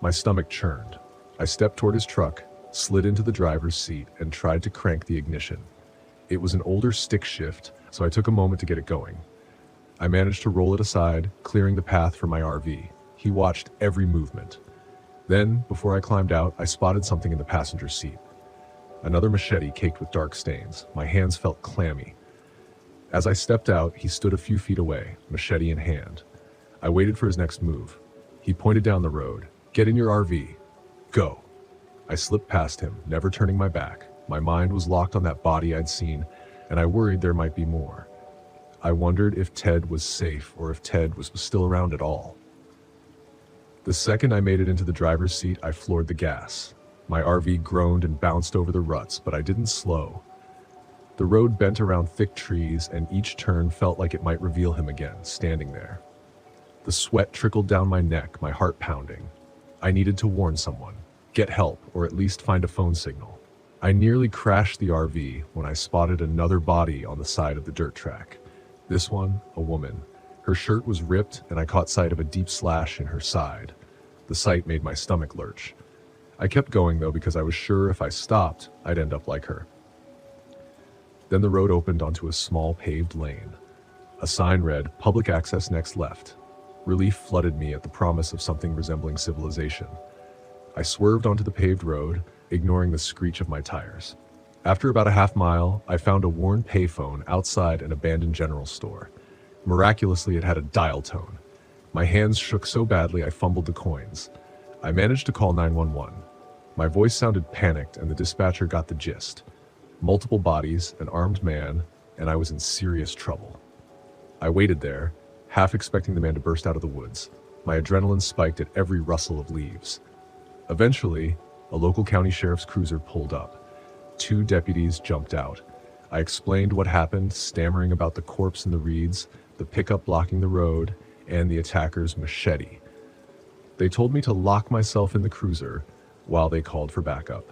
My stomach churned. I stepped toward his truck, slid into the driver's seat, and tried to crank the ignition. It was an older stick shift, so I took a moment to get it going. I managed to roll it aside, clearing the path for my RV. He watched every movement. Then, before I climbed out, I spotted something in the passenger seat. Another machete caked with dark stains. My hands felt clammy. As I stepped out, he stood a few feet away, machete in hand. I waited for his next move. He pointed down the road. "Get in your RV. Go." I slipped past him, never turning my back. My mind was locked on that body I'd seen, and I worried there might be more. I wondered if Ted was safe or if Ted was still around at all. The second I made it into the driver's seat, I floored the gas. My RV groaned and bounced over the ruts, but I didn't slow. The road bent around thick trees, and each turn felt like it might reveal him again, standing there. The sweat trickled down my neck, my heart pounding. I needed to warn someone, get help, or at least find a phone signal. I nearly crashed the RV when I spotted another body on the side of the dirt track. This one, a woman. Her shirt was ripped, and I caught sight of a deep slash in her side. The sight made my stomach lurch. I kept going, though, because I was sure if I stopped, I'd end up like her. Then the road opened onto a small paved lane. A sign read, "Public access next left." Relief flooded me at the promise of something resembling civilization. I swerved onto the paved road, ignoring the screech of my tires. After about a half mile, I found a worn payphone outside an abandoned general store. Miraculously, it had a dial tone. My hands shook so badly I fumbled the coins. I managed to call 911. My voice sounded panicked, and the dispatcher got the gist. Multiple bodies, an armed man, and I was in serious trouble. I waited there, half expecting the man to burst out of the woods. My adrenaline spiked at every rustle of leaves. Eventually, a local county sheriff's cruiser pulled up. 2 deputies jumped out. I explained what happened, stammering about the corpse in the reeds, the pickup blocking the road, and the attacker's machete. They told me to lock myself in the cruiser while they called for backup.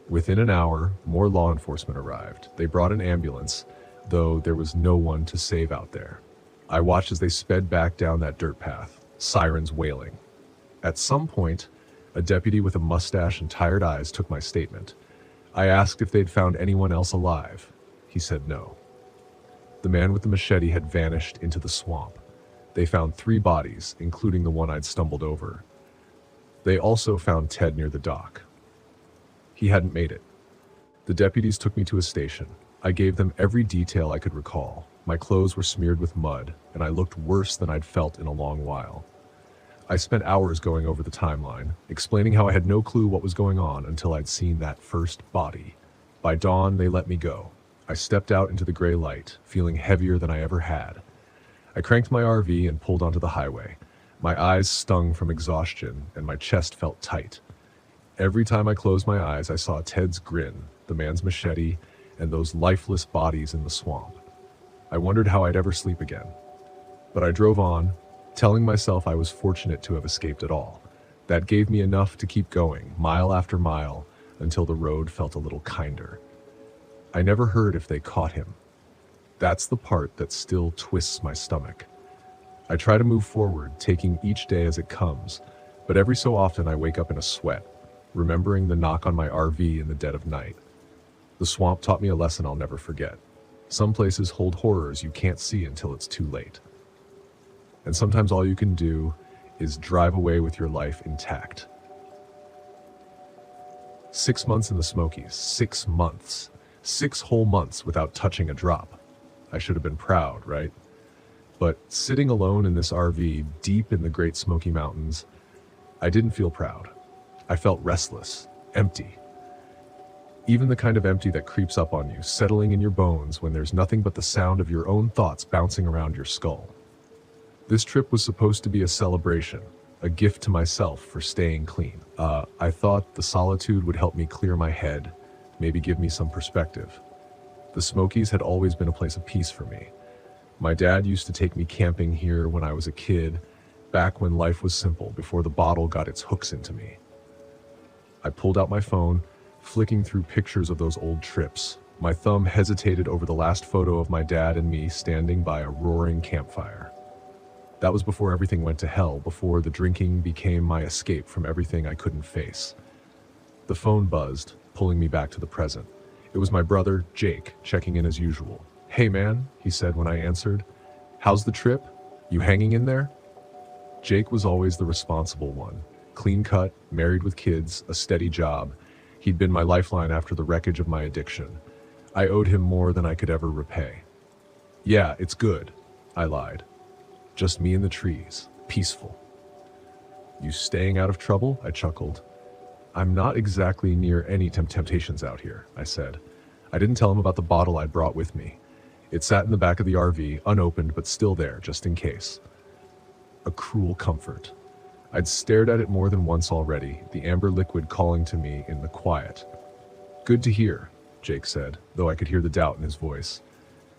Within an hour, more law enforcement arrived. They brought an ambulance, though there was no one to save out there. I watched as they sped back down that dirt path, sirens wailing. At some point, a deputy with a mustache and tired eyes took my statement. I asked if they'd found anyone else alive. He said no. The man with the machete had vanished into the swamp. They found 3 bodies, including the one I'd stumbled over. They also found Ted near the dock. He hadn't made it. The deputies took me to a station. I gave them every detail I could recall. My clothes were smeared with mud, and I looked worse than I'd felt in a long while. I spent hours going over the timeline, explaining how I had no clue what was going on until I'd seen that first body. By dawn, they let me go. I stepped out into the gray light, feeling heavier than I ever had. I cranked my RV and pulled onto the highway. My eyes stung from exhaustion, and my chest felt tight. Every time I closed my eyes, I saw Ted's grin, the man's machete, and those lifeless bodies in the swamp. I wondered how I'd ever sleep again. But I drove on, telling myself I was fortunate to have escaped at all. That gave me enough to keep going, mile after mile, until the road felt a little kinder. I never heard if they caught him. That's the part that still twists my stomach. I try to move forward, taking each day as it comes, but every so often I wake up in a sweat, remembering the knock on my RV in the dead of night. The swamp taught me a lesson I'll never forget. Some places hold horrors you can't see until it's too late. And sometimes all you can do is drive away with your life intact. 6 months in the Smokies, 6 months. 6 whole months without touching a drop. I should have been proud, right? But sitting alone in this RV deep in the Great Smoky Mountains, I didn't feel proud. I felt restless, empty. Even the kind of empty that creeps up on you, settling in your bones when there's nothing but the sound of your own thoughts bouncing around your skull. This trip was supposed to be a celebration, a gift to myself for staying clean. I thought the solitude would help me clear my head, maybe give me some perspective. The Smokies had always been a place of peace for me. My dad used to take me camping here when I was a kid, back when life was simple, before the bottle got its hooks into me. I pulled out my phone, flicking through pictures of those old trips. My thumb hesitated over the last photo of my dad and me standing by a roaring campfire. That was before everything went to hell, before the drinking became my escape from everything I couldn't face. The phone buzzed, pulling me back to the present. It was my brother, Jake, checking in as usual. "Hey man," he said when I answered. "How's the trip? You hanging in there?" Jake was always the responsible one. Clean cut, married with kids, a steady job. He'd been my lifeline after the wreckage of my addiction. I owed him more than I could ever repay. "Yeah, it's good," I lied. "Just me and the trees. Peaceful." "You staying out of trouble?" I chuckled. "I'm not exactly near any temptations out here," I said. I didn't tell him about the bottle I'd brought with me. It sat in the back of the RV, unopened but still there, just in case. A cruel comfort. I'd stared at it more than once already, the amber liquid calling to me in the quiet. "Good to hear," Jake said, though I could hear the doubt in his voice.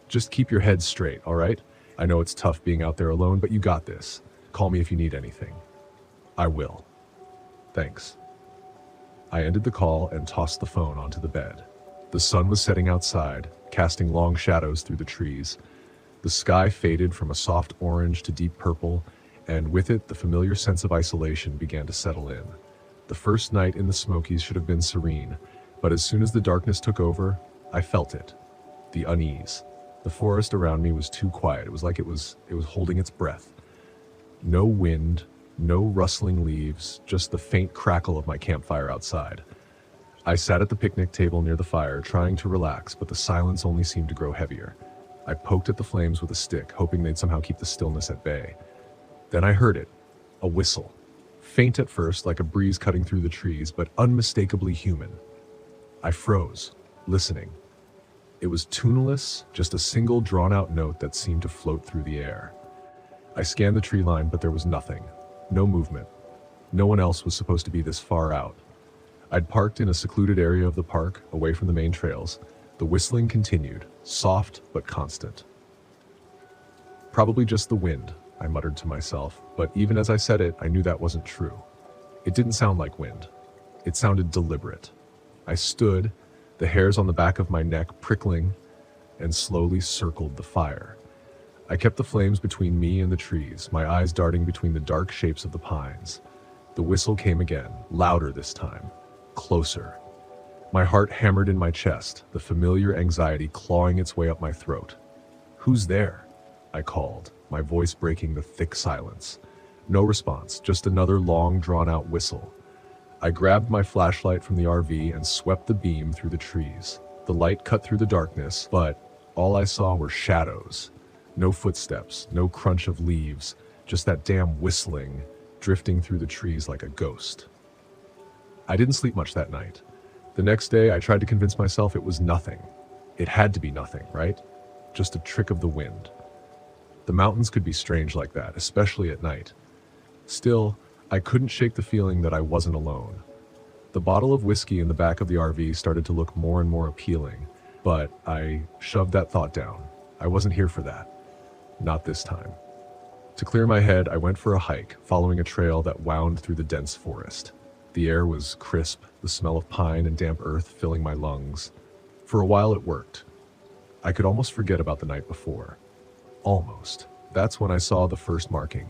"Just keep your head straight, all right? I know it's tough being out there alone, but you got this. Call me if you need anything." "I will. Thanks." I ended the call and tossed the phone onto the bed. The sun was setting outside, casting long shadows through the trees. The sky faded from a soft orange to deep purple, and with it the familiar sense of isolation began to settle in. The first night in the Smokies should have been serene, but as soon as the darkness took over, I felt it. The unease. The forest around me was too quiet. It was like it was holding its breath. No wind, no rustling leaves, just the faint crackle of my campfire outside. I sat at the picnic table near the fire, trying to relax, but the silence only seemed to grow heavier. I poked at the flames with a stick, hoping they'd somehow keep the stillness at bay. Then I heard it. A whistle. Faint at first, like a breeze cutting through the trees, but unmistakably human. I froze, listening. It was tuneless, just a single drawn-out note that seemed to float through the air. I scanned the tree line, but there was nothing. No movement. No one else was supposed to be this far out. I'd parked in a secluded area of the park, away from the main trails. The whistling continued, soft but constant. "Probably just the wind," I muttered to myself, but even as I said it, I knew that wasn't true. It didn't sound like wind. It sounded deliberate. I stood, the hairs on the back of my neck prickling, and slowly circled the fire. I kept the flames between me and the trees, my eyes darting between the dark shapes of the pines. The whistle came again, louder this time, closer. My heart hammered in my chest, the familiar anxiety clawing its way up my throat. "Who's there?" I called, my voice breaking the thick silence. No response, just another long, drawn-out whistle. I grabbed my flashlight from the RV and swept the beam through the trees. The light cut through the darkness, but all I saw were shadows. No footsteps, no crunch of leaves, just that damn whistling, drifting through the trees like a ghost. I didn't sleep much that night. The next day, I tried to convince myself it was nothing. It had to be nothing, right? Just a trick of the wind. The mountains could be strange like that, especially at night. Still, I couldn't shake the feeling that I wasn't alone. The bottle of whiskey in the back of the RV started to look more and more appealing, but I shoved that thought down. I wasn't here for that. Not this time. To clear my head, I went for a hike, following a trail that wound through the dense forest. The air was crisp, the smell of pine and damp earth filling my lungs. For a while it worked. I could almost forget about the night before. Almost. That's when I saw the first marking.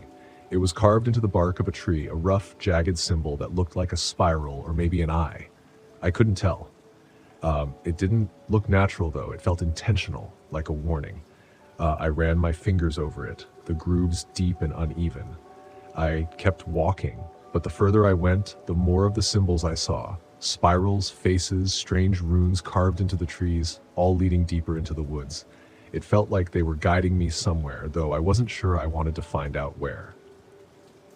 It was carved into the bark of a tree, a rough, jagged symbol that looked like a spiral or maybe an eye. I couldn't tell. It didn't look natural though. It felt intentional, like a warning. I ran my fingers over it, the grooves deep and uneven. I kept walking, but the further I went, the more of the symbols I saw. Spirals, faces, strange runes carved into the trees, all leading deeper into the woods. It felt like they were guiding me somewhere, though I wasn't sure I wanted to find out where.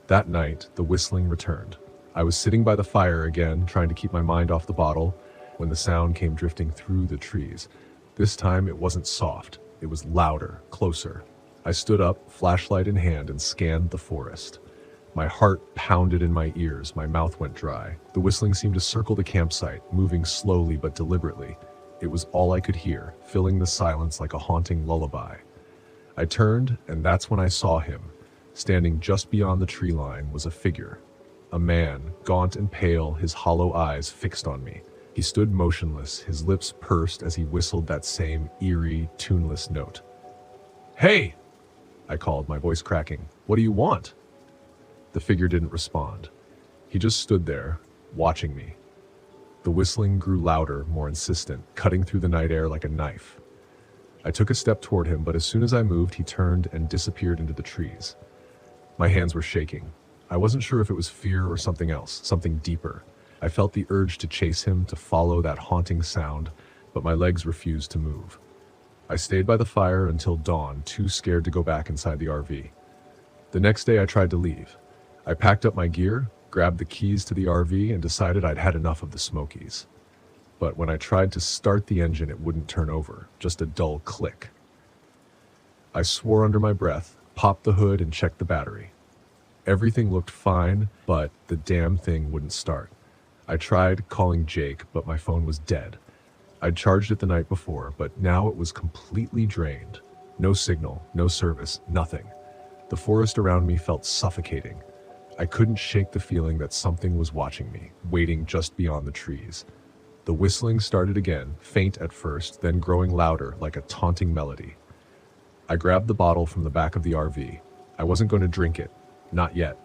That night, the whistling returned. I was sitting by the fire again, trying to keep my mind off the bottle, when the sound came drifting through the trees. This time it wasn't soft. It was louder, closer. I stood up, flashlight in hand, and scanned the forest. My heart pounded in my ears, my mouth went dry. The whistling seemed to circle the campsite, moving slowly but deliberately. It was all I could hear, filling the silence like a haunting lullaby. I turned, and that's when I saw him. Standing just beyond the tree line was a figure. A man, gaunt and pale, his hollow eyes fixed on me. He stood motionless, his lips pursed as he whistled that same eerie, tuneless note. "Hey!" I called, my voice cracking. "What do you want?" The figure didn't respond. He just stood there, watching me. The whistling grew louder, more insistent, cutting through the night air like a knife. I took a step toward him, but as soon as I moved, he turned and disappeared into the trees. My hands were shaking. I wasn't sure if it was fear or something else, something deeper. I felt the urge to chase him, to follow that haunting sound, but my legs refused to move. I stayed by the fire until dawn, too scared to go back inside the RV. The next day I tried to leave. I packed up my gear, grabbed the keys to the RV, and decided I'd had enough of the Smokies. But when I tried to start the engine, it wouldn't turn over, just a dull click. I swore under my breath, popped the hood, and checked the battery. Everything looked fine, but the damn thing wouldn't start. I tried calling Jake, but my phone was dead. I'd charged it the night before, but now it was completely drained. No signal, no service, nothing. The forest around me felt suffocating. I couldn't shake the feeling that something was watching me, waiting just beyond the trees. The whistling started again, faint at first, then growing louder, like a taunting melody. I grabbed the bottle from the back of the RV. I wasn't going to drink it, not yet,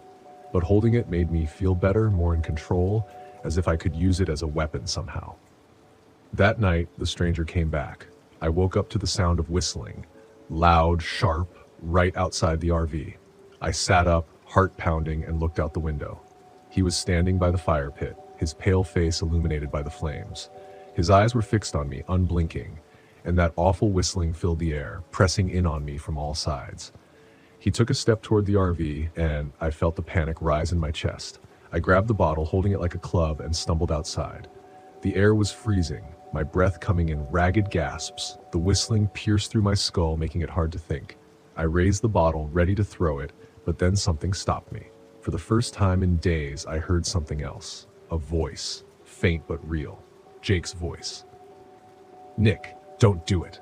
but holding it made me feel better, more in control, as if I could use it as a weapon somehow. That night, the stranger came back. I woke up to the sound of whistling, loud, sharp, right outside the RV. I sat up, heart pounding, and looked out the window. He was standing by the fire pit, his pale face illuminated by the flames. His eyes were fixed on me, unblinking, and that awful whistling filled the air, pressing in on me from all sides. He took a step toward the RV, and I felt the panic rise in my chest. I grabbed the bottle, holding it like a club, and stumbled outside. The air was freezing, my breath coming in ragged gasps. The whistling pierced through my skull, making it hard to think. I raised the bottle, ready to throw it, but then something stopped me. For the first time in days, I heard something else. A voice, faint but real. Jake's voice. "Nick, don't do it."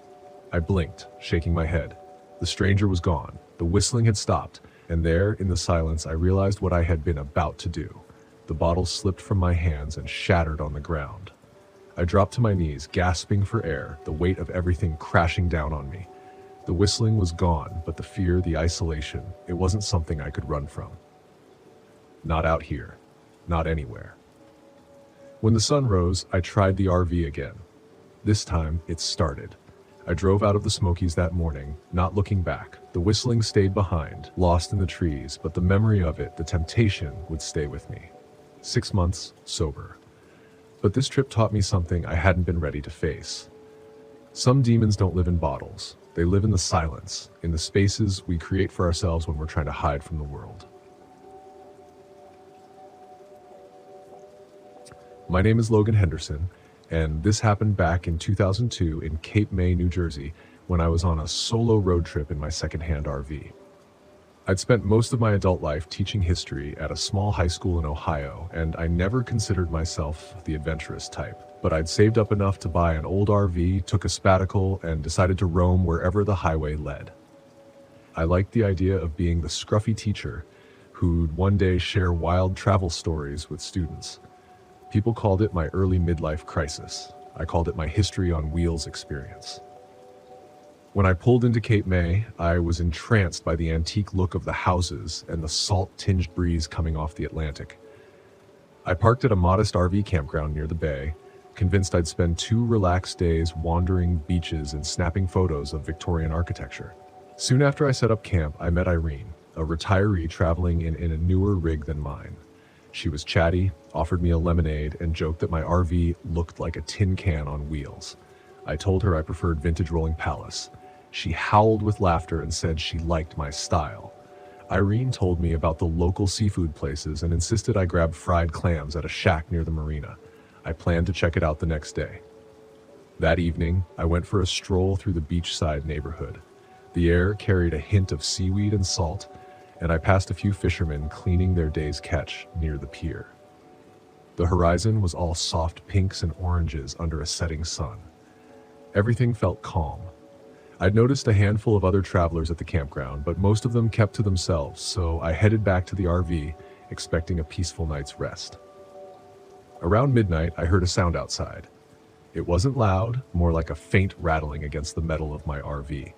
I blinked, shaking my head. The stranger was gone. The whistling had stopped, and there, in the silence, I realized what I had been about to do. The bottle slipped from my hands and shattered on the ground. I dropped to my knees, gasping for air, the weight of everything crashing down on me. The whistling was gone, but the fear, the isolation, it wasn't something I could run from. Not out here. Not anywhere. When the sun rose, I tried the RV again. This time, it started. I drove out of the Smokies that morning, not looking back. The whistling stayed behind, lost in the trees, but the memory of it, the temptation, would stay with me. 6 months, sober. But this trip taught me something I hadn't been ready to face. Some demons don't live in bottles. They live in the silence, in the spaces we create for ourselves when we're trying to hide from the world. My name is Logan Henderson, and this happened back in 2002 in Cape May, New Jersey, when I was on a solo road trip in my secondhand RV. I'd spent most of my adult life teaching history at a small high school in Ohio, and I never considered myself the adventurous type. But I'd saved up enough to buy an old RV, took a sabbatical, and decided to roam wherever the highway led. I liked the idea of being the scruffy teacher who'd one day share wild travel stories with students. People called it my early midlife crisis. I called it my history on wheels experience. When I pulled into Cape May, I was entranced by the antique look of the houses and the salt-tinged breeze coming off the Atlantic. I parked at a modest RV campground near the bay, convinced I'd spend 2 relaxed days wandering beaches and snapping photos of Victorian architecture. Soon after I set up camp, I met Irene, a retiree traveling in a newer rig than mine. She was chatty, offered me a lemonade, and joked that my RV looked like a tin can on wheels. I told her I preferred vintage rolling palace. She howled with laughter and said she liked my style. Irene told me about the local seafood places and insisted I grab fried clams at a shack near the marina. I planned to check it out the next day. That evening, I went for a stroll through the beachside neighborhood. The air carried a hint of seaweed and salt, and I passed a few fishermen cleaning their day's catch near the pier. The horizon was all soft pinks and oranges under a setting sun. Everything felt calm. I'd noticed a handful of other travelers at the campground, but most of them kept to themselves, so I headed back to the RV, expecting a peaceful night's rest. Around midnight, I heard a sound outside. It wasn't loud, more like a faint rattling against the metal of my RV.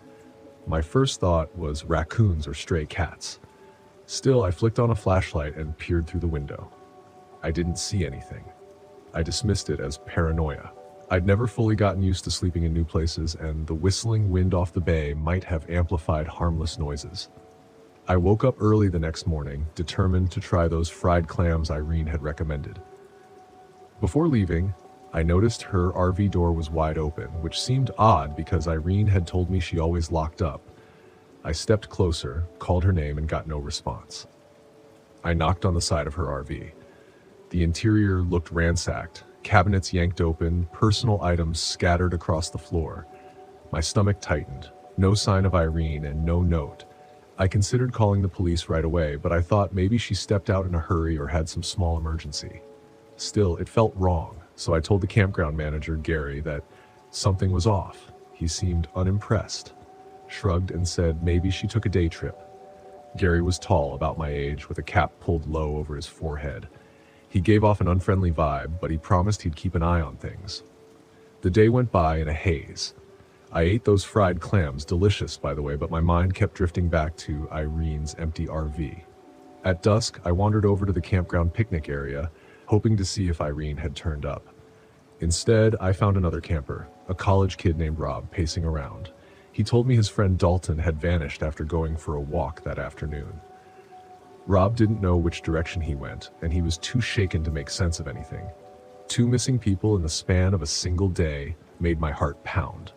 My first thought was raccoons or stray cats. Still, I flicked on a flashlight and peered through the window. I didn't see anything. I dismissed it as paranoia. I'd never fully gotten used to sleeping in new places, and the whistling wind off the bay might have amplified harmless noises. I woke up early the next morning, determined to try those fried clams Irene had recommended. Before leaving, I noticed her RV door was wide open, which seemed odd because Irene had told me she always locked up. I stepped closer, called her name, and got no response. I knocked on the side of her RV. The interior looked ransacked, cabinets yanked open, personal items scattered across the floor. My stomach tightened. No sign of Irene and no note. I considered calling the police right away, but I thought maybe she stepped out in a hurry or had some small emergency. Still, it felt wrong, so I told the campground manager, Gary, that something was off. He seemed unimpressed, shrugged and said maybe she took a day trip. Gary was tall, about my age, with a cap pulled low over his forehead. He gave off an unfriendly vibe, but he promised he'd keep an eye on things. The day went by in a haze. I ate those fried clams, delicious by the way, but my mind kept drifting back to Irene's empty RV. At dusk, I wandered over to the campground picnic area, hoping to see if Irene had turned up. Instead, I found another camper, a college kid named Rob, pacing around. He told me his friend Dalton had vanished after going for a walk that afternoon. Rob didn't know which direction he went, and he was too shaken to make sense of anything. 2 missing people in the span of a single day made my heart pound.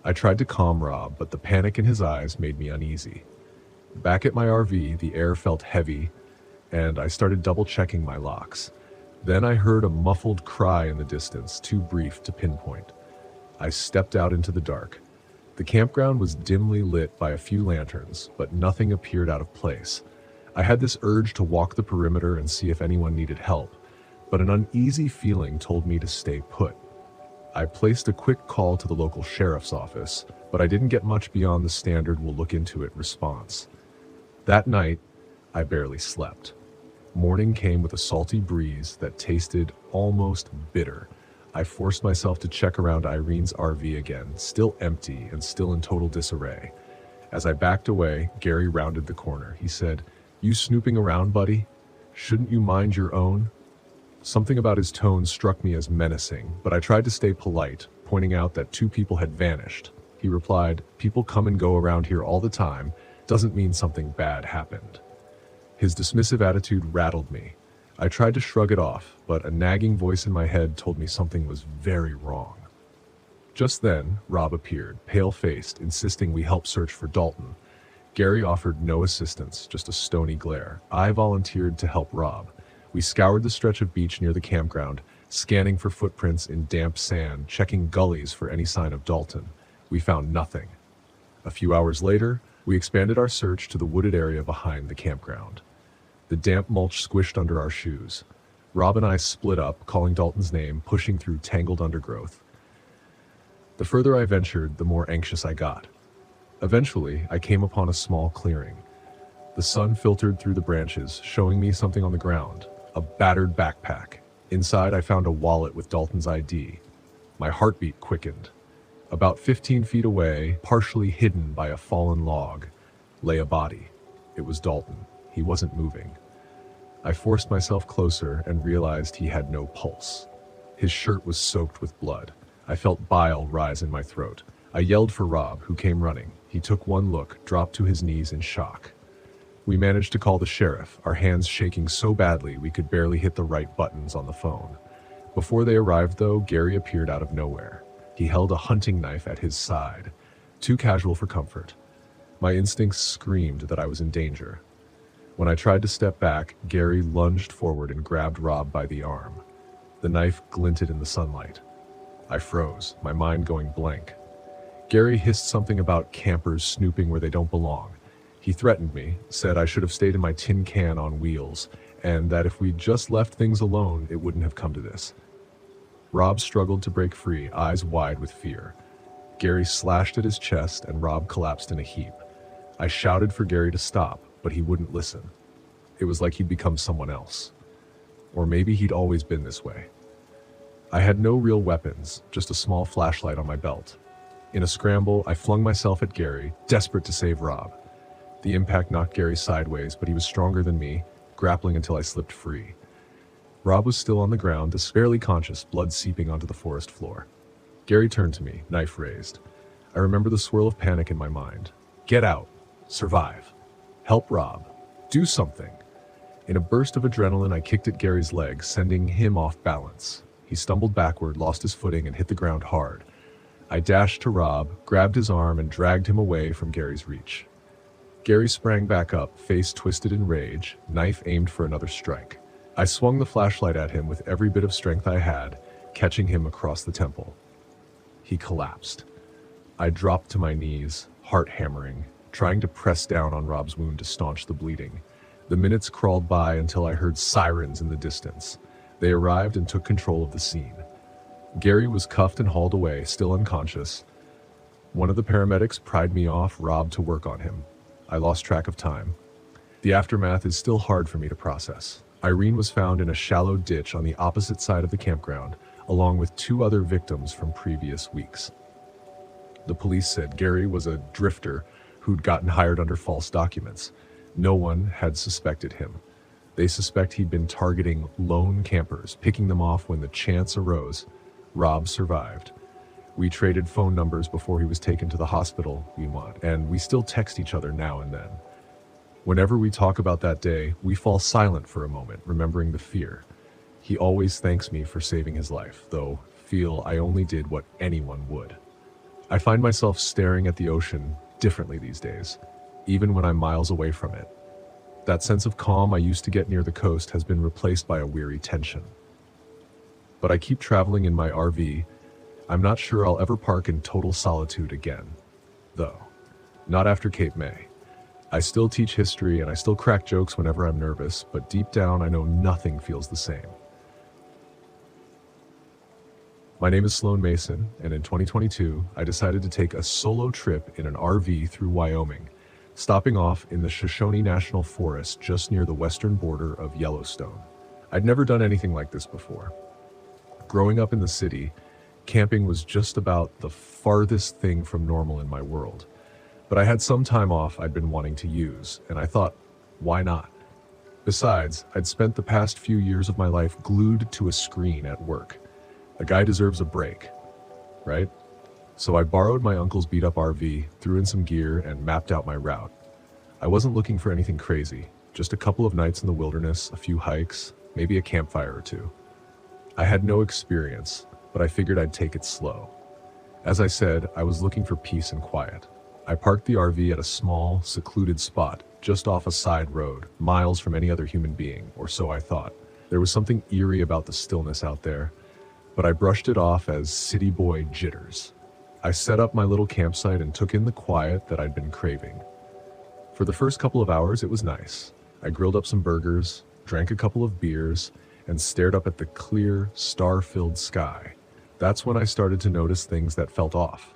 I tried to calm Rob, but the panic in his eyes made me uneasy. Back at my RV, the air felt heavy, and I started double-checking my locks. Then I heard a muffled cry in the distance, too brief to pinpoint. I stepped out into the dark. The campground was dimly lit by a few lanterns, but nothing appeared out of place. I had this urge to walk the perimeter and see if anyone needed help, but an uneasy feeling told me to stay put. I placed a quick call to the local sheriff's office, but I didn't get much beyond the standard "we'll look into it" response. That night, I barely slept. Morning came with a salty breeze that tasted almost bitter. I forced myself to check around Irene's RV again, still empty and still in total disarray. As I backed away, Gary rounded the corner. He said, "You snooping around, buddy? Shouldn't you mind your own?" Something about his tone struck me as menacing, but I tried to stay polite, pointing out that 2 people had vanished. He replied, "People come and go around here all the time. Doesn't mean something bad happened." His dismissive attitude rattled me. I tried to shrug it off, but a nagging voice in my head told me something was very wrong. Just then, Rob appeared, pale-faced, insisting we help search for Dalton. Gary offered no assistance, just a stony glare. I volunteered to help Rob. We scoured the stretch of beach near the campground, scanning for footprints in damp sand, checking gullies for any sign of Dalton. We found nothing. A few hours later, we expanded our search to the wooded area behind the campground. The damp mulch squished under our shoes. Rob and I split up, calling Dalton's name, pushing through tangled undergrowth. The further I ventured, the more anxious I got. Eventually, I came upon a small clearing. The sun filtered through the branches, showing me something on the ground, a battered backpack. Inside, I found a wallet with Dalton's ID. My heartbeat quickened. About 15 feet away, partially hidden by a fallen log, lay a body. It was Dalton. He wasn't moving. I forced myself closer and realized he had no pulse. His shirt was soaked with blood. I felt bile rise in my throat. I yelled for Rob, who came running. He took one look, dropped to his knees in shock. We managed to call the sheriff, our hands shaking so badly we could barely hit the right buttons on the phone. Before they arrived, though, Gary appeared out of nowhere. He held a hunting knife at his side, too casual for comfort. My instincts screamed that I was in danger. When I tried to step back, Gary lunged forward and grabbed Rob by the arm. The knife glinted in the sunlight. I froze, my mind going blank. Gary hissed something about campers snooping where they don't belong. He threatened me, said I should have stayed in my tin can on wheels, and that if we'd just left things alone, it wouldn't have come to this. Rob struggled to break free, eyes wide with fear. Gary slashed at his chest, and Rob collapsed in a heap. I shouted for Gary to stop, but he wouldn't listen. It was like he'd become someone else. Or maybe he'd always been this way. I had no real weapons, just a small flashlight on my belt. In a scramble, I flung myself at Gary, desperate to save Rob. The impact knocked Gary sideways, but he was stronger than me, grappling until I slipped free. Rob was still on the ground, barely conscious, blood seeping onto the forest floor. Gary turned to me, knife raised. I remember the swirl of panic in my mind. Get out. Survive. Help Rob. Do something. In a burst of adrenaline, I kicked at Gary's leg, sending him off balance. He stumbled backward, lost his footing, and hit the ground hard. I dashed to Rob, grabbed his arm, and dragged him away from Gary's reach. Gary sprang back up, face twisted in rage, knife aimed for another strike. I swung the flashlight at him with every bit of strength I had, catching him across the temple. He collapsed. I dropped to my knees, heart hammering, trying to press down on Rob's wound to staunch the bleeding. The minutes crawled by until I heard sirens in the distance. They arrived and took control of the scene. Gary was cuffed and hauled away, still unconscious. One of the paramedics pried me off Rob to work on him. I lost track of time. The aftermath is still hard for me to process. Irene was found in a shallow ditch on the opposite side of the campground, along with 2 other victims from previous weeks. The police said Gary was a drifter who'd gotten hired under false documents. No one had suspected him. They suspect he'd been targeting lone campers, picking them off when the chance arose. Rob survived. We traded phone numbers before he was taken to the hospital, and we still text each other now and then. Whenever we talk about that day, we fall silent for a moment, remembering the fear. He always thanks me for saving his life, though feel I only did what anyone would. I find myself staring at the ocean differently these days, even when I'm miles away from it. That sense of calm I used to get near the coast has been replaced by a weary tension. But I keep traveling in my RV. I'm not sure I'll ever park in total solitude again, though. Not after Cape May. I still teach history and I still crack jokes whenever I'm nervous, but deep down I know nothing feels the same. My name is Sloan Mason, and in 2022, I decided to take a solo trip in an RV through Wyoming, stopping off in the Shoshone National Forest just near the western border of Yellowstone. I'd never done anything like this before. Growing up in the city, camping was just about the farthest thing from normal in my world. But I had some time off I'd been wanting to use, and I thought, why not? Besides, I'd spent the past few years of my life glued to a screen at work. A guy deserves a break, right? So I borrowed my uncle's beat-up RV, threw in some gear, and mapped out my route. I wasn't looking for anything crazy, just a couple of nights in the wilderness, a few hikes, maybe a campfire or two. I had no experience, but I figured I'd take it slow. As I said, I was looking for peace and quiet. I parked the RV at a small, secluded spot, just off a side road, miles from any other human being, or so I thought. There was something eerie about the stillness out there, but I brushed it off as city boy jitters. I set up my little campsite and took in the quiet that I'd been craving. For the first couple of hours, it was nice. I grilled up some burgers, drank a couple of beers, and stared up at the clear, star-filled sky. That's when I started to notice things that felt off.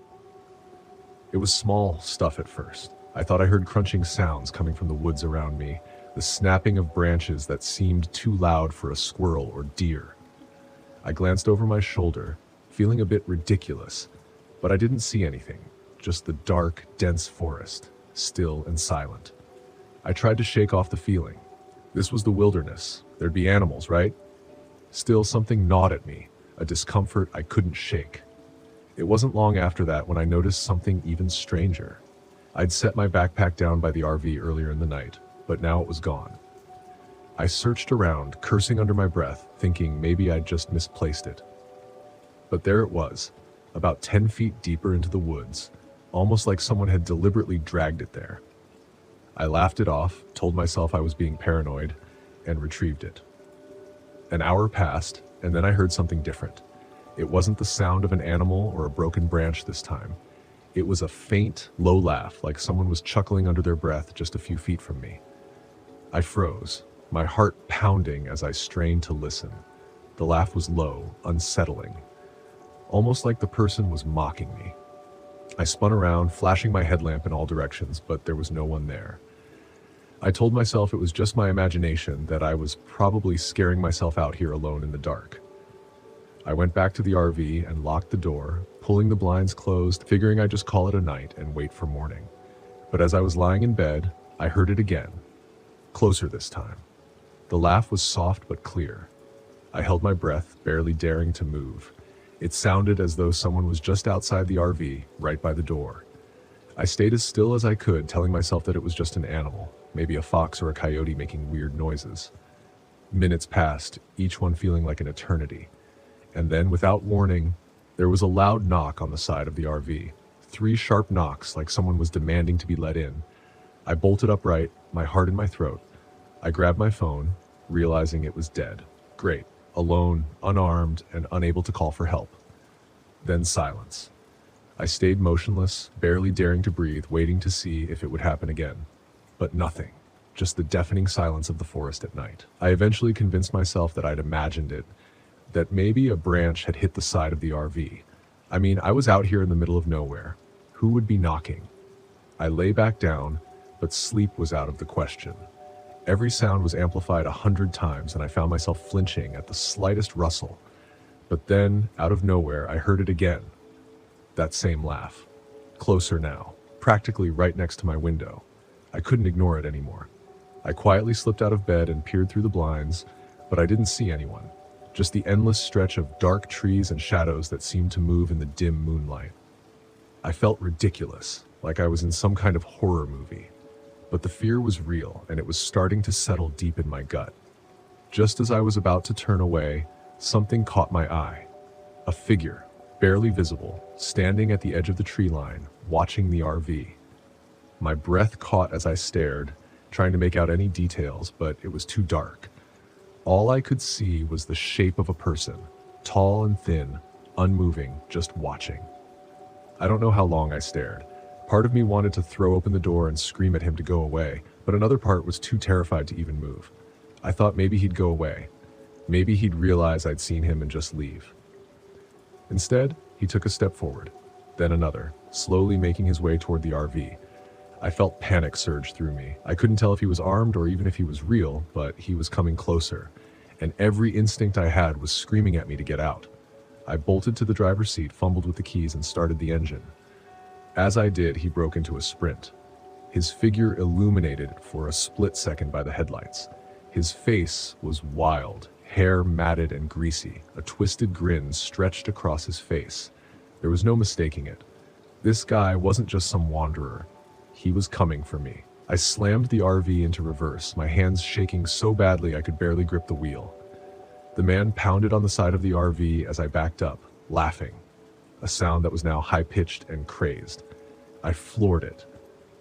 It was small stuff at first. I thought I heard crunching sounds coming from the woods around me, the snapping of branches that seemed too loud for a squirrel or deer. I glanced over my shoulder, feeling a bit ridiculous, but I didn't see anything, just the dark, dense forest, still and silent. I tried to shake off the feeling. This was the wilderness. There'd be animals, right? Still, something gnawed at me, a discomfort I couldn't shake. It wasn't long after that when I noticed something even stranger. I'd set my backpack down by the RV earlier in the night, but now it was gone. I searched around, cursing under my breath, thinking maybe I'd just misplaced it. But there it was, about 10 feet deeper into the woods, almost like someone had deliberately dragged it there. I laughed it off, told myself I was being paranoid, and retrieved it. An hour passed, and then I heard something different. It wasn't the sound of an animal or a broken branch this time. It was a faint, low laugh, like someone was chuckling under their breath just a few feet from me. I froze, my heart pounding as I strained to listen. The laugh was low, unsettling, almost like the person was mocking me. I spun around, flashing my headlamp in all directions, but there was no one there. I told myself it was just my imagination, that I was probably scaring myself out here alone in the dark. I went back to the RV and locked the door, pulling the blinds closed, figuring I'd just call it a night and wait for morning. But as I was lying in bed, I heard it again, closer this time. The laugh was soft but clear. I held my breath, barely daring to move. It sounded as though someone was just outside the RV, right by the door. I stayed as still as I could, telling myself that it was just an animal, maybe a fox or a coyote making weird noises. Minutes passed, each one feeling like an eternity. And then, without warning, there was a loud knock on the side of the RV. 3 sharp knocks, like someone was demanding to be let in. I bolted upright, my heart in my throat. I grabbed my phone, realizing it was dead. Great. Alone, unarmed, and unable to call for help. Then silence. I stayed motionless, barely daring to breathe, waiting to see if it would happen again. But nothing. Just the deafening silence of the forest at night. I eventually convinced myself that I'd imagined it, that maybe a branch had hit the side of the RV. I mean, I was out here in the middle of nowhere. Who would be knocking? I lay back down, but sleep was out of the question. Every sound was amplified 100 times, and I found myself flinching at the slightest rustle. But then, out of nowhere, I heard it again. That same laugh. Closer now, practically right next to my window. I couldn't ignore it anymore. I quietly slipped out of bed and peered through the blinds, but I didn't see anyone. Just the endless stretch of dark trees and shadows that seemed to move in the dim moonlight. I felt ridiculous, like I was in some kind of horror movie. But the fear was real, and it was starting to settle deep in my gut. Just as I was about to turn away, something caught my eye. A figure, barely visible, standing at the edge of the tree line, watching the RV. My breath caught as I stared, trying to make out any details, but it was too dark. All I could see was the shape of a person, tall and thin, unmoving, just watching. I don't know how long I stared. Part of me wanted to throw open the door and scream at him to go away, but another part was too terrified to even move. I thought maybe he'd go away. Maybe he'd realize I'd seen him and just leave. Instead, he took a step forward, then another, slowly making his way toward the RV. I felt panic surge through me. I couldn't tell if he was armed or even if he was real, but he was coming closer, and every instinct I had was screaming at me to get out. I bolted to the driver's seat, fumbled with the keys, and started the engine. As I did, he broke into a sprint. His figure illuminated for a split second by the headlights. His face was wild, hair matted and greasy, a twisted grin stretched across his face. There was no mistaking it. This guy wasn't just some wanderer. He was coming for me. I slammed the RV into reverse, my hands shaking so badly I could barely grip the wheel. The man pounded on the side of the RV as I backed up, laughing, a sound that was now high-pitched and crazed. I floored it,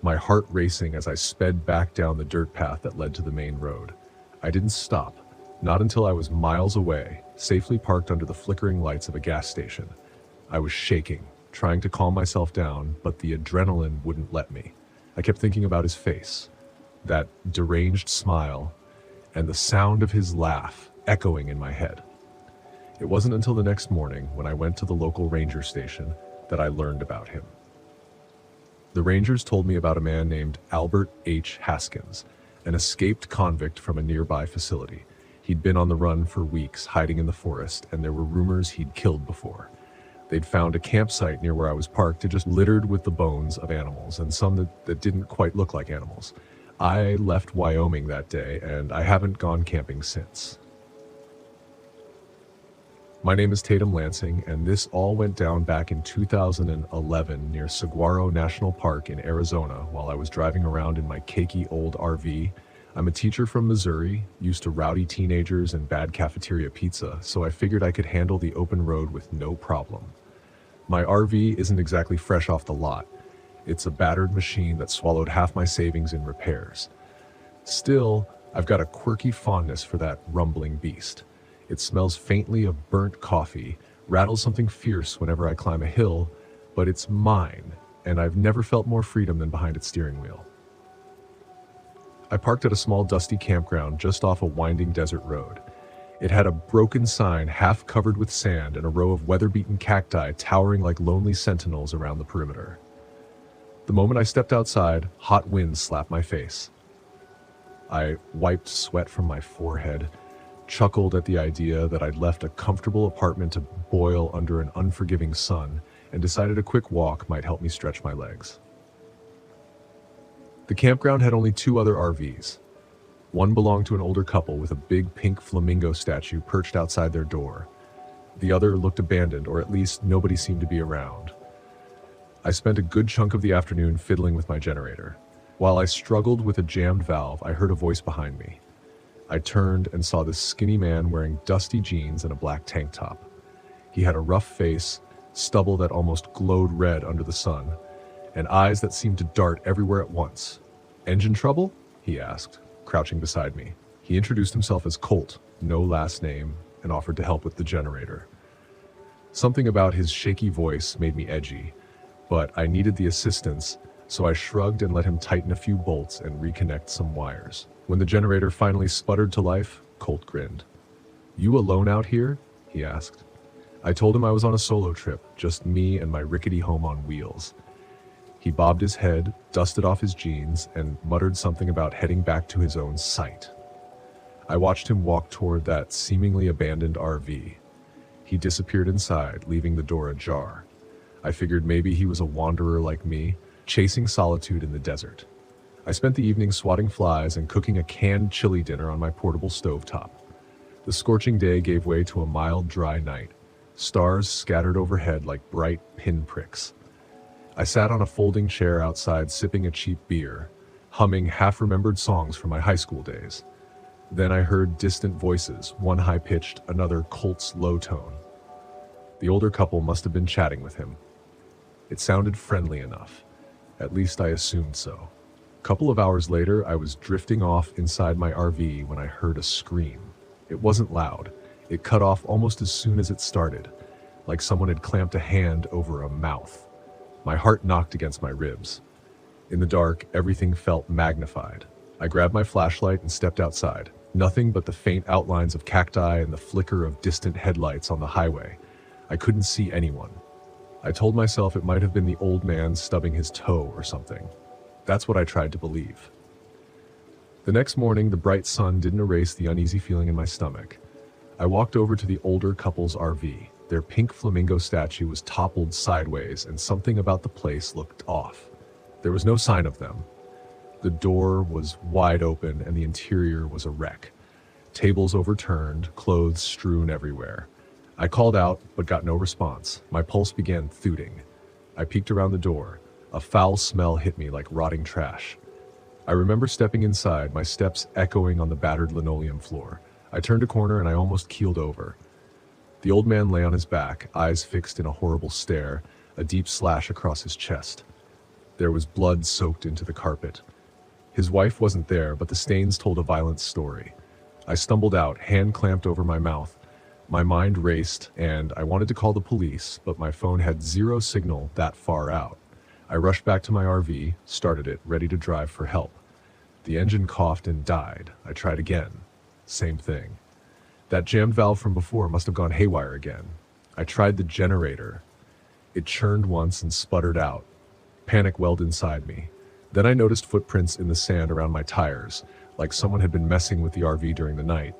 my heart racing as I sped back down the dirt path that led to the main road. I didn't stop, not until I was miles away, safely parked under the flickering lights of a gas station. I was shaking, trying to calm myself down, but the adrenaline wouldn't let me. I kept thinking about his face, that deranged smile, and the sound of his laugh echoing in my head. It wasn't until the next morning, when I went to the local ranger station, that I learned about him. The rangers told me about a man named Albert H. Haskins, an escaped convict from a nearby facility. He'd been on the run for weeks, hiding in the forest, and there were rumors he'd killed before. They'd found a campsite near where I was parked, just littered with the bones of animals, and some that didn't quite look like animals. I left Wyoming that day, and I haven't gone camping since. My name is Tatum Lansing, and this all went down back in 2011 near Saguaro National Park in Arizona while I was driving around in my cakey old RV. I'm a teacher from Missouri, used to rowdy teenagers and bad cafeteria pizza, so I figured I could handle the open road with no problem. My RV isn't exactly fresh off the lot. It's a battered machine that swallowed half my savings in repairs. Still, I've got a quirky fondness for that rumbling beast. It smells faintly of burnt coffee, rattles something fierce whenever I climb a hill, but it's mine, and I've never felt more freedom than behind its steering wheel. I parked at a small dusty campground just off a winding desert road. It had a broken sign half covered with sand and a row of weather-beaten cacti towering like lonely sentinels around the perimeter. The moment I stepped outside, hot winds slapped my face. I wiped sweat from my forehead, chuckled at the idea that I'd left a comfortable apartment to boil under an unforgiving sun, and decided a quick walk might help me stretch my legs. The campground had only 2 other RVs. One belonged to an older couple with a big pink flamingo statue perched outside their door. The other looked abandoned, or at least nobody seemed to be around. I spent a good chunk of the afternoon fiddling with my generator. While I struggled with a jammed valve, I heard a voice behind me. I turned and saw this skinny man wearing dusty jeans and a black tank top. He had a rough face, stubble that almost glowed red under the sun, and eyes that seemed to dart everywhere at once. "Engine trouble?" he asked, crouching beside me. He introduced himself as Colt, no last name, and offered to help with the generator. Something about his shaky voice made me edgy, but I needed the assistance, so I shrugged and let him tighten a few bolts and reconnect some wires. When the generator finally sputtered to life, Colt grinned. "You alone out here?" he asked. I told him I was on a solo trip, just me and my rickety home on wheels. He bobbed his head, dusted off his jeans, and muttered something about heading back to his own site. I watched him walk toward that seemingly abandoned RV. He disappeared inside, leaving the door ajar. I figured maybe he was a wanderer like me, chasing solitude in the desert. I spent the evening swatting flies and cooking a canned chili dinner on my portable stovetop. The scorching day gave way to a mild, dry night. Stars scattered overhead like bright pinpricks. I sat on a folding chair outside sipping a cheap beer, humming half-remembered songs from my high school days. Then I heard distant voices, one high-pitched, another Colt's low tone. The older couple must have been chatting with him. It sounded friendly enough. At least I assumed so. A couple of hours later, I was drifting off inside my RV when I heard a scream. It wasn't loud. It cut off almost as soon as it started, like someone had clamped a hand over a mouth. My heart knocked against my ribs. In the dark, everything felt magnified. I grabbed my flashlight and stepped outside. Nothing but the faint outlines of cacti and the flicker of distant headlights on the highway. I couldn't see anyone. I told myself it might have been the old man stubbing his toe or something. That's what I tried to believe. The next morning, the bright sun didn't erase the uneasy feeling in my stomach. I walked over to the older couple's RV. Their pink flamingo statue was toppled sideways, and something about the place looked off. There was no sign of them. The door was wide open, and the interior was a wreck. Tables overturned, clothes strewn everywhere. I called out, but got no response. My pulse began thudding. I peeked around the door. A foul smell hit me like rotting trash. I remember stepping inside, my steps echoing on the battered linoleum floor. I turned a corner and I almost keeled over. The old man lay on his back, eyes fixed in a horrible stare, a deep slash across his chest. There was blood soaked into the carpet. His wife wasn't there, but the stains told a violent story. I stumbled out, hand clamped over my mouth. My mind raced, and I wanted to call the police, but my phone had zero signal that far out. I rushed back to my RV, started it, ready to drive for help. The engine coughed and died. I tried again. Same thing. That jammed valve from before must have gone haywire again. I tried the generator. It churned once and sputtered out. Panic welled inside me. Then I noticed footprints in the sand around my tires, like someone had been messing with the RV during the night.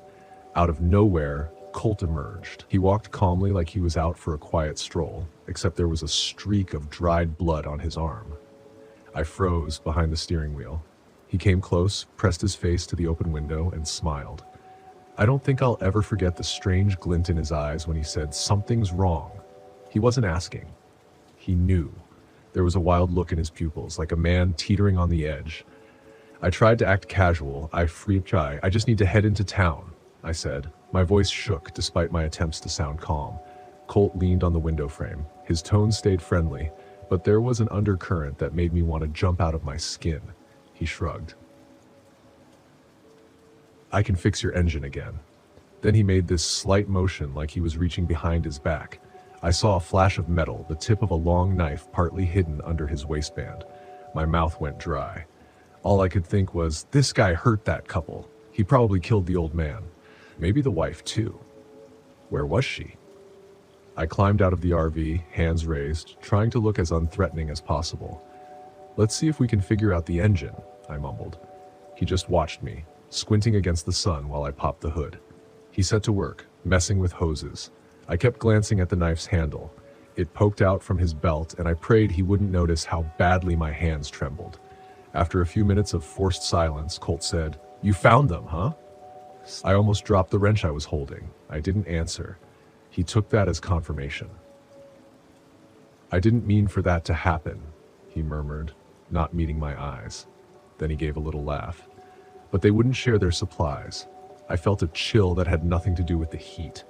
Out of nowhere, Colt emerged. He walked calmly like he was out for a quiet stroll, except there was a streak of dried blood on his arm. I froze behind the steering wheel. He came close, pressed his face to the open window, and smiled. I don't think I'll ever forget the strange glint in his eyes when he said, "Something's wrong." He wasn't asking. He knew. There was a wild look in his pupils, like a man teetering on the edge. I tried to act casual. I just need to head into town, I said. My voice shook despite my attempts to sound calm. Colt leaned on the window frame. His tone stayed friendly, but there was an undercurrent that made me want to jump out of my skin. He shrugged. "I can fix your engine again." Then he made this slight motion like he was reaching behind his back. I saw a flash of metal, the tip of a long knife partly hidden under his waistband. My mouth went dry. All I could think was, this guy hurt that couple. He probably killed the old man. Maybe the wife too. Where was she? I climbed out of the RV, hands raised, trying to look as unthreatening as possible. "Let's see if we can figure out the engine," I mumbled. He just watched me, squinting against the sun while I popped the hood. He set to work, messing with hoses. I kept glancing at the knife's handle. It poked out from his belt, and I prayed he wouldn't notice how badly my hands trembled. After a few minutes of forced silence, Colt said, "You found them, huh?" I almost dropped the wrench I was holding. I didn't answer. He took that as confirmation. "I didn't mean for that to happen," he murmured, not meeting my eyes. Then he gave a little laugh. "But they wouldn't share their supplies." I felt a chill that had nothing to do with the heat.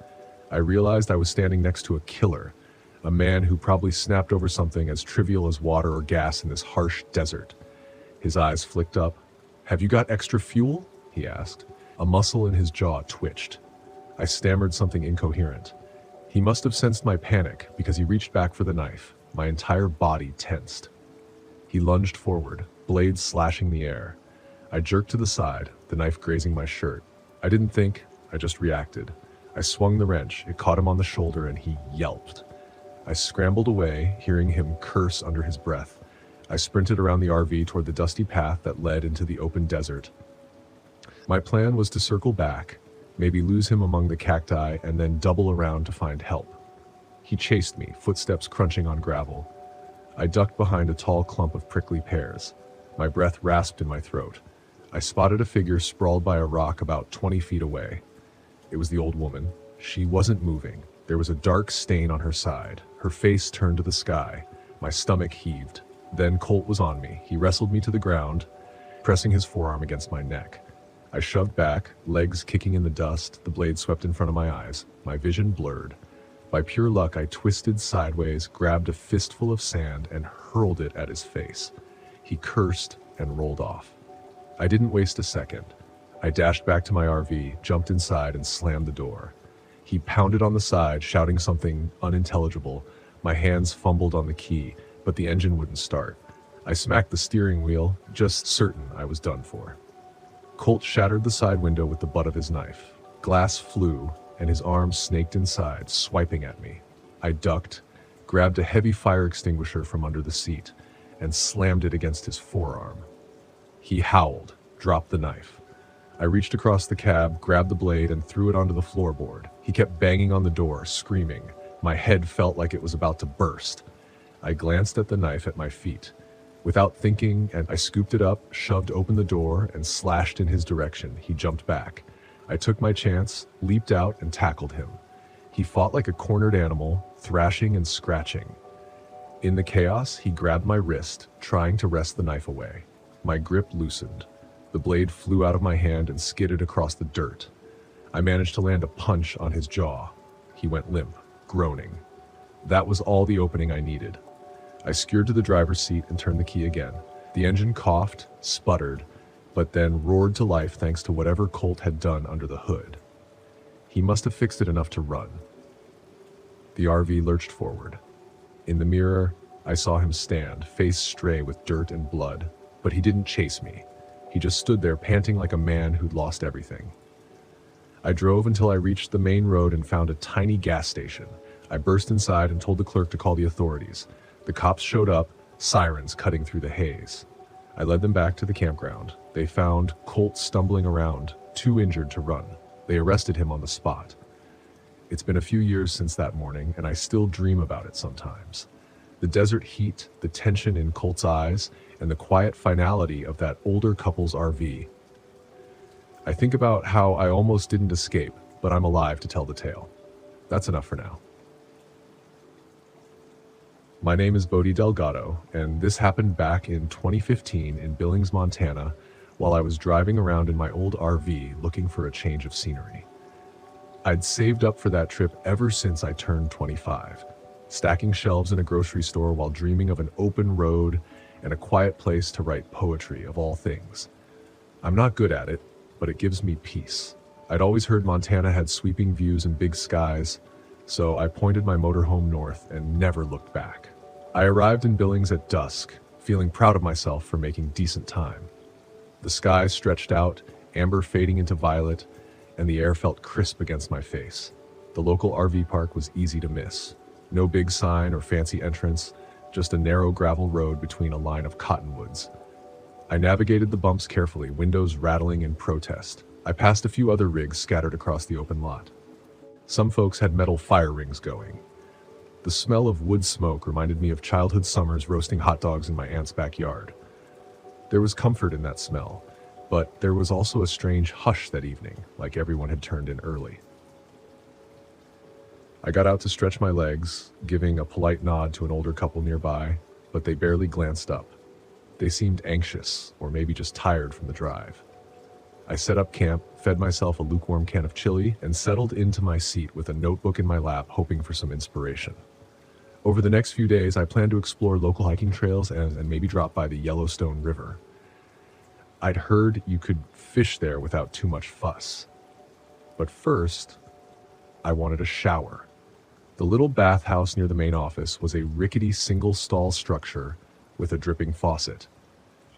I realized I was standing next to a killer, a man who probably snapped over something as trivial as water or gas in this harsh desert. His eyes flicked up. "Have you got extra fuel?" he asked. A muscle in his jaw twitched. I stammered something incoherent. He must have sensed my panic because he reached back for the knife. My entire body tensed. He lunged forward, blades slashing the air. I jerked to the side, the knife grazing my shirt. I didn't think, I just reacted. I swung the wrench, it caught him on the shoulder, and he yelped. I scrambled away, hearing him curse under his breath. I sprinted around the RV toward the dusty path that led into the open desert. My plan was to circle back, maybe lose him among the cacti, and then double around to find help. He chased me, footsteps crunching on gravel. I ducked behind a tall clump of prickly pears. My breath rasped in my throat. I spotted a figure sprawled by a rock about 20 feet away. It was the old woman. She wasn't moving. There was a dark stain on her side. Her face turned to the sky. My stomach heaved. Then Colt was on me. He wrestled me to the ground, pressing his forearm against my neck. I shoved back, legs kicking in the dust, the blade swept in front of my eyes. My vision blurred. By pure luck, I twisted sideways, grabbed a fistful of sand, and hurled it at his face. He cursed and rolled off. I didn't waste a second. I dashed back to my RV, jumped inside, and slammed the door. He pounded on the side, shouting something unintelligible. My hands fumbled on the key, but the engine wouldn't start. I smacked the steering wheel, just certain I was done for. Colt shattered the side window with the butt of his knife. Glass flew, and his arm snaked inside, swiping at me. I ducked, grabbed a heavy fire extinguisher from under the seat, and slammed it against his forearm. He howled, dropped the knife. I reached across the cab, grabbed the blade, and threw it onto the floorboard. He kept banging on the door, screaming. My head felt like it was about to burst. I glanced at the knife at my feet. Without thinking, I scooped it up, shoved open the door, and slashed in his direction. He jumped back. I took my chance, leaped out, and tackled him. He fought like a cornered animal, thrashing and scratching. In the chaos, he grabbed my wrist, trying to wrest the knife away. My grip loosened. The blade flew out of my hand and skidded across the dirt. I managed to land a punch on his jaw. He went limp, groaning. That was all the opening I needed. I skewered to the driver's seat and turned the key again. The engine coughed, sputtered, but then roared to life thanks to whatever Colt had done under the hood. He must have fixed it enough to run. The RV lurched forward. In the mirror, I saw him stand, face stray with dirt and blood, but he didn't chase me. He just stood there panting like a man who'd lost everything. I drove until I reached the main road and found a tiny gas station. I burst inside and told the clerk to call the authorities. The cops showed up, sirens cutting through the haze. I led them back to the campground. They found Colt stumbling around, too injured to run. They arrested him on the spot. It's been a few years since that morning, and I still dream about it sometimes. The desert heat, the tension in Colt's eyes, and the quiet finality of that older couple's RV. I think about how I almost didn't escape, but I'm alive to tell the tale. That's enough for now. My name is Bodhi Delgado, and this happened back in 2015 in Billings, Montana, while I was driving around in my old RV looking for a change of scenery. I'd saved up for that trip ever since I turned 25, stacking shelves in a grocery store while dreaming of an open road and a quiet place to write poetry of all things. I'm not good at it, but it gives me peace. I'd always heard Montana had sweeping views and big skies, so I pointed my motorhome north and never looked back. I arrived in Billings at dusk, feeling proud of myself for making decent time. The sky stretched out, amber fading into violet, and the air felt crisp against my face. The local RV park was easy to miss. No big sign or fancy entrance, just a narrow gravel road between a line of cottonwoods. I navigated the bumps carefully, windows rattling in protest. I passed a few other rigs scattered across the open lot. Some folks had metal fire rings going. The smell of wood smoke reminded me of childhood summers roasting hot dogs in my aunt's backyard. There was comfort in that smell, but there was also a strange hush that evening, like everyone had turned in early. I got out to stretch my legs, giving a polite nod to an older couple nearby, but they barely glanced up. They seemed anxious, or maybe just tired from the drive. I set up camp, fed myself a lukewarm can of chili, and settled into my seat with a notebook in my lap, hoping for some inspiration. Over the next few days, I planned to explore local hiking trails and maybe drop by the Yellowstone River. I'd heard you could fish there without too much fuss. But first, I wanted a shower. The little bathhouse near the main office was a rickety single-stall structure with a dripping faucet.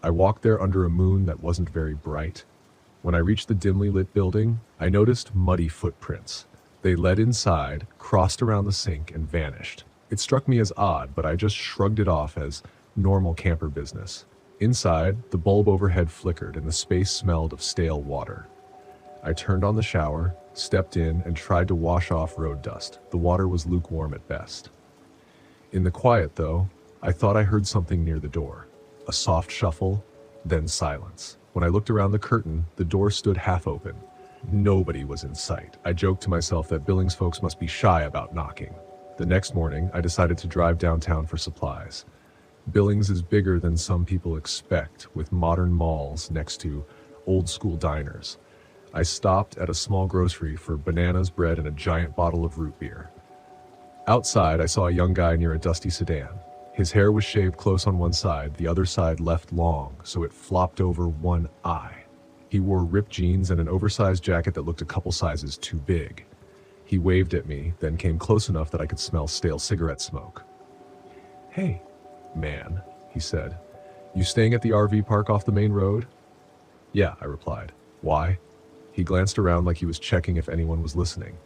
I walked there under a moon that wasn't very bright. When I reached the dimly lit building, I noticed muddy footprints. They led inside, crossed around the sink, and vanished. It struck me as odd, but I just shrugged it off as normal camper business. Inside, the bulb overhead flickered and the space smelled of stale water. I turned on the shower, stepped in, and tried to wash off road dust. The water was lukewarm at best. In the quiet, though, I thought I heard something near the door. A soft shuffle, then silence. When I looked around the curtain, the door stood half open. Nobody was in sight. I joked to myself that Billings folks must be shy about knocking. The next morning, I decided to drive downtown for supplies. Billings is bigger than some people expect, with modern malls next to old-school diners. I stopped at a small grocery for bananas, bread, and a giant bottle of root beer. Outside, I saw a young guy near a dusty sedan. His hair was shaved close on one side, the other side left long, so it flopped over one eye. He wore ripped jeans and an oversized jacket that looked a couple sizes too big. He waved at me, then came close enough that I could smell stale cigarette smoke. "Hey, man," he said. "You staying at the RV park off the main road?" "Yeah," I replied. "Why?" He glanced around like he was checking if anyone was listening.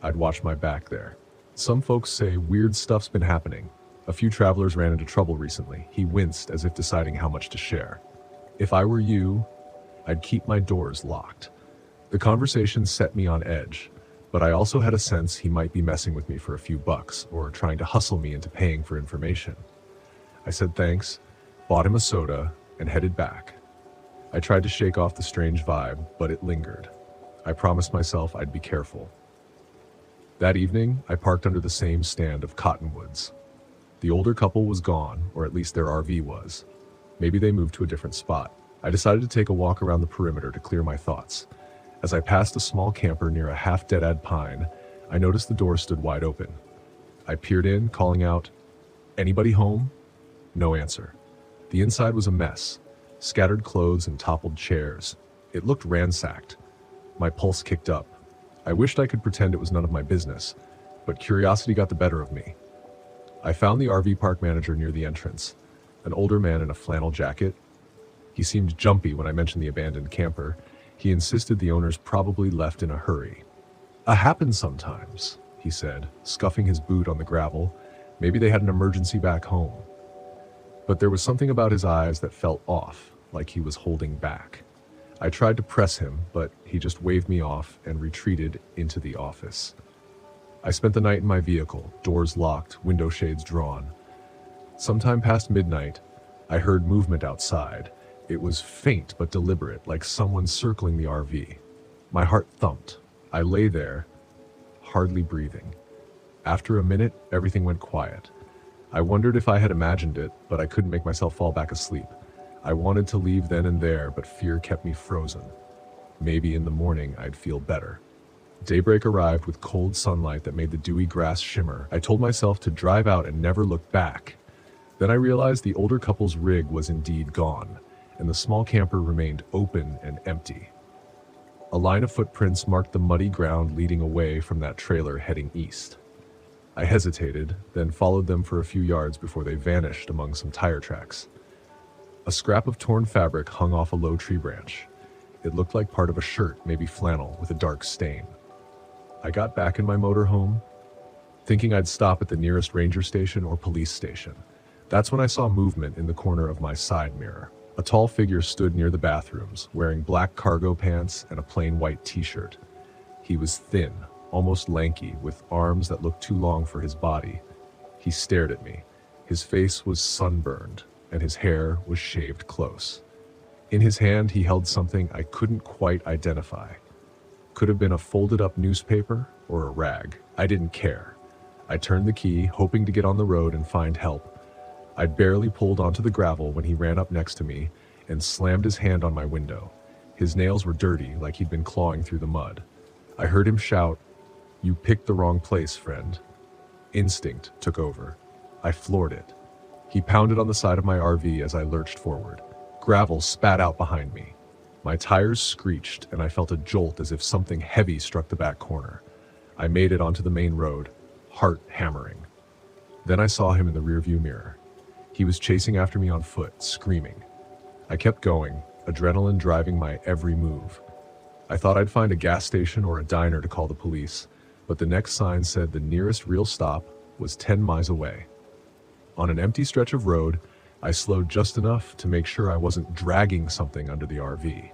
I'd watched my back there. "Some folks say weird stuff's been happening. A few travelers ran into trouble recently." He winced as if deciding how much to share. "If I were you, I'd keep my doors locked." The conversation set me on edge, but I also had a sense he might be messing with me for a few bucks or trying to hustle me into paying for information. I said thanks, bought him a soda, and headed back. I tried to shake off the strange vibe, but it lingered. I promised myself I'd be careful. That evening, I parked under the same stand of cottonwoods. The older couple was gone, or at least their RV was. Maybe they moved to a different spot. I decided to take a walk around the perimeter to clear my thoughts. As I passed a small camper near a half-dead pine, I noticed the door stood wide open. I peered in, calling out, "Anybody home?" No answer. The inside was a mess. Scattered clothes and toppled chairs. It looked ransacked. My pulse kicked up. I wished I could pretend it was none of my business, but curiosity got the better of me. I found the RV park manager near the entrance, an older man in a flannel jacket. He seemed jumpy when I mentioned the abandoned camper. He insisted the owners probably left in a hurry. Happens sometimes," he said, scuffing his boot on the gravel. Maybe they had an emergency back home. But there was something about his eyes that felt off, like he was holding back. I tried to press him, but he just waved me off and retreated into the office. I spent the night in my vehicle, doors locked, window shades drawn. Sometime past midnight, I heard movement outside. It was faint but deliberate, like someone circling the RV. My heart thumped. I lay there, hardly breathing. After a minute, everything went quiet. I wondered if I had imagined it, but I couldn't make myself fall back asleep. I wanted to leave then and there, but fear kept me frozen. Maybe in the morning I'd feel better. Daybreak arrived with cold sunlight that made the dewy grass shimmer. I told myself to drive out and never look back. Then I realized the older couple's rig was indeed gone, and the small camper remained open and empty. A line of footprints marked the muddy ground leading away from that trailer heading east. I hesitated, then followed them for a few yards before they vanished among some tire tracks. A scrap of torn fabric hung off a low tree branch. It looked like part of a shirt, maybe flannel, with a dark stain. I got back in my motorhome, thinking I'd stop at the nearest ranger station or police station. That's when I saw movement in the corner of my side mirror. A tall figure stood near the bathrooms, wearing black cargo pants and a plain white t-shirt. He was thin, almost lanky, with arms that looked too long for his body. He stared at me. His face was sunburned, and his hair was shaved close. In his hand, he held something I couldn't quite identify. Could have been a folded-up newspaper or a rag. I didn't care. I turned the key, hoping to get on the road and find help. I'd barely pulled onto the gravel when he ran up next to me and slammed his hand on my window. His nails were dirty, like he'd been clawing through the mud. I heard him shout, "You picked the wrong place, friend." Instinct took over. I floored it. He pounded on the side of my RV as I lurched forward. Gravel spat out behind me. My tires screeched, and I felt a jolt as if something heavy struck the back corner. I made it onto the main road, heart hammering. Then I saw him in the rearview mirror. He was chasing after me on foot, screaming. I kept going, adrenaline driving my every move. I thought I'd find a gas station or a diner to call the police, but the next sign said the nearest real stop was 10 miles away. On an empty stretch of road, I slowed just enough to make sure I wasn't dragging something under the RV.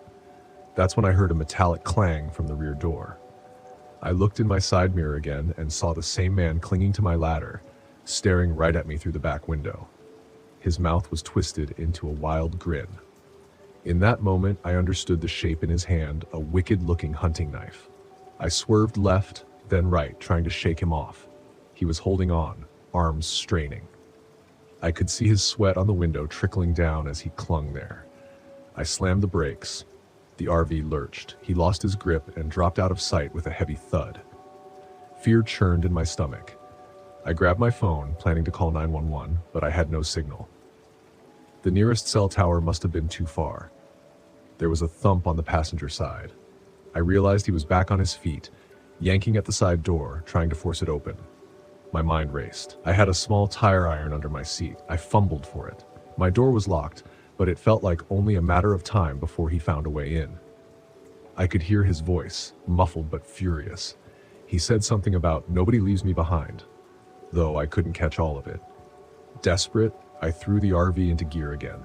That's when I heard a metallic clang from the rear door. I looked in my side mirror again and saw the same man clinging to my ladder, staring right at me through the back window. His mouth was twisted into a wild grin. In that moment, I understood the shape in his hand, a wicked-looking hunting knife. I swerved left, then right, trying to shake him off. He was holding on, arms straining. I could see his sweat on the window trickling down as he clung there. I slammed the brakes. The RV lurched. He lost his grip and dropped out of sight with a heavy thud. Fear churned in my stomach. I grabbed my phone, planning to call 911, but I had no signal. The nearest cell tower must have been too far. There was a thump on the passenger side. I realized he was back on his feet, yanking at the side door, trying to force it open. My mind raced. I had a small tire iron under my seat. I fumbled for it. My door was locked, but it felt like only a matter of time before he found a way in. I could hear his voice, muffled but furious. He said something about "nobody leaves me behind," though I couldn't catch all of it. Desperate, I threw the RV into gear again.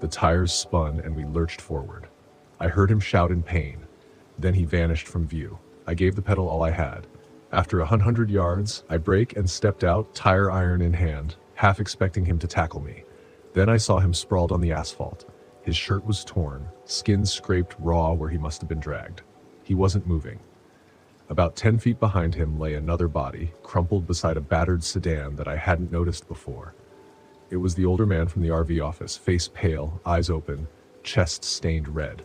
The tires spun and we lurched forward. I heard him shout in pain. Then he vanished from view. I gave the pedal all I had. After 100 yards, I braked and stepped out, tire iron in hand, half expecting him to tackle me. Then I saw him sprawled on the asphalt. His shirt was torn, skin scraped raw where he must have been dragged. He wasn't moving. About 10 feet behind him lay another body, crumpled beside a battered sedan that I hadn't noticed before. It was the older man from the RV office, face pale, eyes open, chest stained red.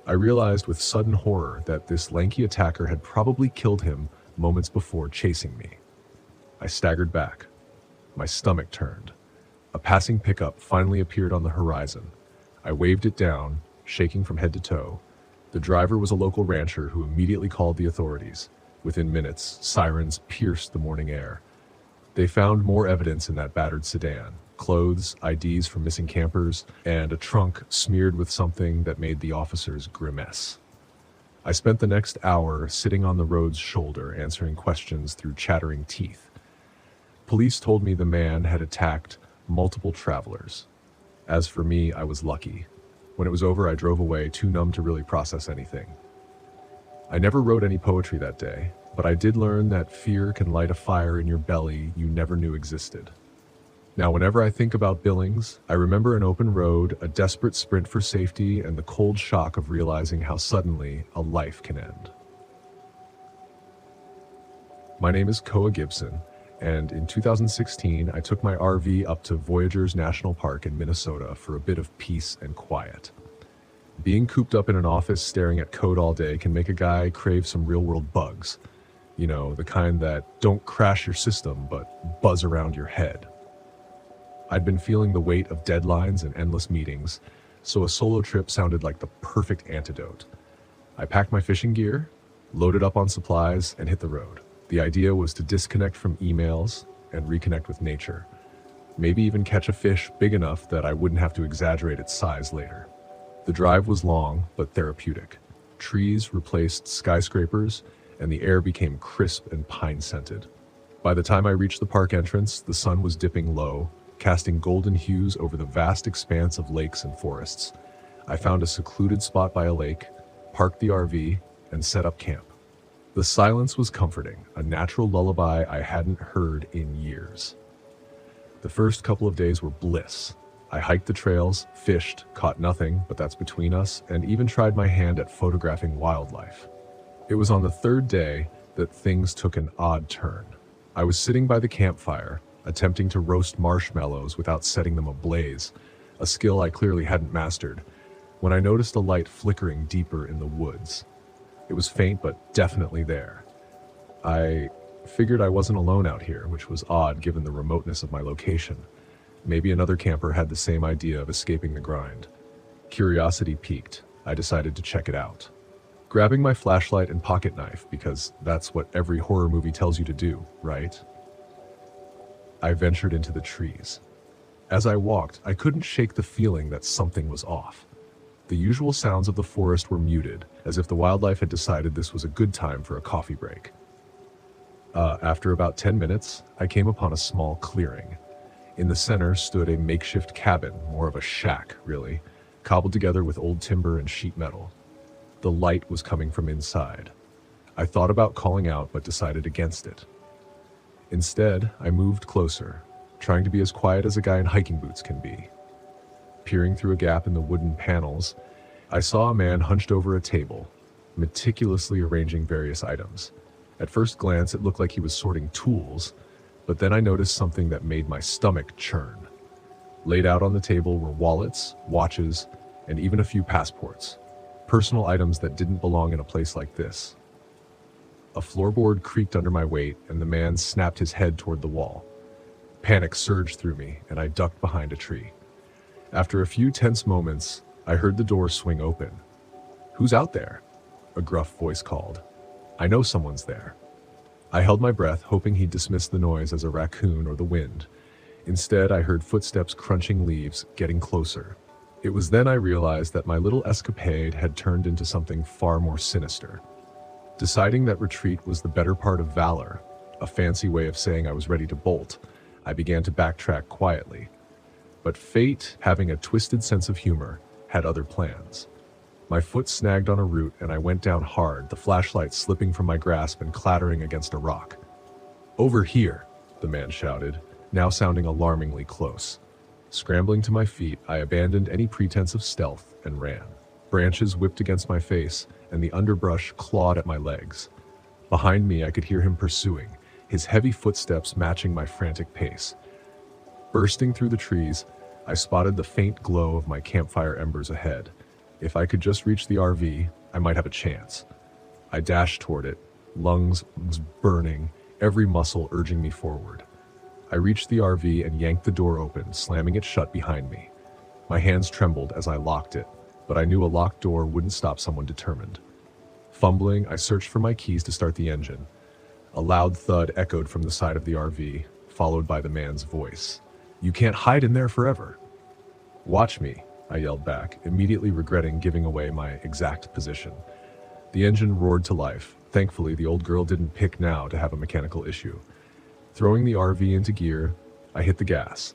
I realized with sudden horror that this lanky attacker had probably killed him moments before chasing me. I staggered back. My stomach turned. A passing pickup finally appeared on the horizon. I waved it down, shaking from head to toe. The driver was a local rancher who immediately called the authorities. Within minutes, sirens pierced the morning air. They found more evidence in that battered sedan: clothes, IDs from missing campers, and a trunk smeared with something that made the officers grimace. I spent the next hour sitting on the road's shoulder, answering questions through chattering teeth. Police told me the man had attacked multiple travelers. As for me, I was lucky. When it was over, I drove away, too numb to really process anything. I never wrote any poetry that day, but I did learn that fear can light a fire in your belly you never knew existed. Now, whenever I think about Billings, I remember an open road, a desperate sprint for safety, and the cold shock of realizing how suddenly a life can end. My name is Koa Gibson, and in 2016, I took my RV up to Voyageurs National Park in Minnesota for a bit of peace and quiet. Being cooped up in an office staring at code all day can make a guy crave some real-world bugs. You know, the kind that don't crash your system, but buzz around your head. I'd been feeling the weight of deadlines and endless meetings, so a solo trip sounded like the perfect antidote. I packed my fishing gear, loaded up on supplies, and hit the road. The idea was to disconnect from emails and reconnect with nature. Maybe even catch a fish big enough that I wouldn't have to exaggerate its size later. The drive was long, but therapeutic. Trees replaced skyscrapers, and the air became crisp and pine-scented. By the time I reached the park entrance, the sun was dipping low, casting golden hues over the vast expanse of lakes and forests. I found a secluded spot by a lake, parked the RV, and set up camp. The silence was comforting, a natural lullaby I hadn't heard in years. The first couple of days were bliss. I hiked the trails, fished, caught nothing, but that's between us, and even tried my hand at photographing wildlife. It was on the third day that things took an odd turn. I was sitting by the campfire, attempting to roast marshmallows without setting them ablaze, a skill I clearly hadn't mastered, when I noticed a light flickering deeper in the woods. It was faint, but definitely there. I figured I wasn't alone out here, which was odd given the remoteness of my location. Maybe another camper had the same idea of escaping the grind. Curiosity piqued. I decided to check it out. Grabbing my flashlight and pocket knife, because that's what every horror movie tells you to do, right? I ventured into the trees. As I walked, I couldn't shake the feeling that something was off. The usual sounds of the forest were muted, as if the wildlife had decided this was a good time for a coffee break. After about 10 minutes, I came upon a small clearing. In the center stood a makeshift cabin, more of a shack, really, cobbled together with old timber and sheet metal. The light was coming from inside. I thought about calling out, but decided against it. Instead, I moved closer, trying to be as quiet as a guy in hiking boots can be. Peering through a gap in the wooden panels, I saw a man hunched over a table, meticulously arranging various items. At first glance, it looked like he was sorting tools, but then I noticed something that made my stomach churn. Laid out on the table were wallets, watches, and even a few passports, personal items that didn't belong in a place like this. A floorboard creaked under my weight, and the man snapped his head toward the wall. Panic surged through me, and I ducked behind a tree. After a few tense moments, I heard the door swing open. "Who's out there?" a gruff voice called. "I know someone's there." I held my breath, hoping he'd dismiss the noise as a raccoon or the wind. Instead, I heard footsteps crunching leaves, getting closer. It was then I realized that my little escapade had turned into something far more sinister. Deciding that retreat was the better part of valor, a fancy way of saying I was ready to bolt, I began to backtrack quietly. But fate, having a twisted sense of humor, had other plans. My foot snagged on a root and I went down hard, the flashlight slipping from my grasp and clattering against a rock. "Over here," the man shouted, now sounding alarmingly close. Scrambling to my feet, I abandoned any pretense of stealth and ran. Branches whipped against my face, and the underbrush clawed at my legs. Behind me, I could hear him pursuing, his heavy footsteps matching my frantic pace. Bursting through the trees, I spotted the faint glow of my campfire embers ahead. If I could just reach the RV, I might have a chance. I dashed toward it, lungs burning, every muscle urging me forward. I reached the RV and yanked the door open, slamming it shut behind me. My hands trembled as I locked it, but I knew a locked door wouldn't stop someone determined. Fumbling, I searched for my keys to start the engine. A loud thud echoed from the side of the RV, followed by the man's voice. "You can't hide in there forever." "Watch me," I yelled back, immediately regretting giving away my exact position. The engine roared to life. Thankfully, the old girl didn't pick now to have a mechanical issue. Throwing the RV into gear, I hit the gas.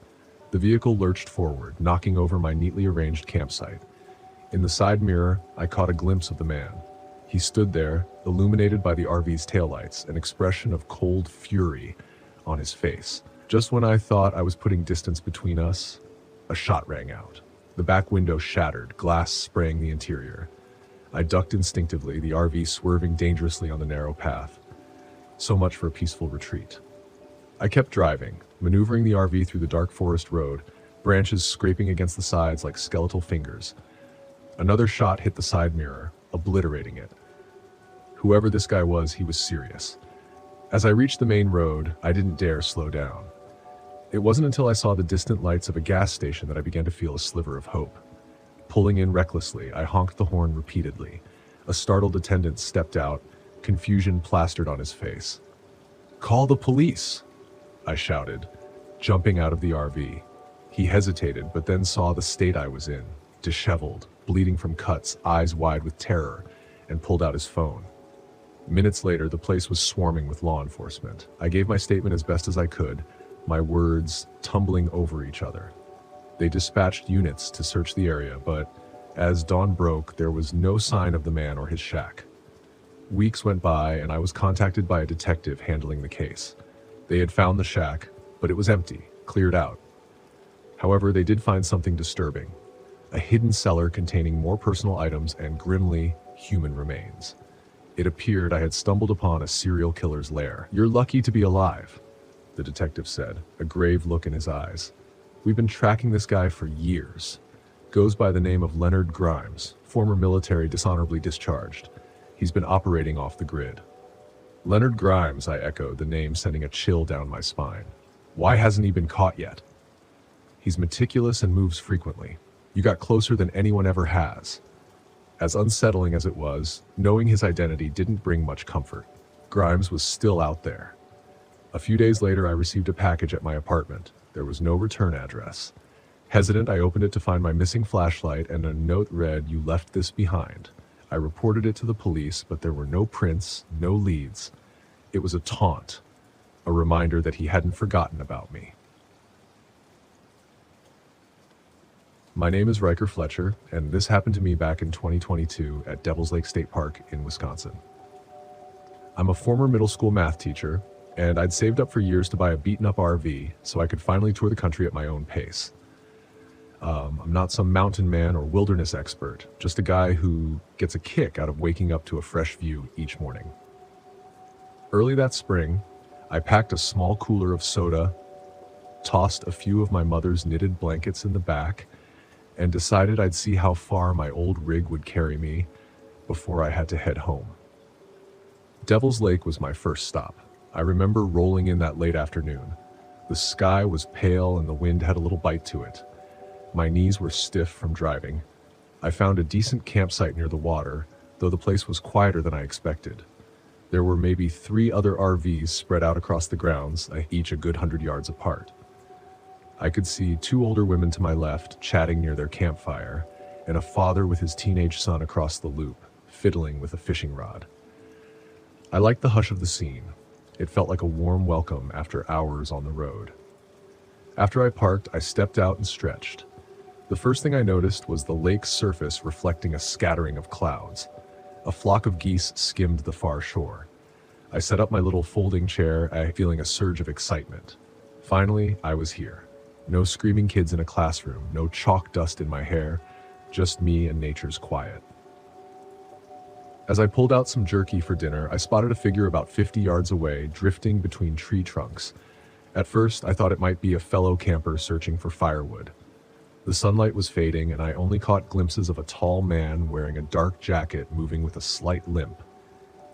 The vehicle lurched forward, knocking over my neatly arranged campsite. In the side mirror, I caught a glimpse of the man. He stood there, illuminated by the RV's taillights, an expression of cold fury on his face. Just when I thought I was putting distance between us, a shot rang out. The back window shattered, glass spraying the interior. I ducked instinctively, the RV swerving dangerously on the narrow path. So much for a peaceful retreat. I kept driving, maneuvering the RV through the dark forest road, branches scraping against the sides like skeletal fingers. Another shot hit the side mirror, obliterating it. Whoever this guy was, he was serious. As I reached the main road, I didn't dare slow down. It wasn't until I saw the distant lights of a gas station that I began to feel a sliver of hope. Pulling in recklessly, I honked the horn repeatedly. A startled attendant stepped out, confusion plastered on his face. "Call the police!" I shouted, jumping out of the RV. He hesitated, but then saw the state I was in, disheveled, bleeding from cuts, eyes wide with terror, and pulled out his phone. Minutes later, the place was swarming with law enforcement. I gave my statement as best as I could, my words tumbling over each other. They dispatched units to search the area, but as dawn broke, there was no sign of the man or his shack. Weeks went by, and I was contacted by a detective handling the case. They had found the shack, but it was empty, cleared out. However, they did find something disturbing. A hidden cellar containing more personal items and grimly human remains. It appeared I had stumbled upon a serial killer's lair. "You're lucky to be alive," the detective said, a grave look in his eyes. "We've been tracking this guy for years. Goes by the name of Leonard Grimes, former military dishonorably discharged. He's been operating off the grid." "Leonard Grimes," I echoed, the name sending a chill down my spine. "Why hasn't he been caught yet?" "He's meticulous and moves frequently. You got closer than anyone ever has." As unsettling as it was, knowing his identity didn't bring much comfort. Grimes was still out there. A few days later, I received a package at my apartment. There was no return address. Hesitant, I opened it to find my missing flashlight, and a note read, "You left this behind." I reported it to the police, but there were no prints, no leads. It was a taunt, a reminder that he hadn't forgotten about me. My name is Riker Fletcher, and this happened to me back in 2022 at Devil's Lake State Park in Wisconsin. I'm a former middle school math teacher, and I'd saved up for years to buy a beaten-up RV so I could finally tour the country at my own pace. I'm not some mountain man or wilderness expert, just a guy who gets a kick out of waking up to a fresh view each morning. Early that spring, I packed a small cooler of soda, tossed a few of my mother's knitted blankets in the back, and decided I'd see how far my old rig would carry me before I had to head home. Devil's Lake was my first stop. I remember rolling in that late afternoon. The sky was pale and the wind had a little bite to it. My knees were stiff from driving. I found a decent campsite near the water, though the place was quieter than I expected. There were maybe 3 other RVs spread out across the grounds, each a good 100 yards apart. I could see 2 older women to my left, chatting near their campfire, and a father with his teenage son across the loop, fiddling with a fishing rod. I liked the hush of the scene. It felt like a warm welcome after hours on the road. After I parked, I stepped out and stretched. The first thing I noticed was the lake's surface reflecting a scattering of clouds. A flock of geese skimmed the far shore. I set up my little folding chair, feeling a surge of excitement. Finally, I was here. No screaming kids in a classroom, no chalk dust in my hair, just me and nature's quiet. As I pulled out some jerky for dinner, I spotted a figure about 50 yards away, drifting between tree trunks. At first, I thought it might be a fellow camper searching for firewood. The sunlight was fading, and I only caught glimpses of a tall man wearing a dark jacket moving with a slight limp.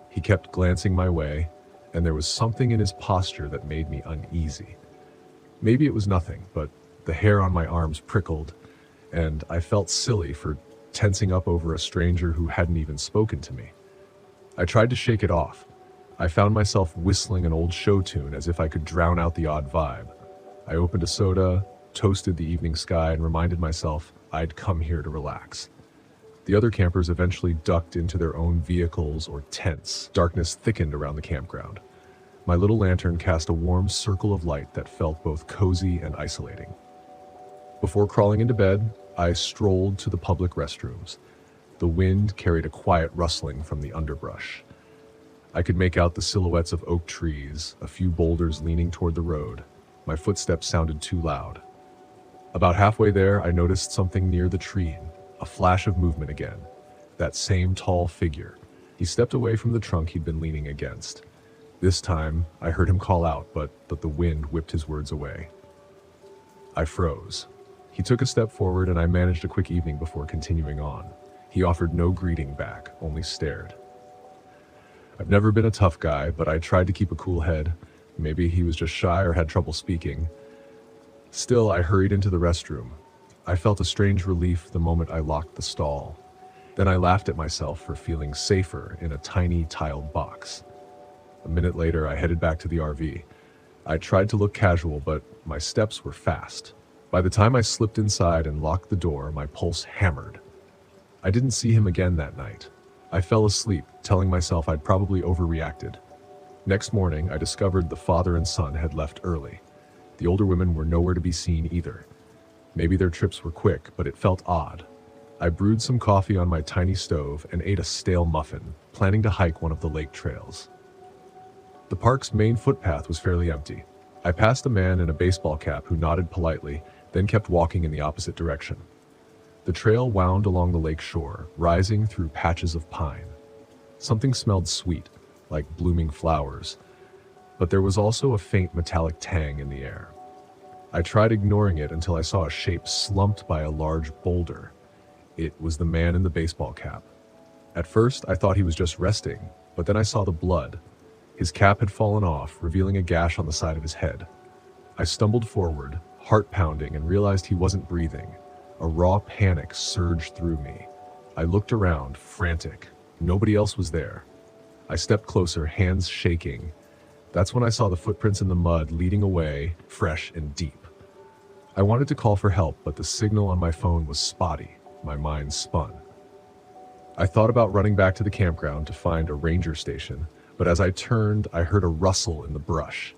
He kept glancing my way, and there was something in his posture that made me uneasy. Maybe it was nothing, but the hair on my arms prickled, and I felt silly for tensing up over a stranger who hadn't even spoken to me. I tried to shake it off. I found myself whistling an old show tune as if I could drown out the odd vibe. I opened a soda, toasted the evening sky, and reminded myself I'd come here to relax. The other campers eventually ducked into their own vehicles or tents. Darkness thickened around the campground. My little lantern cast a warm circle of light that felt both cozy and isolating. Before crawling into bed, I strolled to the public restrooms. The wind carried a quiet rustling from the underbrush. I could make out the silhouettes of oak trees, a few boulders leaning toward the road. My footsteps sounded too loud. About halfway there, I noticed something near the tree, a flash of movement again. That same tall figure. He stepped away from the trunk he'd been leaning against. This time, I heard him call out, but the wind whipped his words away. I froze. He took a step forward, and I managed a quick evening before continuing on. He offered no greeting back, only stared. I've never been a tough guy, but I tried to keep a cool head. Maybe he was just shy or had trouble speaking. Still, I hurried into the restroom. I felt a strange relief the moment I locked the stall. Then I laughed at myself for feeling safer in a tiny tiled box. A minute later, I headed back to the RV. I tried to look casual, but my steps were fast. By the time I slipped inside and locked the door, my pulse hammered. I didn't see him again that night. I fell asleep, telling myself I'd probably overreacted. Next morning, I discovered the father and son had left early. The older women were nowhere to be seen either. Maybe their trips were quick, but it felt odd. I brewed some coffee on my tiny stove and ate a stale muffin, planning to hike one of the lake trails. The park's main footpath was fairly empty. I passed a man in a baseball cap who nodded politely, then kept walking in the opposite direction. The trail wound along the lake shore, rising through patches of pine. Something smelled sweet, like blooming flowers, but there was also a faint metallic tang in the air. I tried ignoring it until I saw a shape slumped by a large boulder. It was the man in the baseball cap. At first, I thought he was just resting, but then I saw the blood. His cap had fallen off, revealing a gash on the side of his head. I stumbled forward, heart pounding, and realized he wasn't breathing. A raw panic surged through me. I looked around, frantic. Nobody else was there. I stepped closer, hands shaking. That's when I saw the footprints in the mud leading away, fresh and deep. I wanted to call for help, but the signal on my phone was spotty. My mind spun. I thought about running back to the campground to find a ranger station, but as I turned, I heard a rustle in the brush.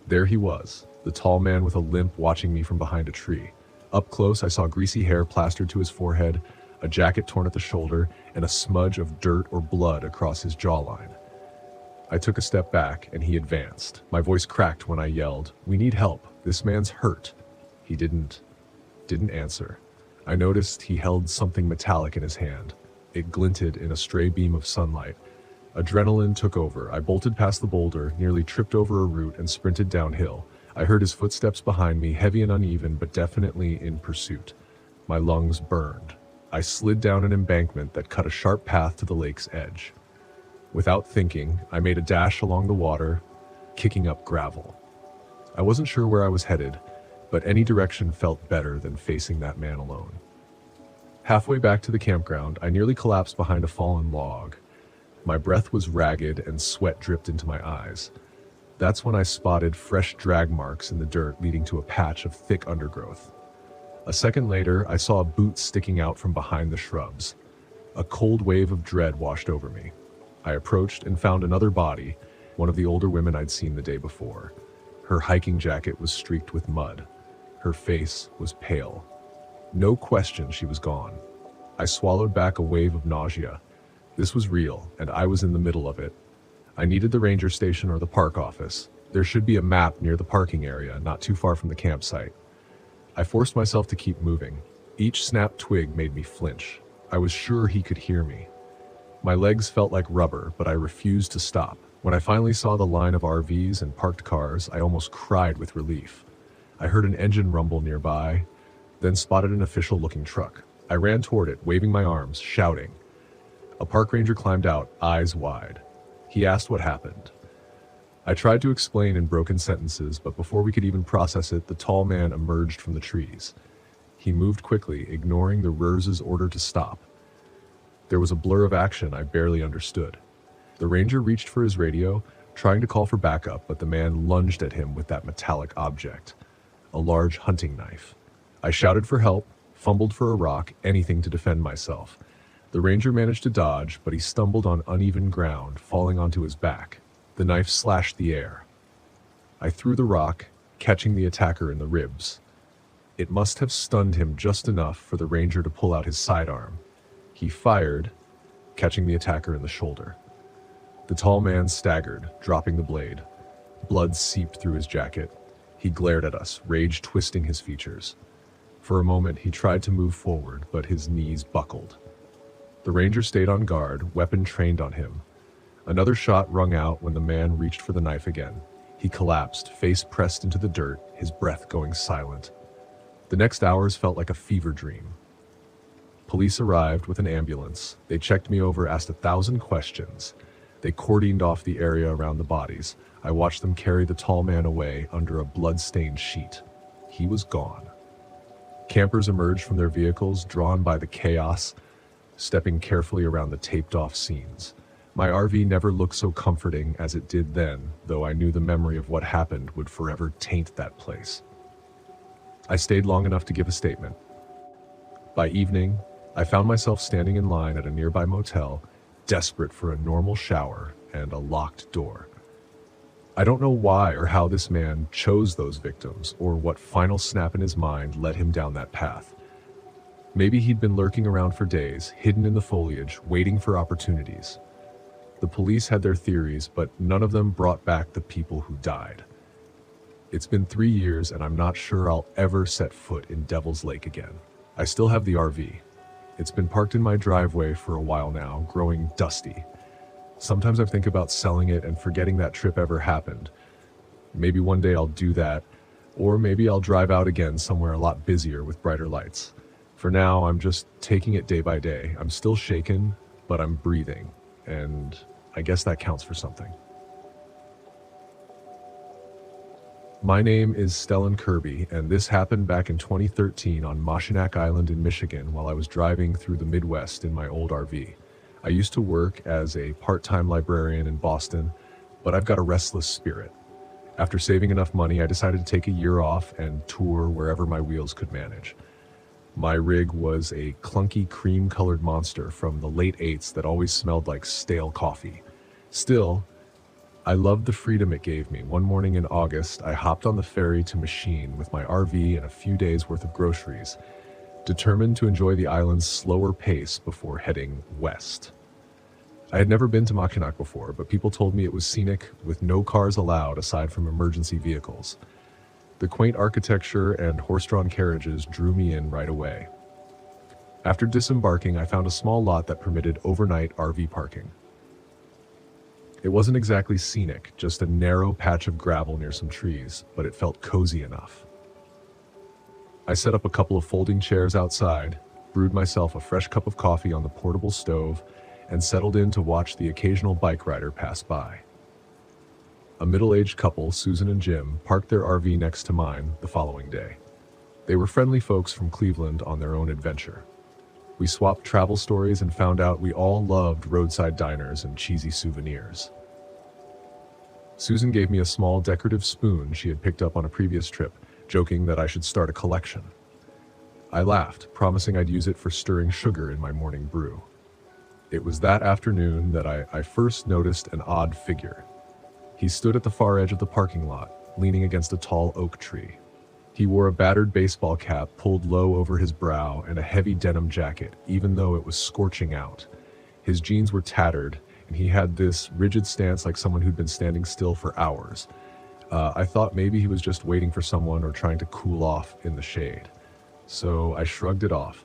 There he was, the tall man with a limp watching me from behind a tree. Up close, I saw greasy hair plastered to his forehead, a jacket torn at the shoulder, and a smudge of dirt or blood across his jawline. I took a step back, and he advanced. My voice cracked when I yelled, "We need help. This man's hurt." He didn't answer. I noticed he held something metallic in his hand. It glinted in a stray beam of sunlight. Adrenaline took over. I bolted past the boulder, nearly tripped over a root, and sprinted downhill. I heard his footsteps behind me, heavy and uneven, but definitely in pursuit. My lungs burned. I slid down an embankment that cut a sharp path to the lake's edge. Without thinking, I made a dash along the water, kicking up gravel. I wasn't sure where I was headed, but any direction felt better than facing that man alone. Halfway back to the campground, I nearly collapsed behind a fallen log. My breath was ragged and sweat dripped into my eyes. That's when I spotted fresh drag marks in the dirt leading to a patch of thick undergrowth. A second later, I saw a boot sticking out from behind the shrubs. A cold wave of dread washed over me. I approached and found another body, one of the older women I'd seen the day before. Her hiking jacket was streaked with mud. Her face was pale. No question she was gone. I swallowed back a wave of nausea. This was real, and I was in the middle of it. I needed the ranger station or the park office. There should be a map near the parking area, not too far from the campsite. I forced myself to keep moving. Each snapped twig made me flinch. I was sure he could hear me. My legs felt like rubber, but I refused to stop. When I finally saw the line of RVs and parked cars, I almost cried with relief. I heard an engine rumble nearby, then spotted an official-looking truck. I ran toward it, waving my arms, shouting. A park ranger climbed out, eyes wide. He asked what happened. I tried to explain in broken sentences, but before we could even process it, the tall man emerged from the trees. He moved quickly, ignoring the RERS's order to stop. There was a blur of action I barely understood. The ranger reached for his radio, trying to call for backup, but the man lunged at him with that metallic object, a large hunting knife. I shouted for help, fumbled for a rock, anything to defend myself. The ranger managed to dodge, but he stumbled on uneven ground, falling onto his back. The knife slashed the air. I threw the rock, catching the attacker in the ribs. It must have stunned him just enough for the ranger to pull out his sidearm. He fired, catching the attacker in the shoulder. The tall man staggered, dropping the blade. Blood seeped through his jacket. He glared at us, rage twisting his features. For a moment, he tried to move forward, but his knees buckled. The ranger stayed on guard, weapon trained on him. Another shot rung out when the man reached for the knife again. He collapsed, face pressed into the dirt, his breath going silent. The next hours felt like a fever dream. Police arrived with an ambulance. They checked me over, asked 1,000 questions. They cordoned off the area around the bodies. I watched them carry the tall man away under a blood-stained sheet. He was gone. Campers emerged from their vehicles, drawn by the chaos, stepping carefully around the taped-off scenes. My RV never looked so comforting as it did then, though I knew the memory of what happened would forever taint that place. I stayed long enough to give a statement. By evening, I found myself standing in line at a nearby motel, desperate for a normal shower and a locked door. I don't know why or how this man chose those victims, or what final snap in his mind led him down that path. Maybe he'd been lurking around for days, hidden in the foliage, waiting for opportunities. The police had their theories, but none of them brought back the people who died. It's been 3 years, and I'm not sure I'll ever set foot in Devil's Lake again. I still have the RV. It's been parked in my driveway for a while now, growing dusty. Sometimes I think about selling it and forgetting that trip ever happened. Maybe one day I'll do that, or maybe I'll drive out again somewhere a lot busier with brighter lights. For now, I'm just taking it day by day. I'm still shaken, but I'm breathing, and I guess that counts for something. My name is Stellan Kirby, and this happened back in 2013 on Mashonack Island in Michigan while I was driving through the Midwest in my old RV. I used to work as a part-time librarian in Boston, but I've got a restless spirit. After saving enough money, I decided to take a year off and tour wherever my wheels could manage. My rig was a clunky cream-colored monster from the late 80s that always smelled like stale coffee. Still, I loved the freedom it gave me. One morning in August, I hopped on the ferry to Machine with my RV and a few days' worth of groceries, determined to enjoy the island's slower pace before heading west. I had never been to Mashonack before, but people told me it was scenic, with no cars allowed aside from emergency vehicles. The quaint architecture and horse-drawn carriages drew me in right away. After disembarking, I found a small lot that permitted overnight RV parking. It wasn't exactly scenic, just a narrow patch of gravel near some trees, but it felt cozy enough. I set up a couple of folding chairs outside, brewed myself a fresh cup of coffee on the portable stove, and settled in to watch the occasional bike rider pass by. A middle-aged couple, Susan and Jim, parked their RV next to mine the following day. They were friendly folks from Cleveland on their own adventure. We swapped travel stories and found out we all loved roadside diners and cheesy souvenirs. Susan gave me a small decorative spoon she had picked up on a previous trip, joking that I should start a collection. I laughed, promising I'd use it for stirring sugar in my morning brew. It was that afternoon that I first noticed an odd figure. He stood at the far edge of the parking lot, leaning against a tall oak tree. He wore a battered baseball cap pulled low over his brow and a heavy denim jacket, even though it was scorching out. His jeans were tattered, and he had this rigid stance like someone who'd been standing still for hours. I thought maybe he was just waiting for someone or trying to cool off in the shade. So I shrugged it off.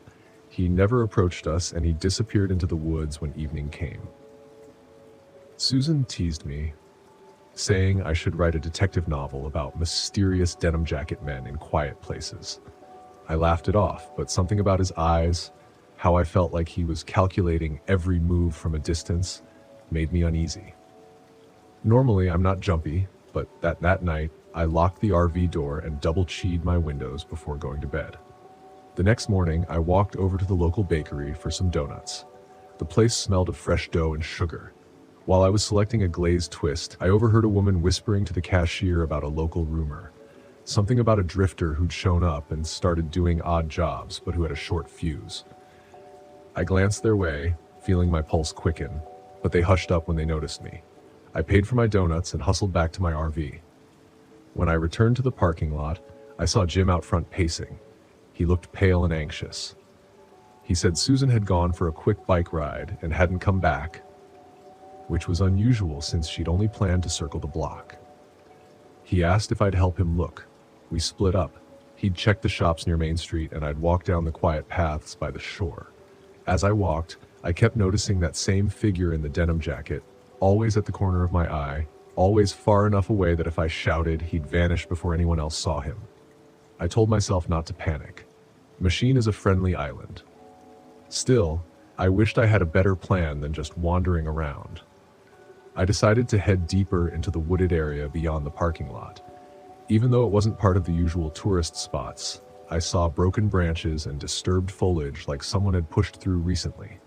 He never approached us, and he disappeared into the woods when evening came. Susan teased me, saying I should write a detective novel about mysterious denim jacket men in quiet places. I laughed it off, but something about his eyes, how I felt like he was calculating every move from a distance, made me uneasy. Normally, I'm not jumpy, but that night, I locked the RV door and double-cheed my windows before going to bed. The next morning, I walked over to the local bakery for some donuts. The place smelled of fresh dough and sugar. While I was selecting a glazed twist, I overheard a woman whispering to the cashier about a local rumor. Something about a drifter who'd shown up and started doing odd jobs, but who had a short fuse. I glanced their way, feeling my pulse quicken, but they hushed up when they noticed me. I paid for my donuts and hustled back to my RV. When I returned to the parking lot, I saw Jim out front pacing. He looked pale and anxious. He said Susan had gone for a quick bike ride and hadn't come back, which was unusual since she'd only planned to circle the block. He asked if I'd help him look. We split up. He'd check the shops near Main Street, and I'd walk down the quiet paths by the shore. As I walked, I kept noticing that same figure in the denim jacket, always at the corner of my eye, always far enough away that if I shouted, he'd vanish before anyone else saw him. I told myself not to panic. Machine is a friendly island. Still, I wished I had a better plan than just wandering around. I decided to head deeper into the wooded area beyond the parking lot. Even though it wasn't part of the usual tourist spots, I saw broken branches and disturbed foliage like someone had pushed through recently.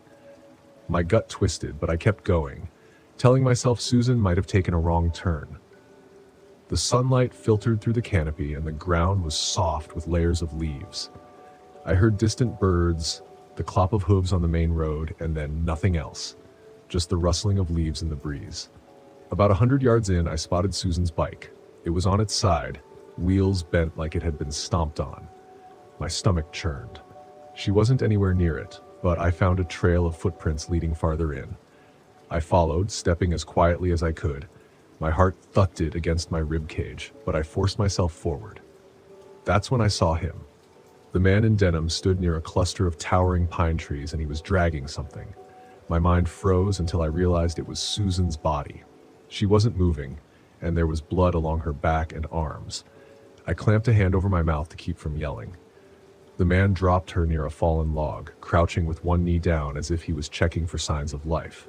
My gut twisted, but I kept going, telling myself Susan might have taken a wrong turn. The sunlight filtered through the canopy and the ground was soft with layers of leaves. I heard distant birds, the clop of hooves on the main road, and then nothing else, just the rustling of leaves in the breeze. About 100 yards in, I spotted Susan's bike. It was on its side, wheels bent like it had been stomped on. My stomach churned. She wasn't anywhere near it, but I found a trail of footprints leading farther in. I followed, stepping as quietly as I could. My heart thudded against my rib cage, but I forced myself forward. That's when I saw him. The man in denim stood near a cluster of towering pine trees, and he was dragging something. My mind froze until I realized it was Susan's body. She wasn't moving, and there was blood along her back and arms. I clamped a hand over my mouth to keep from yelling. The man dropped her near a fallen log, crouching with one knee down as if he was checking for signs of life.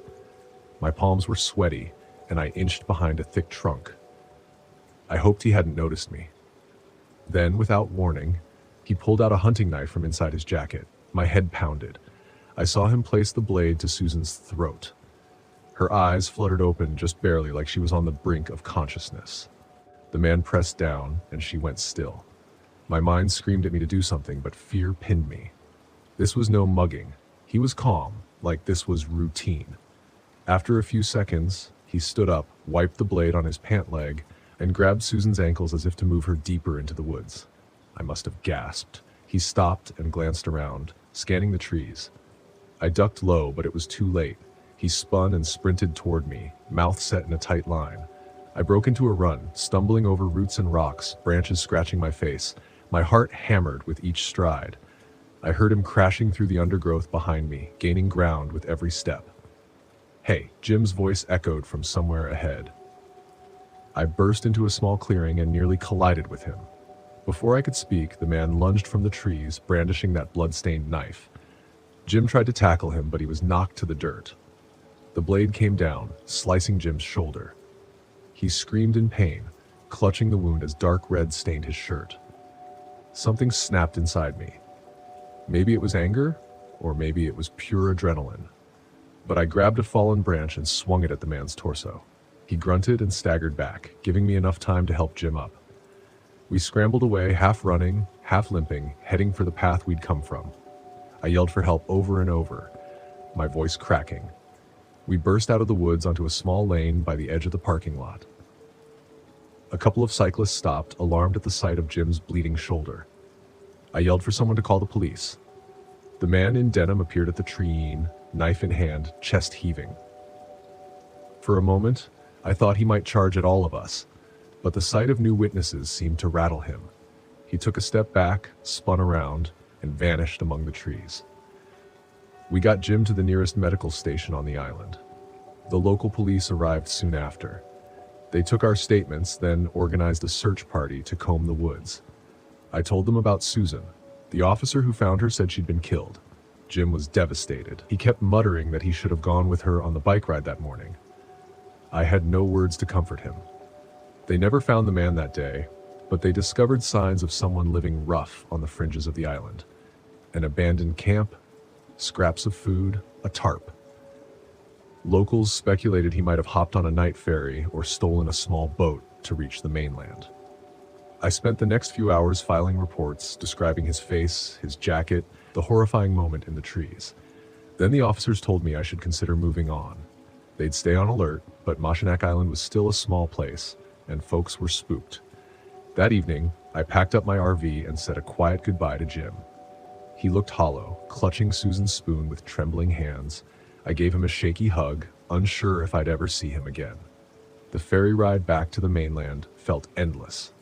My palms were sweaty, and I inched behind a thick trunk. I hoped he hadn't noticed me. Then, without warning, he pulled out a hunting knife from inside his jacket. My head pounded. I saw him place the blade to Susan's throat. Her eyes fluttered open just barely, like she was on the brink of consciousness. The man pressed down, and she went still. My mind screamed at me to do something, but fear pinned me. This was no mugging. He was calm, like this was routine. After a few seconds, he stood up, wiped the blade on his pant leg, and grabbed Susan's ankles as if to move her deeper into the woods. I must have gasped. He stopped and glanced around, scanning the trees. I ducked low, but it was too late. He spun and sprinted toward me, mouth set in a tight line. I broke into a run, stumbling over roots and rocks, branches scratching my face. My heart hammered with each stride. I heard him crashing through the undergrowth behind me, gaining ground with every step. "Hey," Jim's voice echoed from somewhere ahead. I burst into a small clearing and nearly collided with him. Before I could speak, the man lunged from the trees, brandishing that blood-stained knife. Jim tried to tackle him, but he was knocked to the dirt. The blade came down, slicing Jim's shoulder. He screamed in pain, clutching the wound as dark red stained his shirt. Something snapped inside me. Maybe it was anger, or maybe it was pure adrenaline. But I grabbed a fallen branch and swung it at the man's torso. He grunted and staggered back, giving me enough time to help Jim up. We scrambled away, half running, half limping, heading for the path we'd come from. I yelled for help over and over, my voice cracking. We burst out of the woods onto a small lane by the edge of the parking lot. A couple of cyclists stopped, alarmed at the sight of Jim's bleeding shoulder. I yelled for someone to call the police. The man in denim appeared at the tree, knife in hand, chest heaving. For a moment, I thought he might charge at all of us, but the sight of new witnesses seemed to rattle him. He took a step back, spun around, and vanished among the trees. We got Jim to the nearest medical station on the island. The local police arrived soon after. They took our statements, then organized a search party to comb the woods. I told them about Susan. The officer who found her said she'd been killed. Jim was devastated. He kept muttering that he should have gone with her on the bike ride that morning. I had no words to comfort him. They never found the man that day, but they discovered signs of someone living rough on the fringes of the island. An abandoned camp, scraps of food, a tarp. Locals speculated he might have hopped on a night ferry or stolen a small boat to reach the mainland. I spent the next few hours filing reports, describing his face, his jacket, the horrifying moment in the trees. Then the officers told me I should consider moving on. They'd stay on alert, but Mashonac Island was still a small place, and folks were spooked. That evening, I packed up my RV and said a quiet goodbye to Jim. He looked hollow, clutching Susan's spoon with trembling hands. I gave him a shaky hug, unsure if I'd ever see him again. The ferry ride back to the mainland felt endless.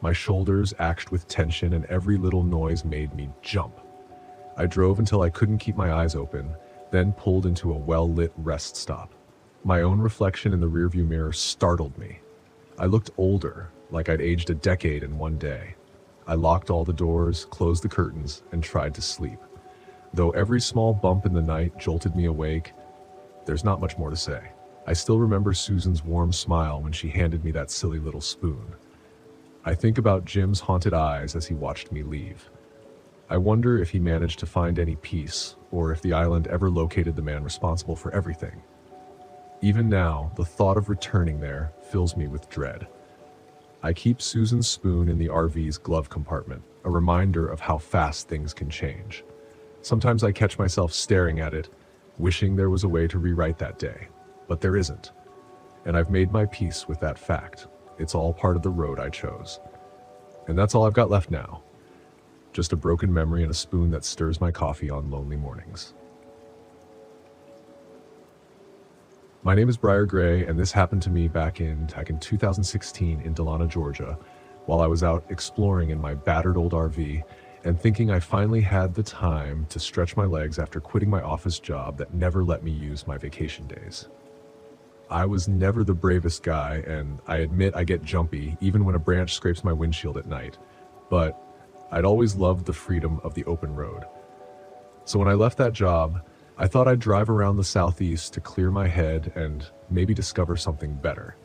My shoulders ached with tension and every little noise made me jump. I drove until I couldn't keep my eyes open, then pulled into a well-lit rest stop. My own reflection in the rearview mirror startled me. I looked older, like I'd aged a decade in one day. I locked all the doors, closed the curtains, and tried to sleep. Though every small bump in the night jolted me awake, there's not much more to say. I still remember Susan's warm smile when she handed me that silly little spoon. I think about Jim's haunted eyes as he watched me leave. I wonder if he managed to find any peace, or if the island ever located the man responsible for everything. Even now, the thought of returning there fills me with dread. I keep Susan's spoon in the RV's glove compartment, a reminder of how fast things can change. Sometimes I catch myself staring at it, wishing there was a way to rewrite that day, but there isn't. And I've made my peace with that fact. It's all part of the road I chose. And that's all I've got left now. Just a broken memory and a spoon that stirs my coffee on lonely mornings. My name is Briar Gray, and this happened to me back in 2016 in Delana, Georgia, while I was out exploring in my battered old RV and thinking I finally had the time to stretch my legs after quitting my office job that never let me use my vacation days. I was never the bravest guy, and I admit I get jumpy even when a branch scrapes my windshield at night, but I'd always loved the freedom of the open road. So when I left that job, I thought I'd drive around the southeast to clear my head and maybe discover something better.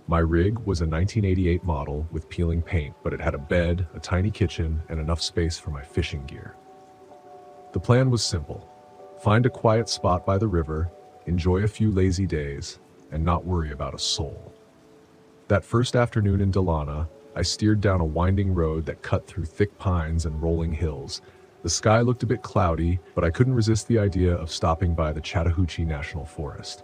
My rig was a 1988 model with peeling paint, but it had a bed, a tiny kitchen, and enough space for my fishing gear. The plan was simple: find a quiet spot by the river, enjoy a few lazy days, and not worry about a soul. That first afternoon in Delana, I steered down a winding road that cut through thick pines and rolling hills. The sky looked a bit cloudy, but I couldn't resist the idea of stopping by the Chattahoochee National Forest.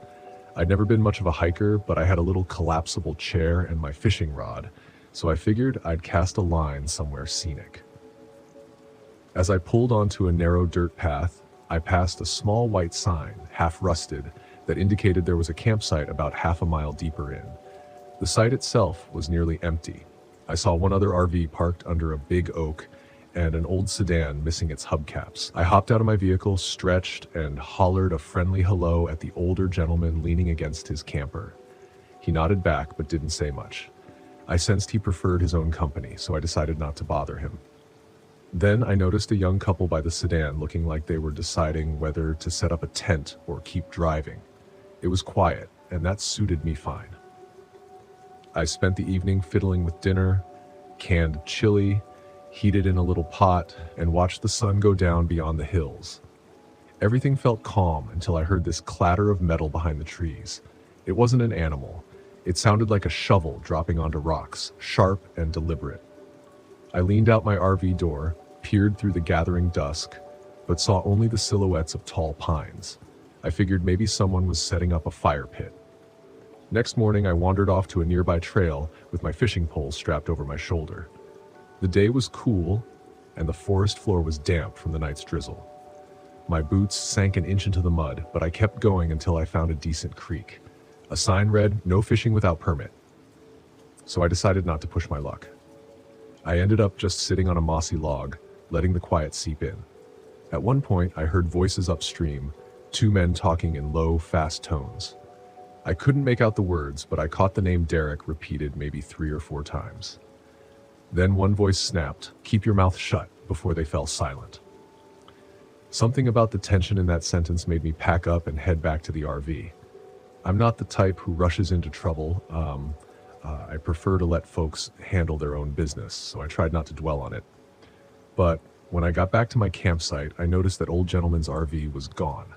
I'd never been much of a hiker, but I had a little collapsible chair and my fishing rod, so I figured I'd cast a line somewhere scenic. As I pulled onto a narrow dirt path, I passed a small white sign, half rusted, that indicated there was a campsite about half a mile deeper in. The site itself was nearly empty. I saw one other RV parked under a big oak and an old sedan missing its hubcaps. I hopped out of my vehicle, stretched, and hollered a friendly hello at the older gentleman leaning against his camper. He nodded back but didn't say much. I sensed he preferred his own company, so I decided not to bother him. Then I noticed a young couple by the sedan looking like they were deciding whether to set up a tent or keep driving. It was quiet, and that suited me fine. I spent the evening fiddling with dinner, canned chili, heated in a little pot, and watched the sun go down beyond the hills. Everything felt calm until I heard this clatter of metal behind the trees. It wasn't an animal. It sounded like a shovel dropping onto rocks, sharp and deliberate. I leaned out my RV door, peered through the gathering dusk, but saw only the silhouettes of tall pines. I figured maybe someone was setting up a fire pit. Next morning, I wandered off to a nearby trail with my fishing pole strapped over my shoulder. The day was cool, and the forest floor was damp from the night's drizzle. My boots sank an inch into the mud, but I kept going until I found a decent creek. A sign read, "No fishing without permit." So I decided not to push my luck. I ended up just sitting on a mossy log, letting the quiet seep in. At one point, I heard voices upstream, two men talking in low, fast tones. I couldn't make out the words, but I caught the name Derek repeated maybe 3 or 4 times. Then one voice snapped, "Keep your mouth shut," before they fell silent. Something about the tension in that sentence made me pack up and head back to the RV. I'm not the type who rushes into trouble. I prefer to let folks handle their own business, so I tried not to dwell on it. But when I got back to my campsite, I noticed that old gentleman's RV was gone.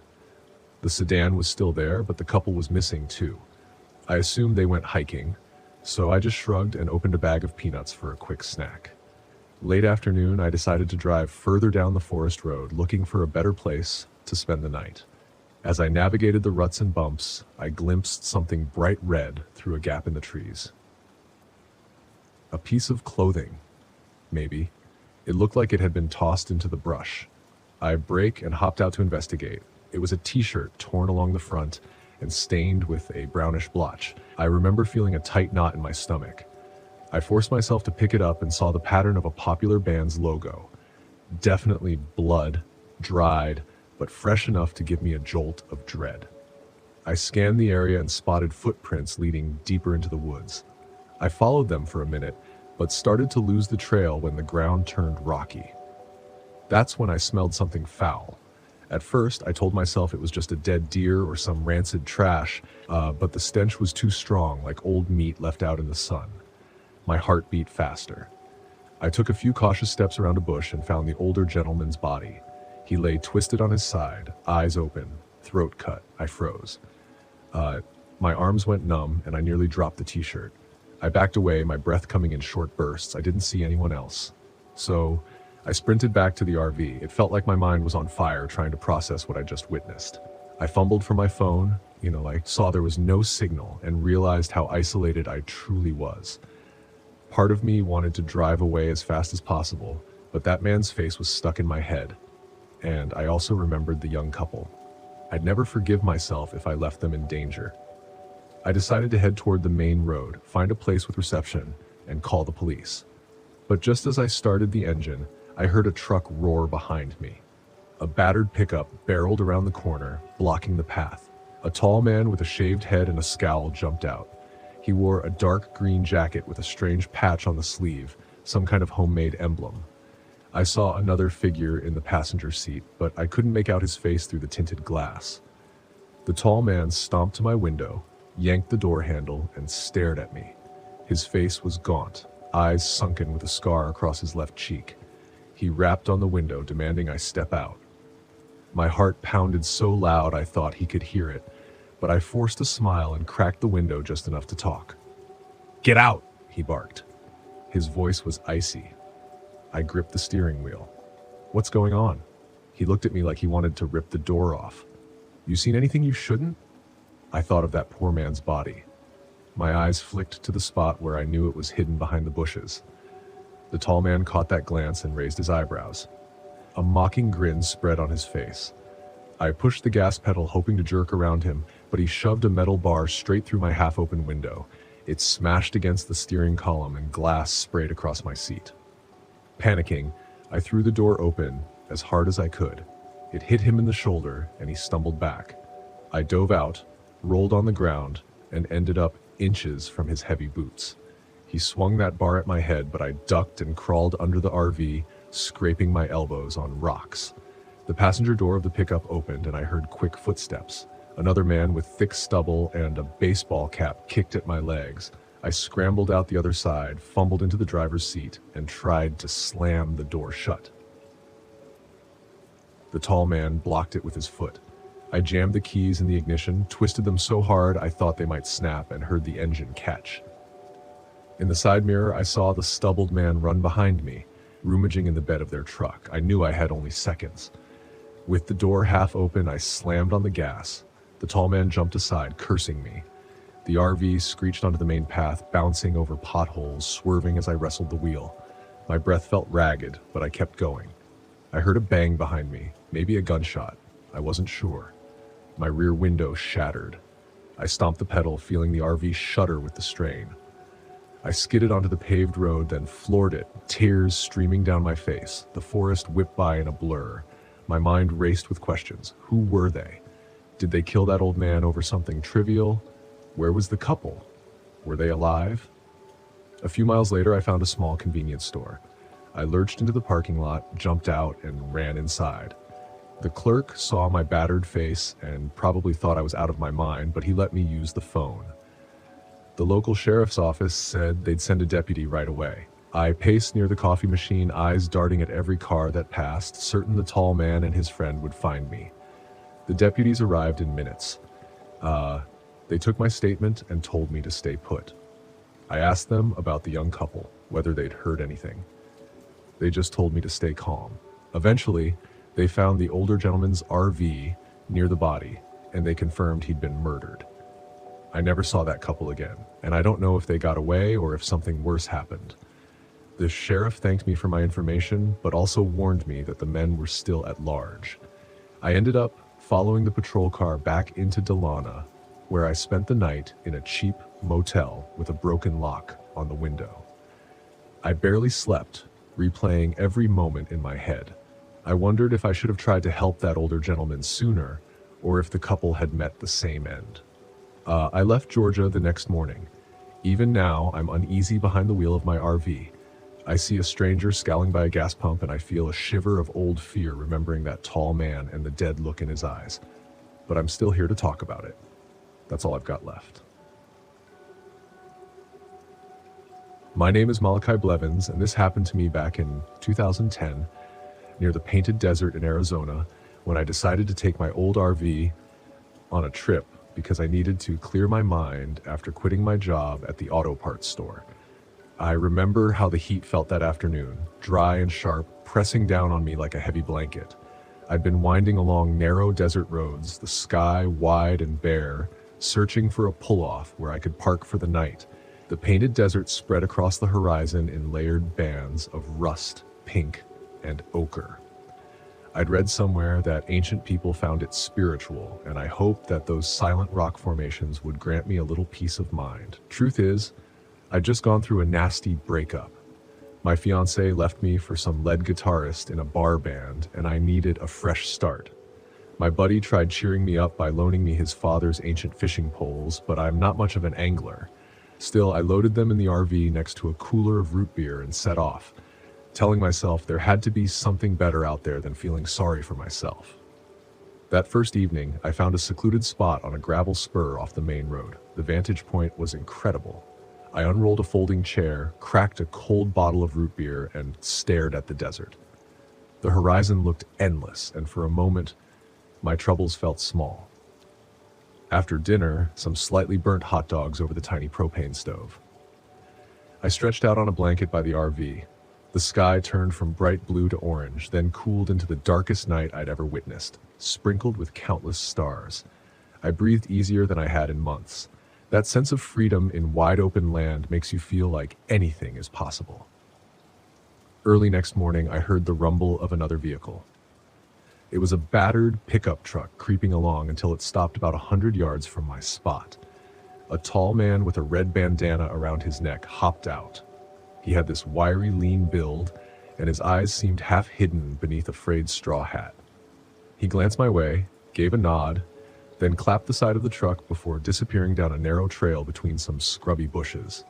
The sedan was still there, but the couple was missing too. I assumed they went hiking, so I just shrugged and opened a bag of peanuts for a quick snack. Late afternoon, I decided to drive further down the forest road, looking for a better place to spend the night. As I navigated the ruts and bumps, I glimpsed something bright red through a gap in the trees. A piece of clothing, maybe. It looked like it had been tossed into the brush. I braked and hopped out to investigate. It was a t-shirt torn along the front and stained with a brownish blotch. I remember feeling a tight knot in my stomach. I forced myself to pick it up and saw the pattern of a popular band's logo. Definitely blood, dried, but fresh enough to give me a jolt of dread. I scanned the area and spotted footprints leading deeper into the woods. I followed them for a minute, but started to lose the trail when the ground turned rocky. That's when I smelled something foul. At first, I told myself it was just a dead deer or some rancid trash, but the stench was too strong, like old meat left out in the sun. My heart beat faster. I took a few cautious steps around a bush and found the older gentleman's body. He lay twisted on his side, eyes open, throat cut. I froze. My arms went numb, and I nearly dropped the t-shirt. I backed away, my breath coming in short bursts. I didn't see anyone else. So I sprinted back to the RV. It felt like my mind was on fire trying to process what I just witnessed. I fumbled for my phone, I saw there was no signal and realized how isolated I truly was. Part of me wanted to drive away as fast as possible, but that man's face was stuck in my head. And I also remembered the young couple. I'd never forgive myself if I left them in danger. I decided to head toward the main road, find a place with reception, and call the police. But just as I started the engine, I heard a truck roar behind me. A battered pickup barreled around the corner, blocking the path. A tall man with a shaved head and a scowl jumped out. He wore a dark green jacket with a strange patch on the sleeve, some kind of homemade emblem. I saw another figure in the passenger seat, but I couldn't make out his face through the tinted glass. The tall man stomped to my window, yanked the door handle, and stared at me. His face was gaunt, eyes sunken with a scar across his left cheek. He rapped on the window, demanding I step out. My heart pounded so loud I thought he could hear it, but I forced a smile and cracked the window just enough to talk. "Get out!" he barked. His voice was icy. I gripped the steering wheel. "What's going on?" He looked at me like he wanted to rip the door off. "You seen anything you shouldn't?" I thought of that poor man's body. My eyes flicked to the spot where I knew it was hidden behind the bushes. The tall man caught that glance and raised his eyebrows. A mocking grin spread on his face. I pushed the gas pedal, hoping to jerk around him, but he shoved a metal bar straight through my half-open window. It smashed against the steering column and glass sprayed across my seat. Panicking, I threw the door open as hard as I could. It hit him in the shoulder, and he stumbled back. I dove out, rolled on the ground, and ended up inches from his heavy boots. He swung that bar at my head, but I ducked and crawled under the RV, scraping my elbows on rocks. The passenger door of the pickup opened, and I heard quick footsteps. Another man with thick stubble and a baseball cap kicked at my legs. I scrambled out the other side, fumbled into the driver's seat, and tried to slam the door shut. The tall man blocked it with his foot. I jammed the keys in the ignition, twisted them so hard I thought they might snap, and heard the engine catch. In the side mirror, I saw the stubbled man run behind me, rummaging in the bed of their truck. I knew I had only seconds. With the door half open, I slammed on the gas. The tall man jumped aside, cursing me. The RV screeched onto the main path, bouncing over potholes, swerving as I wrestled the wheel. My breath felt ragged, but I kept going. I heard a bang behind me, maybe a gunshot. I wasn't sure. My rear window shattered. I stomped the pedal, feeling the RV shudder with the strain. I skidded onto the paved road, then floored it, tears streaming down my face. The forest whipped by in a blur. My mind raced with questions. Who were they? Did they kill that old man over something trivial? Where was the couple? Were they alive? A few miles later, I found a small convenience store. I lurched into the parking lot, jumped out, and ran inside. The clerk saw my battered face and probably thought I was out of my mind, but he let me use the phone. The local sheriff's office said they'd send a deputy right away. I paced near the coffee machine, eyes darting at every car that passed, certain the tall man and his friend would find me. The deputies arrived in minutes. They took my statement and told me to stay put. I asked them about the young couple, whether they'd heard anything. They just told me to stay calm. Eventually, they found the older gentleman's RV near the body, and they confirmed he'd been murdered. I never saw that couple again, and I don't know if they got away or if something worse happened. The sheriff thanked me for my information, but also warned me that the men were still at large. I ended up following the patrol car back into Delana, where I spent the night in a cheap motel with a broken lock on the window. I barely slept, replaying every moment in my head. I wondered if I should have tried to help that older gentleman sooner, or if the couple had met the same end. I left Georgia the next morning. Even now, I'm uneasy behind the wheel of my RV. I see a stranger scowling by a gas pump, and I feel a shiver of old fear remembering that tall man and the dead look in his eyes. But I'm still here to talk about it. That's all I've got left. My name is Malachi Blevins, and this happened to me back in 2010, near the Painted Desert in Arizona, when I decided to take my old RV on a trip because I needed to clear my mind after quitting my job at the auto parts store. I remember how the heat felt that afternoon, dry and sharp, pressing down on me like a heavy blanket. I'd been winding along narrow desert roads, the sky wide and bare, searching for a pull-off where I could park for the night. The Painted Desert spread across the horizon in layered bands of rust, pink, and ochre. I'd read somewhere that ancient people found it spiritual, and I hoped that those silent rock formations would grant me a little peace of mind. Truth is, I'd just gone through a nasty breakup. My fiancée left me for some lead guitarist in a bar band, and I needed a fresh start. My buddy tried cheering me up by loaning me his father's ancient fishing poles, but I'm not much of an angler. Still, I loaded them in the RV next to a cooler of root beer and set off, telling myself there had to be something better out there than feeling sorry for myself. That first evening, I found a secluded spot on a gravel spur off the main road. The vantage point was incredible. I unrolled a folding chair, cracked a cold bottle of root beer, and stared at the desert. The horizon looked endless, and for a moment, my troubles felt small. After dinner, some slightly burnt hot dogs over the tiny propane stove. I stretched out on a blanket by the RV. The sky turned from bright blue to orange, then cooled into the darkest night I'd ever witnessed, sprinkled with countless stars. I breathed easier than I had in months. That sense of freedom in wide open land makes you feel like anything is possible. Early next morning, I heard the rumble of another vehicle. It was a battered pickup truck creeping along until it stopped about 100 yards from my spot. A tall man with a red bandana around his neck hopped out. He had this wiry, lean build, and his eyes seemed half hidden beneath a frayed straw hat. He glanced my way, gave a nod, then clapped the side of the truck before disappearing down a narrow trail between some scrubby bushes.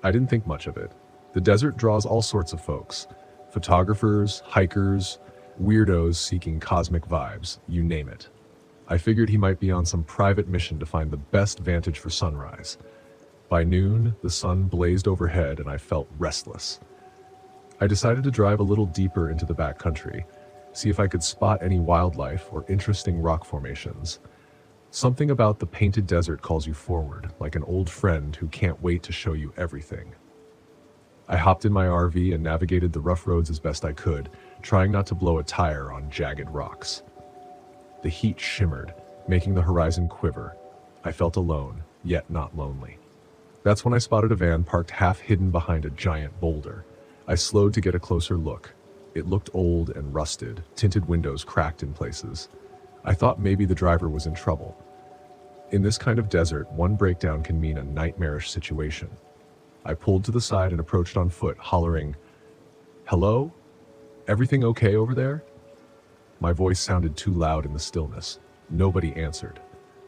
I didn't think much of it. The desert draws all sorts of folks. Photographers, hikers, weirdos seeking cosmic vibes, you name it. I figured he might be on some private mission to find the best vantage for sunrise. By noon, the sun blazed overhead and I felt restless. I decided to drive a little deeper into the backcountry, see if I could spot any wildlife or interesting rock formations. Something about the Painted Desert calls you forward, like an old friend who can't wait to show you everything. I hopped in my RV and navigated the rough roads as best I could, trying not to blow a tire on jagged rocks. The heat shimmered, making the horizon quiver. I felt alone, yet not lonely. That's when I spotted a van parked half hidden behind a giant boulder. I slowed to get a closer look. It looked old and rusted, tinted windows cracked in places. I thought maybe the driver was in trouble. In this kind of desert, one breakdown can mean a nightmarish situation. I pulled to the side and approached on foot, hollering, "Hello? Everything okay over there?" My voice sounded too loud in the stillness. Nobody answered.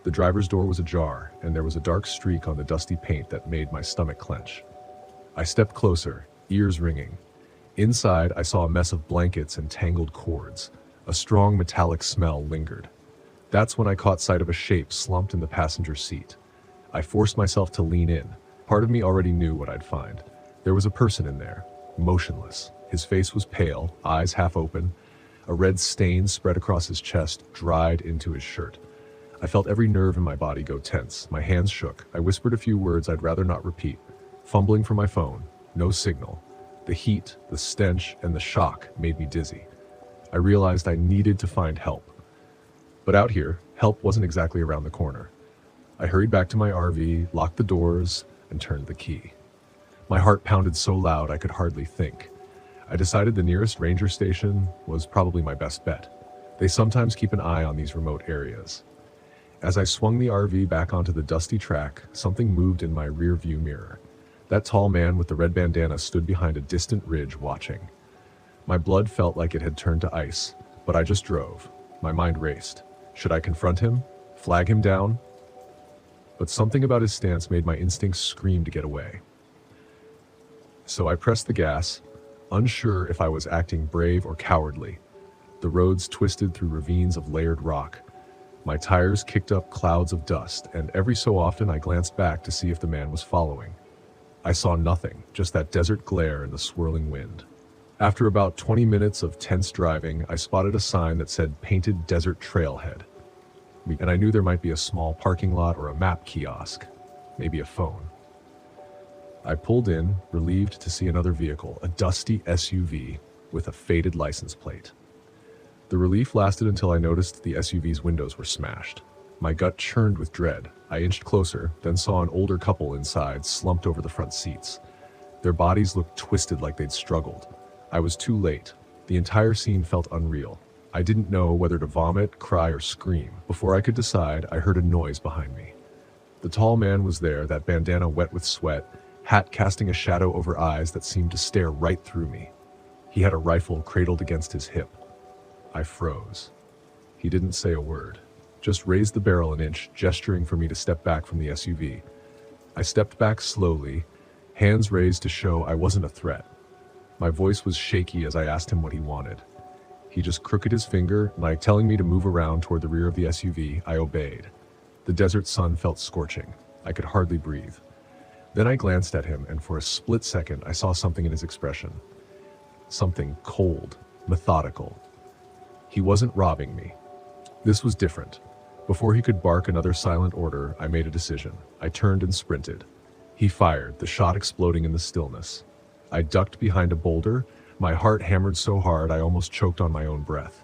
The driver's door was ajar, and there was a dark streak on the dusty paint that made my stomach clench. I stepped closer, ears ringing. Inside, I saw a mess of blankets and tangled cords. A strong metallic smell lingered. That's when I caught sight of a shape slumped in the passenger seat. I forced myself to lean in. Part of me already knew what I'd find. There was a person in there, motionless. His face was pale, eyes half open. A red stain spread across his chest, dried into his shirt. I felt every nerve in my body go tense. My hands shook. I whispered a few words I'd rather not repeat. Fumbling for my phone. No signal. The heat, the stench, and the shock made me dizzy. I realized I needed to find help. But out here, help wasn't exactly around the corner. I hurried back to my RV, locked the doors, and turned the key. My heart pounded so loud I could hardly think. I decided the nearest ranger station was probably my best bet. They sometimes keep an eye on these remote areas. As I swung the RV back onto the dusty track, something moved in my rear view mirror. That tall man with the red bandana stood behind a distant ridge watching. My blood felt like it had turned to ice, but I just drove. My mind raced. Should I confront him? Flag him down? But something about his stance made my instincts scream to get away. So I pressed the gas, unsure if I was acting brave or cowardly. The roads twisted through ravines of layered rock. My tires kicked up clouds of dust, and every so often I glanced back to see if the man was following. I saw nothing, just that desert glare and the swirling wind. After about 20 minutes of tense driving, I spotted a sign that said Painted Desert Trailhead. And I knew there might be a small parking lot or a map kiosk, maybe a phone. I pulled in, relieved to see another vehicle, a dusty SUV with a faded license plate. The relief lasted until I noticed the SUV's windows were smashed. My gut churned with dread. I inched closer, then saw an older couple inside, slumped over the front seats. Their bodies looked twisted like they'd struggled. I was too late. The entire scene felt unreal. I didn't know whether to vomit, cry, or scream. Before I could decide, I heard a noise behind me. The tall man was there, that bandana wet with sweat, hat casting a shadow over eyes that seemed to stare right through me. He had a rifle cradled against his hip. I froze. He didn't say a word, just raised the barrel an inch, gesturing for me to step back from the SUV. I stepped back slowly, hands raised to show I wasn't a threat. My voice was shaky as I asked him what he wanted. He just crooked his finger, like telling me to move around toward the rear of the SUV. I obeyed. The desert sun felt scorching. I could hardly breathe. Then I glanced at him, and for a split second, I saw something in his expression. Something cold, methodical. He wasn't robbing me. This was different. Before he could bark another silent order, I made a decision. I turned and sprinted. He fired, the shot exploding in the stillness. I ducked behind a boulder, my heart hammered so hard I almost choked on my own breath.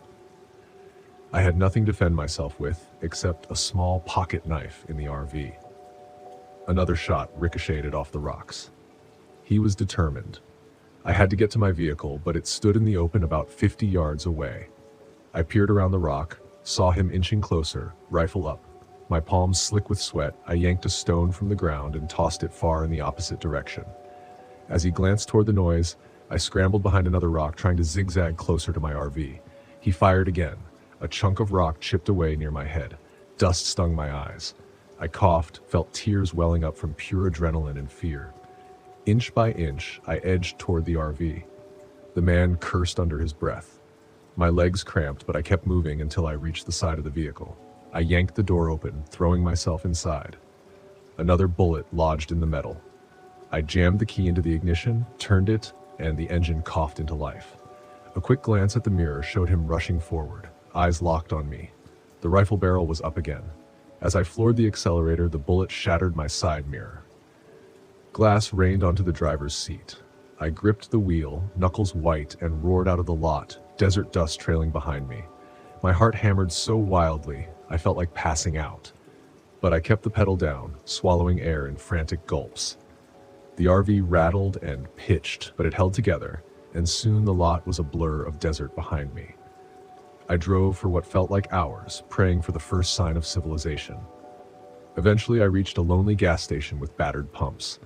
I had nothing to defend myself with, except a small pocket knife in the RV. Another shot ricocheted off the rocks. He was determined. I had to get to my vehicle, but it stood in the open about 50 yards away. I peered around the rock, saw him inching closer, rifle up. My palms slick with sweat, I yanked a stone from the ground and tossed it far in the opposite direction. As he glanced toward the noise, I scrambled behind another rock, trying to zigzag closer to my RV. He fired again. A chunk of rock chipped away near my head. Dust stung my eyes. I coughed, felt tears welling up from pure adrenaline and fear. Inch by inch, I edged toward the RV. The man cursed under his breath. My legs cramped, but I kept moving until I reached the side of the vehicle. I yanked the door open, throwing myself inside. Another bullet lodged in the metal. I jammed the key into the ignition, turned it, and the engine coughed into life. A quick glance at the mirror showed him rushing forward, eyes locked on me. The rifle barrel was up again. As I floored the accelerator, the bullet shattered my side mirror. Glass rained onto the driver's seat. I gripped the wheel, knuckles white, and roared out of the lot, desert dust trailing behind me. My heart hammered so wildly, I felt like passing out. But I kept the pedal down, swallowing air in frantic gulps. The RV rattled and pitched, but it held together, and soon the lot was a blur of desert behind me. I drove for what felt like hours, praying for the first sign of civilization. Eventually, I reached a lonely gas station with battered pumps.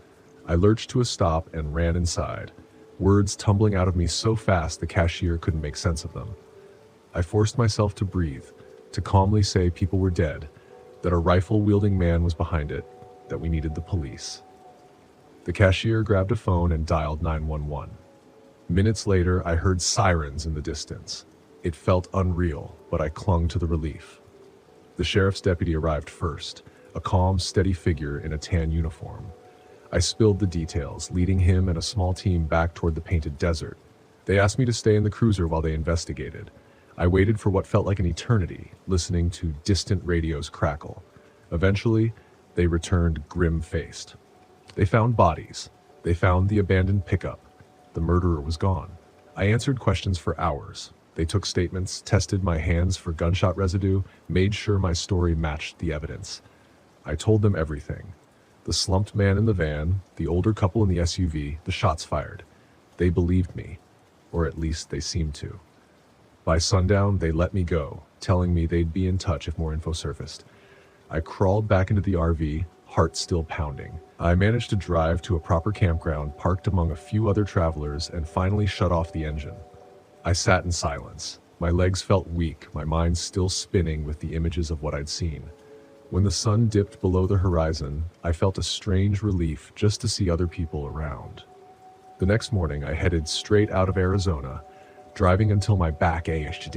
I lurched to a stop and ran inside, words tumbling out of me so fast the cashier couldn't make sense of them. I forced myself to breathe, to calmly say people were dead, that a rifle-wielding man was behind it, that we needed the police. The cashier grabbed a phone and dialed 911. Minutes later, I heard sirens in the distance. It felt unreal, but I clung to the relief. The sheriff's deputy arrived first, a calm, steady figure in a tan uniform. I spilled the details, leading him and a small team back toward the painted desert. They asked me to stay in the cruiser while they investigated. I waited for what felt like an eternity, listening to distant radios crackle. Eventually, they returned grim-faced. They found bodies. They found the abandoned pickup. The murderer was gone. I answered questions for hours. They took statements, tested my hands for gunshot residue, made sure my story matched the evidence. I told them everything. The slumped man in the van, the older couple in the SUV, the shots fired. They believed me, or at least they seemed to. By sundown, they let me go, telling me they'd be in touch if more info surfaced. I crawled back into the RV, heart still pounding. I managed to drive to a proper campground, parked among a few other travelers, and finally shut off the engine. I sat in silence. My legs felt weak, my mind still spinning with the images of what I'd seen. When the sun dipped below the horizon, I felt a strange relief just to see other people around. The next morning, I headed straight out of Arizona, driving until my back ached.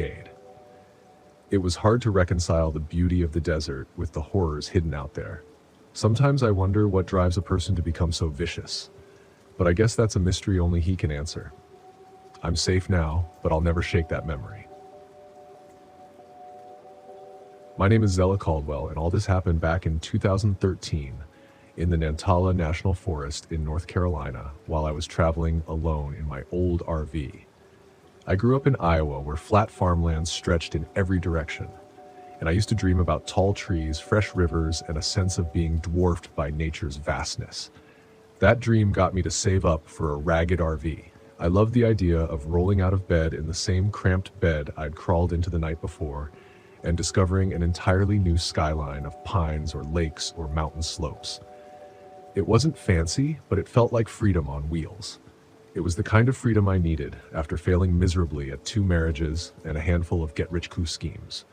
It was hard to reconcile the beauty of the desert with the horrors hidden out there. Sometimes I wonder what drives a person to become so vicious, but I guess that's a mystery only he can answer. I'm safe now, but I'll never shake that memory. My name is Zella Caldwell, and all this happened back in 2013 in the Nantala National Forest in North Carolina while I was traveling alone in my old RV. I grew up in Iowa where flat farmlands stretched in every direction, and I used to dream about tall trees, fresh rivers, and a sense of being dwarfed by nature's vastness. That dream got me to save up for a ragged RV. I loved the idea of rolling out of bed in the same cramped bed I'd crawled into the night before and discovering an entirely new skyline of pines or lakes or mountain slopes. It wasn't fancy, but it felt like freedom on wheels. It was the kind of freedom I needed after failing miserably at 2 marriages and a handful of get-rich-quick schemes.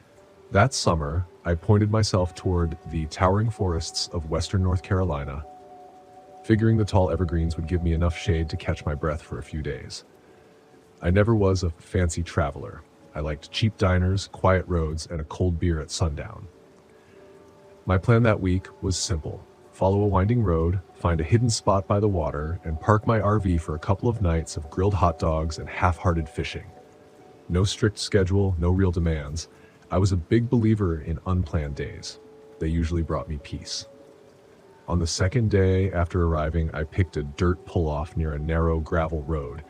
That summer, I pointed myself toward the towering forests of western North Carolina, figuring the tall evergreens would give me enough shade to catch my breath for a few days. I never was a fancy traveler. I liked cheap diners, quiet roads, and a cold beer at sundown. My plan that week was simple. Follow a winding road, find a hidden spot by the water, and park my RV for a couple of nights of grilled hot dogs and half-hearted fishing. No strict schedule, no real demands. I was a big believer in unplanned days. They usually brought me peace. On the second day after arriving, I picked a dirt pull-off near a narrow gravel road.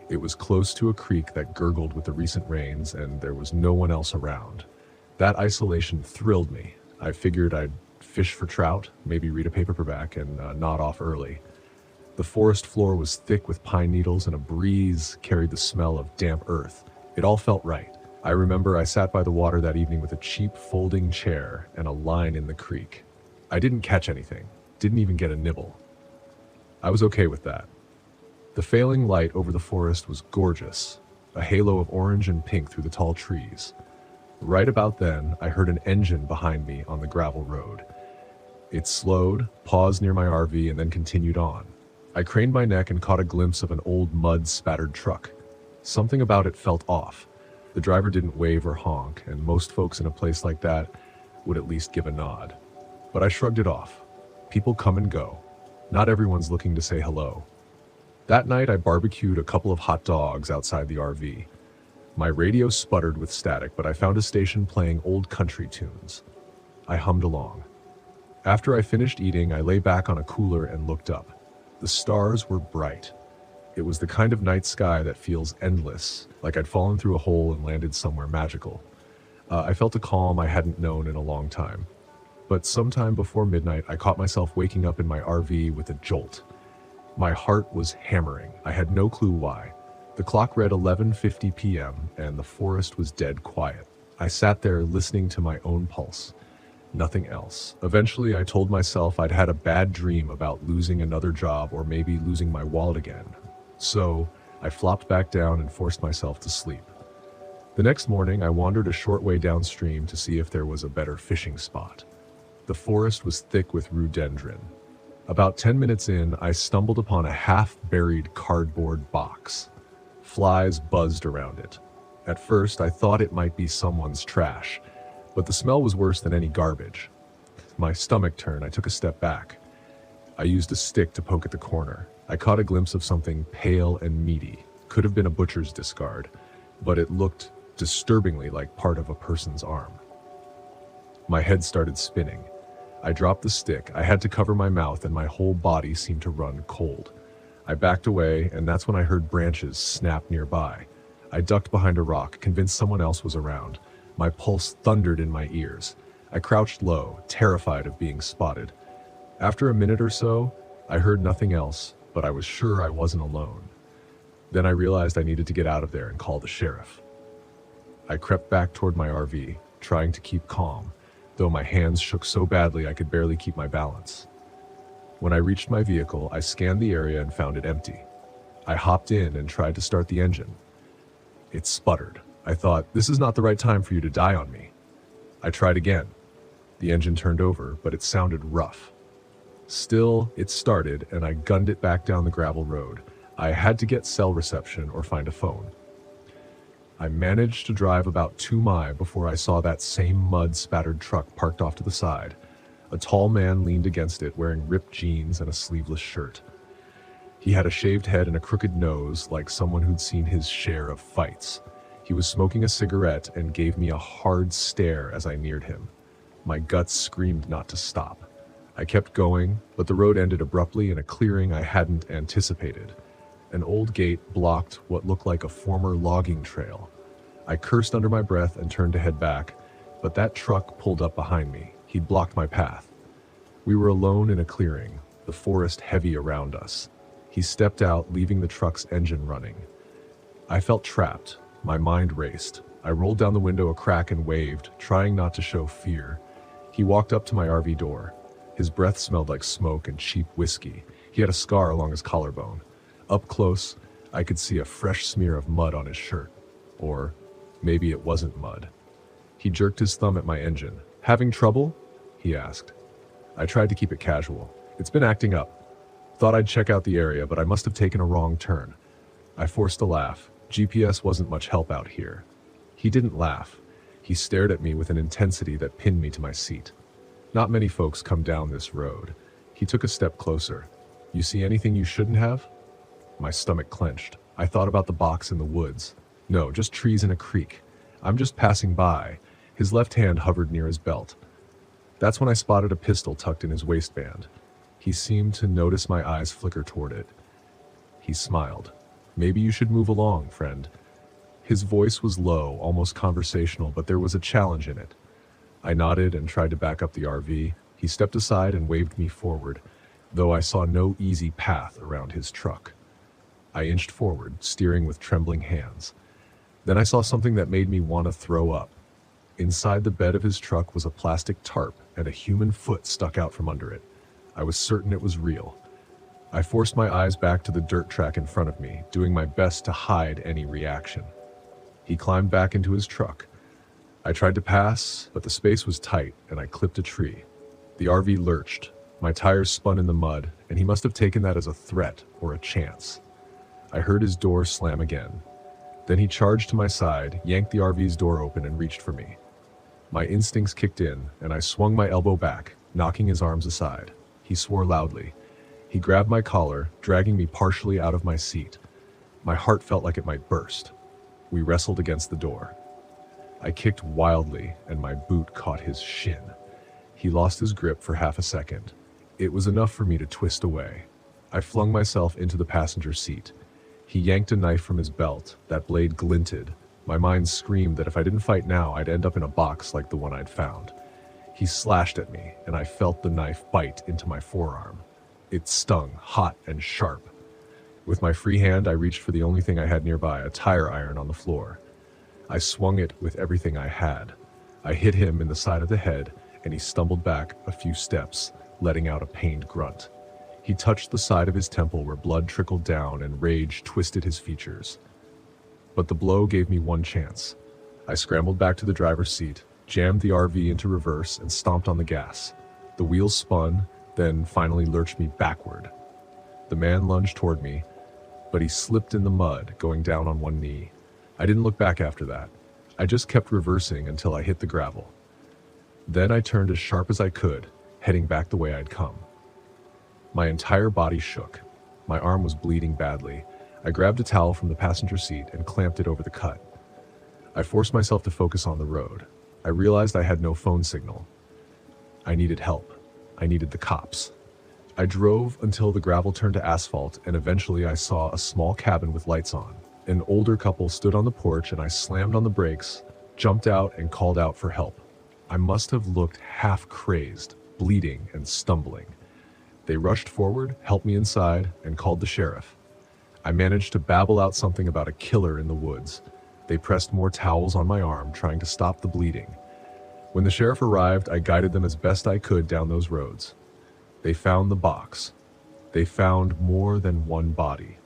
It was close to a creek that gurgled with the recent rains, and there was no one else around. That isolation thrilled me. I figured I'd fish for trout, maybe read a paperback, and nod off early. The forest floor was thick with pine needles, and a breeze carried the smell of damp earth. It all felt right. I remember I sat by the water that evening with a cheap folding chair and a line in the creek. I didn't catch anything, didn't even get a nibble. I was okay with that. The failing light over the forest was gorgeous, a halo of orange and pink through the tall trees. Right about then, I heard an engine behind me on the gravel road. It slowed, paused near my RV, and then continued on. I craned my neck and caught a glimpse of an old mud-spattered truck. Something about it felt off. The driver didn't wave or honk, and most folks in a place like that would at least give a nod. But I shrugged it off. People come and go. Not everyone's looking to say hello. That night, I barbecued a couple of hot dogs outside the RV. My radio sputtered with static, but I found a station playing old country tunes. I hummed along. After I finished eating, I lay back on a cooler and looked up. The stars were bright. It was the kind of night sky that feels endless, like I'd fallen through a hole and landed somewhere magical. I felt a calm I hadn't known in a long time. But sometime before midnight, I caught myself waking up in my RV with a jolt. My heart was hammering. I had no clue why. The clock read 11:50 p.m. and the forest was dead quiet. I sat there listening to my own pulse. Nothing else. Eventually, I told myself I'd had a bad dream about losing another job or maybe losing my wallet again. So, I flopped back down and forced myself to sleep. The next morning, I wandered a short way downstream to see if there was a better fishing spot. The forest was thick with rhododendron. About 10 minutes in, I stumbled upon a half-buried cardboard box. Flies buzzed around it. At first, I thought it might be someone's trash, but the smell was worse than any garbage. My stomach turned. I took a step back. I used a stick to poke at the corner. I caught a glimpse of something pale and meaty. Could have been a butcher's discard, but it looked disturbingly like part of a person's arm. My head started spinning. I dropped the stick. I had to cover my mouth, and my whole body seemed to run cold. I backed away, and that's when I heard branches snap nearby. I ducked behind a rock, convinced someone else was around. My pulse thundered in my ears. I crouched low, terrified of being spotted. After a minute or so, I heard nothing else, but I was sure I wasn't alone. Then I realized I needed to get out of there and call the sheriff. I crept back toward my RV, trying to keep calm, though my hands shook so badly I could barely keep my balance. When I reached my vehicle, I scanned the area and found it empty. I hopped in and tried to start the engine. It sputtered. I thought, this is not the right time for you to die on me. I tried again. The engine turned over, but it sounded rough. Still, it started, and I gunned it back down the gravel road. I had to get cell reception or find a phone. I managed to drive about 2 miles before I saw that same mud-spattered truck parked off to the side. A tall man leaned against it, wearing ripped jeans and a sleeveless shirt. He had a shaved head and a crooked nose, like someone who'd seen his share of fights. He was smoking a cigarette and gave me a hard stare as I neared him. My guts screamed not to stop. I kept going, but the road ended abruptly in a clearing I hadn't anticipated. An old gate blocked what looked like a former logging trail. I cursed under my breath and turned to head back, but that truck pulled up behind me. He'd blocked my path. We were alone in a clearing, the forest heavy around us. He stepped out, leaving the truck's engine running. I felt trapped. My mind raced. I rolled down the window a crack and waved, trying not to show fear. He walked up to my RV door. His breath smelled like smoke and cheap whiskey. He had a scar along his collarbone. Up close, I could see a fresh smear of mud on his shirt. Or maybe it wasn't mud. He jerked his thumb at my engine. "Having trouble?" he asked. I tried to keep it casual. "It's been acting up. Thought I'd check out the area, but I must have taken a wrong turn." I forced a laugh. GPS wasn't much help out here. He didn't laugh. He stared at me with an intensity that pinned me to my seat. Not many folks come down this road. He took a step closer. "You see anything you shouldn't have?" My stomach clenched. I thought about the box in the woods. No, just trees and a creek. I'm just passing by. His left hand hovered near his belt. That's when I spotted a pistol tucked in his waistband. He seemed to notice my eyes flicker toward it. He smiled. "Maybe you should move along, friend." His voice was low, almost conversational, but there was a challenge in it. I nodded and tried to back up the RV. He stepped aside and waved me forward, though I saw no easy path around his truck. I inched forward, steering with trembling hands. Then I saw something that made me want to throw up. Inside the bed of his truck was a plastic tarp, and a human foot stuck out from under it. I was certain it was real. I forced my eyes back to the dirt track in front of me, doing my best to hide any reaction. He climbed back into his truck. I tried to pass, but the space was tight, and I clipped a tree. The RV lurched. My tires spun in the mud, and he must have taken that as a threat or a chance. I heard his door slam again. Then he charged to my side, yanked the RV's door open, and reached for me. My instincts kicked in, and I swung my elbow back, knocking his arms aside. He swore loudly. He grabbed my collar, dragging me partially out of my seat. My heart felt like it might burst. We wrestled against the door. I kicked wildly, and my boot caught his shin. He lost his grip for half a second. It was enough for me to twist away. I flung myself into the passenger seat. He yanked a knife from his belt. That blade glinted. My mind screamed that if I didn't fight now, I'd end up in a box like the one I'd found. He slashed at me, and I felt the knife bite into my forearm. It stung, hot and sharp. With my free hand, I reached for the only thing I had nearby, a tire iron on the floor. I swung it with everything I had. I hit him in the side of the head, and he stumbled back a few steps, letting out a pained grunt. He touched the side of his temple where blood trickled down and rage twisted his features. But the blow gave me one chance. I scrambled back to the driver's seat, jammed the RV into reverse, and stomped on the gas. The wheels spun, then finally lurched me backward. The man lunged toward me, but he slipped in the mud, going down on one knee. I didn't look back after that. I just kept reversing until I hit the gravel. Then I turned as sharp as I could, heading back the way I'd come. My entire body shook. My arm was bleeding badly. I grabbed a towel from the passenger seat and clamped it over the cut. I forced myself to focus on the road. I realized I had no phone signal. I needed help. I needed the cops. I drove until the gravel turned to asphalt, and eventually I saw a small cabin with lights on. An older couple stood on the porch, and I slammed on the brakes, jumped out, and called out for help. I must have looked half crazed, bleeding and stumbling. They rushed forward, helped me inside, and called the sheriff. I managed to babble out something about a killer in the woods. They pressed more towels on my arm, trying to stop the bleeding. When the sheriff arrived, I guided them as best I could down those roads. They found the box. They found more than one body.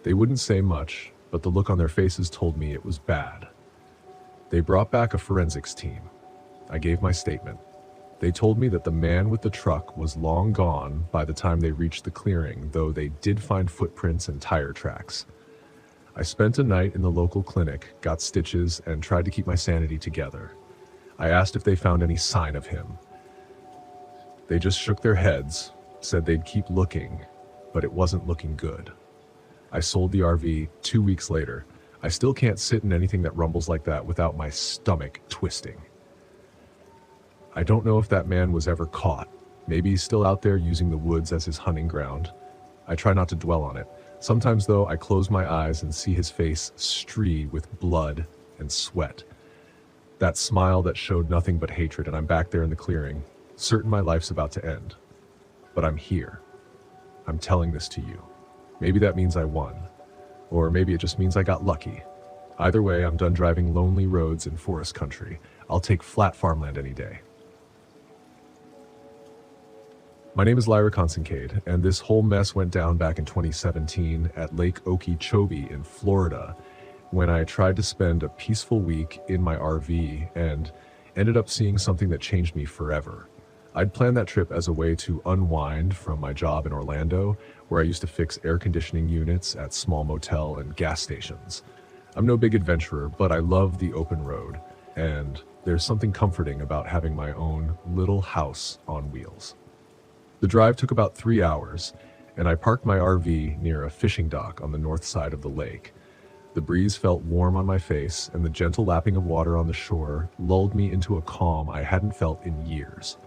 They wouldn't say much, but the look on their faces told me it was bad. They brought back a forensics team. I gave my statement. They told me that the man with the truck was long gone by the time they reached the clearing, though they did find footprints and tire tracks. I spent a night in the local clinic, got stitches, and tried to keep my sanity together. I asked if they found any sign of him. They just shook their heads, said they'd keep looking, but it wasn't looking good. I sold the RV 2 weeks later. I still can't sit in anything that rumbles like that without my stomach twisting. I don't know if that man was ever caught. Maybe he's still out there using the woods as his hunting ground. I try not to dwell on it. Sometimes, though, I close my eyes and see his face streaked with blood and sweat. That smile that showed nothing but hatred, and I'm back there in the clearing, certain my life's about to end. But I'm here. I'm telling this to you. Maybe that means I won. Or maybe it just means I got lucky. Either way, I'm done driving lonely roads in forest country. I'll take flat farmland any day. My name is Lyra Consincade, and this whole mess went down back in 2017 at Lake Okeechobee in Florida, when I tried to spend a peaceful week in my RV and ended up seeing something that changed me forever. I'd planned that trip as a way to unwind from my job in Orlando, where I used to fix air conditioning units at small motel and gas stations. I'm no big adventurer, but I love the open road, and there's something comforting about having my own little house on wheels. The drive took about 3 hours, and I parked my RV near a fishing dock on the north side of the lake. The breeze felt warm on my face, and the gentle lapping of water on the shore lulled me into a calm I hadn't felt in years.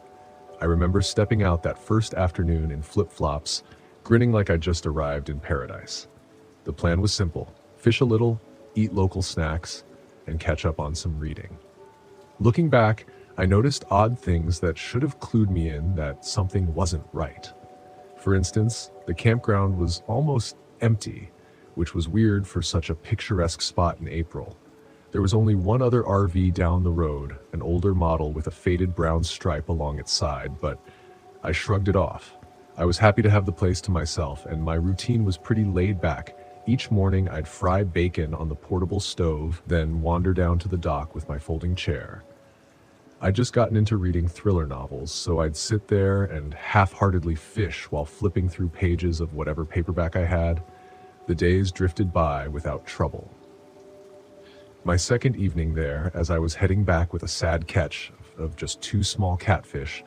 I remember stepping out that first afternoon in flip-flops, grinning like I'd just arrived in paradise. The plan was simple: fish a little, eat local snacks, and catch up on some reading. Looking back, I noticed odd things that should have clued me in that something wasn't right. For instance, the campground was almost empty, which was weird for such a picturesque spot in April. There was only one other RV down the road, an older model with a faded brown stripe along its side, but I shrugged it off. I was happy to have the place to myself, and my routine was pretty laid back. Each morning I'd fry bacon on the portable stove, then wander down to the dock with my folding chair. I'd just gotten into reading thriller novels, so I'd sit there and half-heartedly fish while flipping through pages of whatever paperback I had. The days drifted by without trouble. My second evening there, as I was heading back with a sad catch of just 2 small catfish,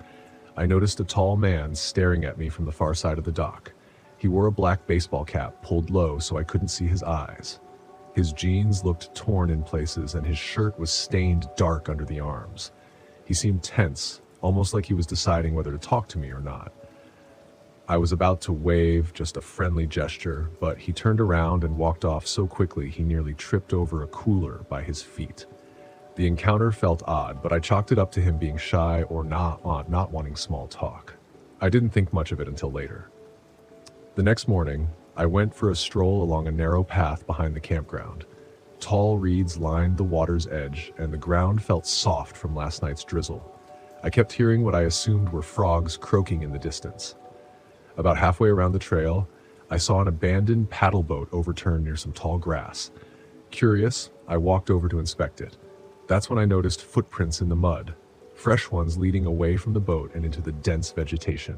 I noticed a tall man staring at me from the far side of the dock. He wore a black baseball cap pulled low so I couldn't see his eyes. His jeans looked torn in places, and his shirt was stained dark under the arms. He seemed tense, almost like he was deciding whether to talk to me or not. I was about to wave, just a friendly gesture, but he turned around and walked off so quickly he nearly tripped over a cooler by his feet. The encounter felt odd, but I chalked it up to him being shy or not wanting small talk. I didn't think much of it until later. The next morning, I went for a stroll along a narrow path behind the campground. Tall reeds lined the water's edge, and the ground felt soft from last night's drizzle. I kept hearing what I assumed were frogs croaking in the distance. About halfway around the trail, I saw an abandoned paddle boat overturned near some tall grass. Curious, I walked over to inspect it. That's when I noticed footprints in the mud, fresh ones leading away from the boat and into the dense vegetation.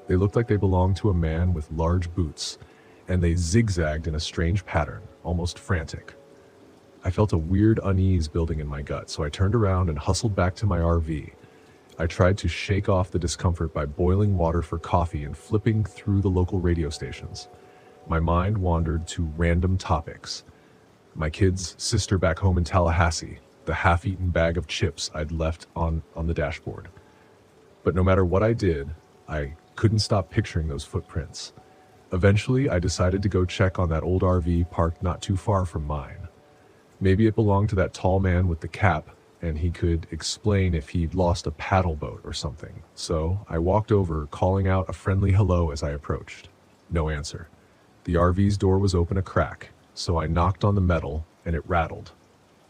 They looked like they belonged to a man with large boots, and they zigzagged in a strange pattern, almost frantic. I felt a weird unease building in my gut, so I turned around and hustled back to my RV. I tried to shake off the discomfort by boiling water for coffee and flipping through the local radio stations. My mind wandered to random topics. My kid's sister back home in Tallahassee, the half-eaten bag of chips I'd left on the dashboard. But no matter what I did, I couldn't stop picturing those footprints. Eventually, I decided to go check on that old RV parked not too far from mine. Maybe it belonged to that tall man with the cap, and he could explain if he'd lost a paddle boat or something. So I walked over, calling out a friendly hello as I approached. No answer. The RV's door was open a crack, so I knocked on the metal, and it rattled.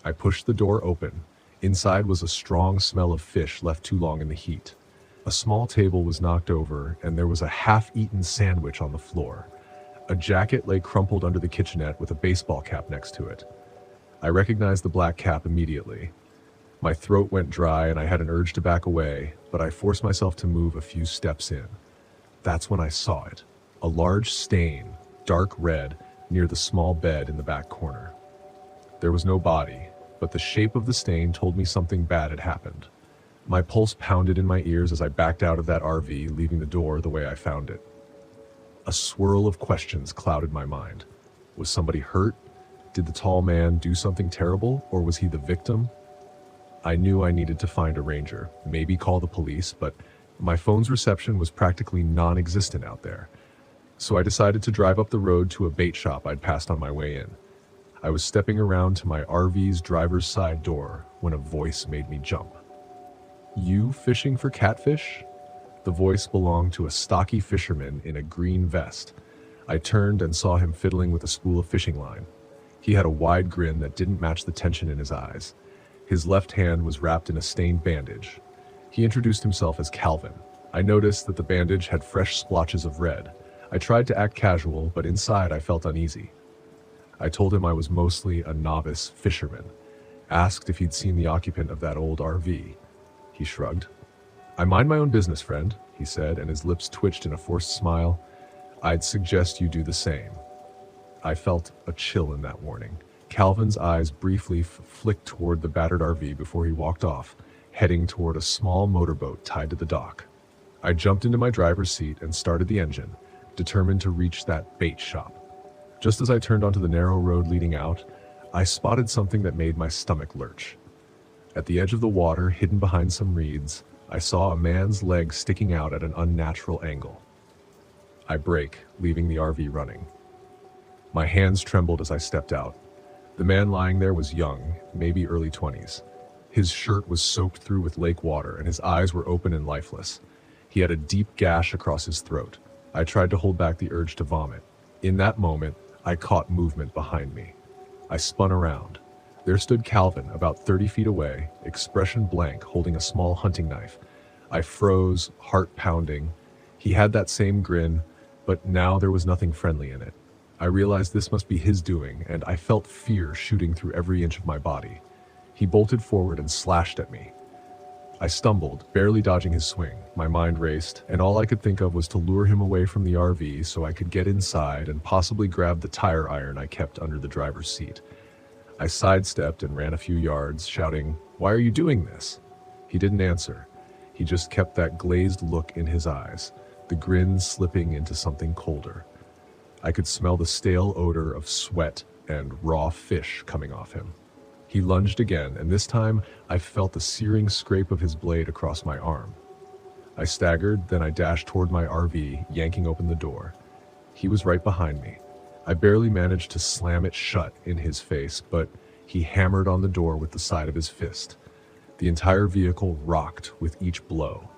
I pushed the door open. Inside was a strong smell of fish left too long in the heat. A small table was knocked over, and there was a half-eaten sandwich on the floor. A jacket lay crumpled under the kitchenette with a baseball cap next to it. I recognized the black cap immediately. My throat went dry and I had an urge to back away, but I forced myself to move a few steps in. That's when I saw it. A large stain, dark red, near the small bed in the back corner. There was no body, but the shape of the stain told me something bad had happened. My pulse pounded in my ears as I backed out of that RV, leaving the door the way I found it. A swirl of questions clouded my mind. Was somebody hurt? Did the tall man do something terrible, or was he the victim? I knew I needed to find a ranger, maybe call the police, but my phone's reception was practically non-existent out there. So I decided to drive up the road to a bait shop I'd passed on my way in. I was stepping around to my RV's driver's side door when a voice made me jump. "You fishing for catfish?" The voice belonged to a stocky fisherman in a green vest. I turned and saw him fiddling with a spool of fishing line. He had a wide grin that didn't match the tension in his eyes. His left hand was wrapped in a stained bandage. He introduced himself as Calvin. I noticed that the bandage had fresh splotches of red. I tried to act casual, but inside I felt uneasy. I told him I was mostly a novice fisherman. Asked if he'd seen the occupant of that old RV. He shrugged. "I mind my own business, friend," he said, and his lips twitched in a forced smile. "I'd suggest you do the same." I felt a chill in that warning. Calvin's eyes briefly flicked toward the battered RV before he walked off, heading toward a small motorboat tied to the dock. I jumped into my driver's seat and started the engine, determined to reach that bait shop. Just as I turned onto the narrow road leading out, I spotted something that made my stomach lurch. At the edge of the water, hidden behind some reeds, I saw a man's leg sticking out at an unnatural angle. I brake, leaving the RV running. My hands trembled as I stepped out. The man lying there was young, maybe early 20s. His shirt was soaked through with lake water, and his eyes were open and lifeless. He had a deep gash across his throat. I tried to hold back the urge to vomit. In that moment, I caught movement behind me. I spun around. There stood Calvin, about 30 feet away, expression blank, holding a small hunting knife. I froze, heart pounding. He had that same grin, but now there was nothing friendly in it. I realized this must be his doing, and I felt fear shooting through every inch of my body. He bolted forward and slashed at me. I stumbled, barely dodging his swing. My mind raced, and all I could think of was to lure him away from the RV so I could get inside and possibly grab the tire iron I kept under the driver's seat. I sidestepped and ran a few yards, shouting, "Why are you doing this?" He didn't answer. He just kept that glazed look in his eyes, the grin slipping into something colder. I could smell the stale odor of sweat and raw fish coming off him. He lunged again, and this time I felt the searing scrape of his blade across my arm. I staggered, then I dashed toward my RV, yanking open the door. He was right behind me. I barely managed to slam it shut in his face, but he hammered on the door with the side of his fist. The entire vehicle rocked with each blow.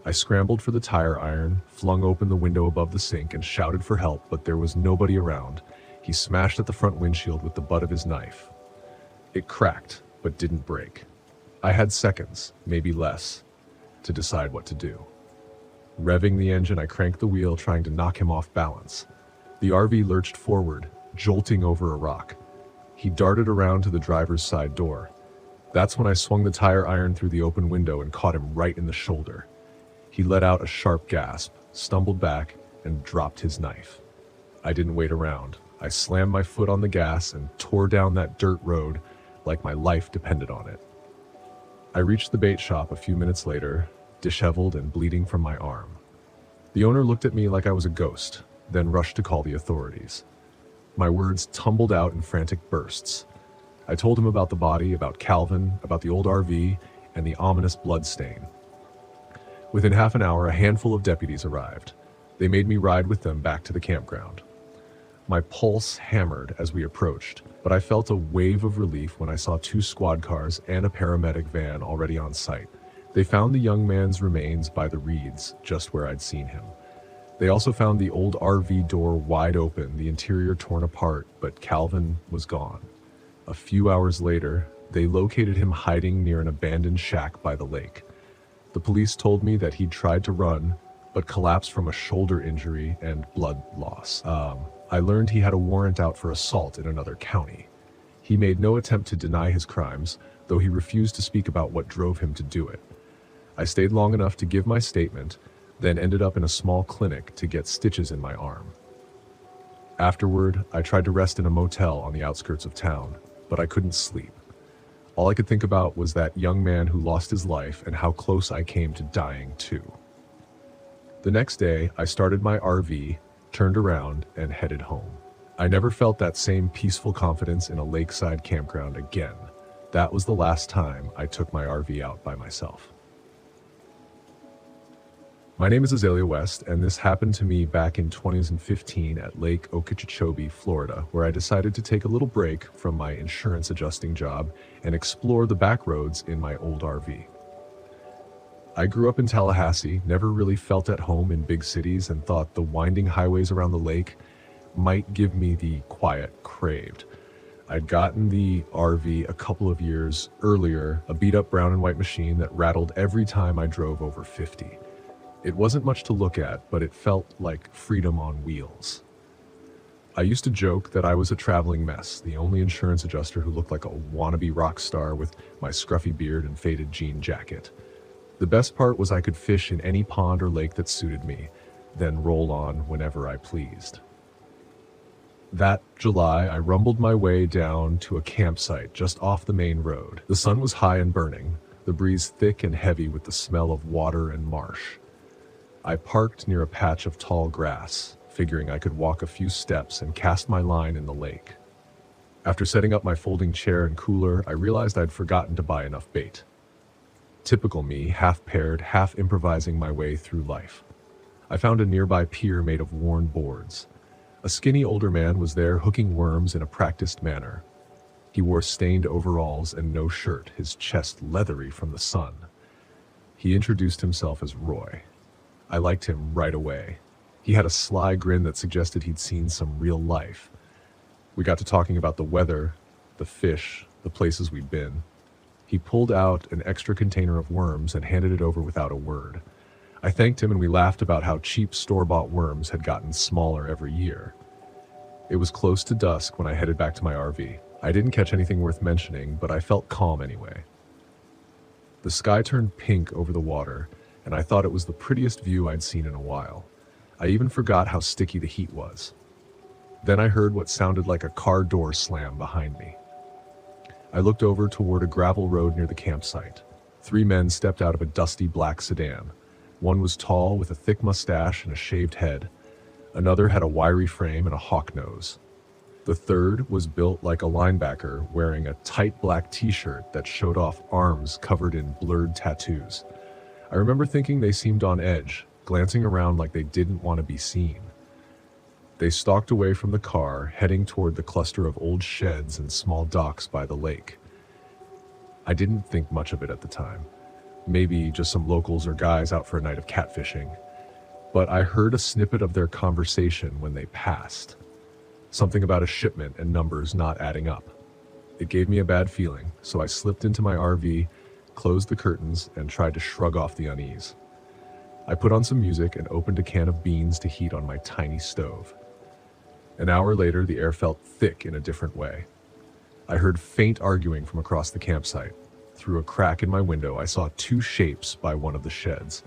I scrambled for the tire iron, flung open the window above the sink, and shouted for help, but there was nobody around. He smashed at the front windshield with the butt of his knife. It cracked, but didn't break. I had seconds, maybe less, to decide what to do. Revving the engine, I cranked the wheel, trying to knock him off balance. The RV lurched forward, jolting over a rock. He darted around to the driver's side door. That's when I swung the tire iron through the open window and caught him right in the shoulder. He let out a sharp gasp, stumbled back, and dropped his knife. I didn't wait around. I slammed my foot on the gas and tore down that dirt road like my life depended on it. I reached the bait shop a few minutes later, disheveled and bleeding from my arm. The owner looked at me like I was a ghost, then rushed to call the authorities. My words tumbled out in frantic bursts. I told him about the body, about Calvin, about the old RV, and the ominous blood stain. Within half an hour, a handful of deputies arrived. They made me ride with them back to the campground. My pulse hammered as we approached, but I felt a wave of relief when I saw 2 squad cars and a paramedic van already on site. They found the young man's remains by the reeds, just where I'd seen him. They also found the old RV door wide open, the interior torn apart, but Calvin was gone. A few hours later, they located him hiding near an abandoned shack by the lake. The police told me that he'd tried to run, but collapsed from a shoulder injury and blood loss. I learned he had a warrant out for assault in another county. He made no attempt to deny his crimes, though he refused to speak about what drove him to do it. I stayed long enough to give my statement, then ended up in a small clinic to get stitches in my arm. Afterward, I tried to rest in a motel on the outskirts of town, but I couldn't sleep. All I could think about was that young man who lost his life and how close I came to dying too. The next day, I started my RV, turned around, and headed home. I never felt that same peaceful confidence in a lakeside campground again. That was the last time I took my RV out by myself. My name is Azalea West, and this happened to me back in 2015 at Lake Okeechobee, Florida, where I decided to take a little break from my insurance adjusting job and explore the back roads in my old RV. I grew up in Tallahassee, never really felt at home in big cities, and thought the winding highways around the lake might give me the quiet craved. I'd gotten the RV a couple of years earlier, a beat-up brown and white machine that rattled every time I drove over 50. It wasn't much to look at, but it felt like freedom on wheels. I used to joke that I was a traveling mess, the only insurance adjuster who looked like a wannabe rock star with my scruffy beard and faded jean jacket. The best part was I could fish in any pond or lake that suited me, then roll on whenever I pleased. That July, I rumbled my way down to a campsite just off the main road. The sun was high and burning, the breeze thick and heavy with the smell of water and marsh. I parked near a patch of tall grass, figuring I could walk a few steps and cast my line in the lake. After setting up my folding chair and cooler, I realized I'd forgotten to buy enough bait. Typical me, half-paired, half-improvising my way through life. I found a nearby pier made of worn boards. A skinny older man was there hooking worms in a practiced manner. He wore stained overalls and no shirt, his chest leathery from the sun. He introduced himself as Roy. I liked him right away. He had a sly grin that suggested he'd seen some real life. We got to talking about the weather, the fish, the places we'd been. He pulled out an extra container of worms and handed it over without a word. I thanked him and we laughed about how cheap store-bought worms had gotten smaller every year. It was close to dusk when I headed back to my RV. I didn't catch anything worth mentioning, but I felt calm anyway. The sky turned pink over the water, and I thought it was the prettiest view I'd seen in a while. I even forgot how sticky the heat was. Then I heard what sounded like a car door slam behind me. I looked over toward a gravel road near the campsite. 3 men stepped out of a dusty black sedan. One was tall with a thick mustache and a shaved head. Another had a wiry frame and a hawk nose. The third was built like a linebacker, wearing a tight black t-shirt that showed off arms covered in blurred tattoos. I remember thinking they seemed on edge, glancing around like they didn't want to be seen. They stalked away from the car, heading toward the cluster of old sheds and small docks by the lake. I didn't think much of it at the time. Maybe just some locals or guys out for a night of catfishing. But I heard a snippet of their conversation when they passed. Something about a shipment and numbers not adding up. It gave me a bad feeling, so I slipped into my RV, closed the curtains, and tried to shrug off the unease. I put on some music and opened a can of beans to heat on my tiny stove. An hour later, the air felt thick in a different way. I heard faint arguing from across the campsite. Through a crack in my window, I saw two shapes by one of the sheds.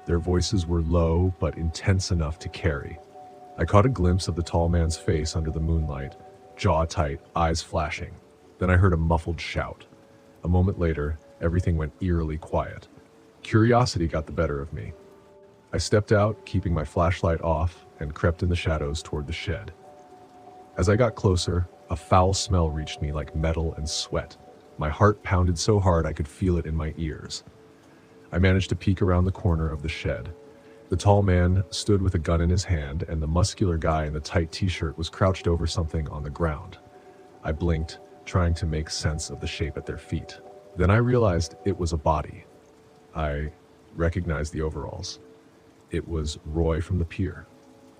Their voices were low but intense enough to carry. I caught a glimpse of the tall man's face under the moonlight, jaw tight, eyes flashing. Then I heard a muffled shout. A moment later, everything went eerily quiet. Curiosity got the better of me. I stepped out, keeping my flashlight off, and crept in the shadows toward the shed. As I got closer, a foul smell reached me like metal and sweat. My heart pounded so hard I could feel it in my ears. I managed to peek around the corner of the shed. The tall man stood with a gun in his hand, and the muscular guy in the tight t-shirt was crouched over something on the ground. I blinked, trying to make sense of the shape at their feet. Then I realized it was a body. I recognized the overalls. It was Roy from the pier.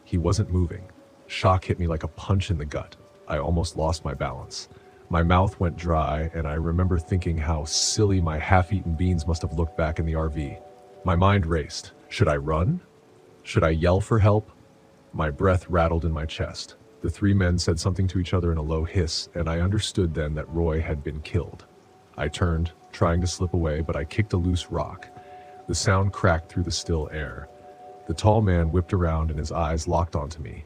He wasn't moving. Shock hit me like a punch in the gut. I almost lost my balance. My mouth went dry, and I remember thinking how silly my half-eaten beans must have looked back in the RV. My mind raced. Should I run? Should I yell for help? My breath rattled in my chest. The three men said something to each other in a low hiss, and I understood then that Roy had been killed. I turned, trying to slip away, but I kicked a loose rock. The sound cracked through the still air. The tall man whipped around and his eyes locked onto me.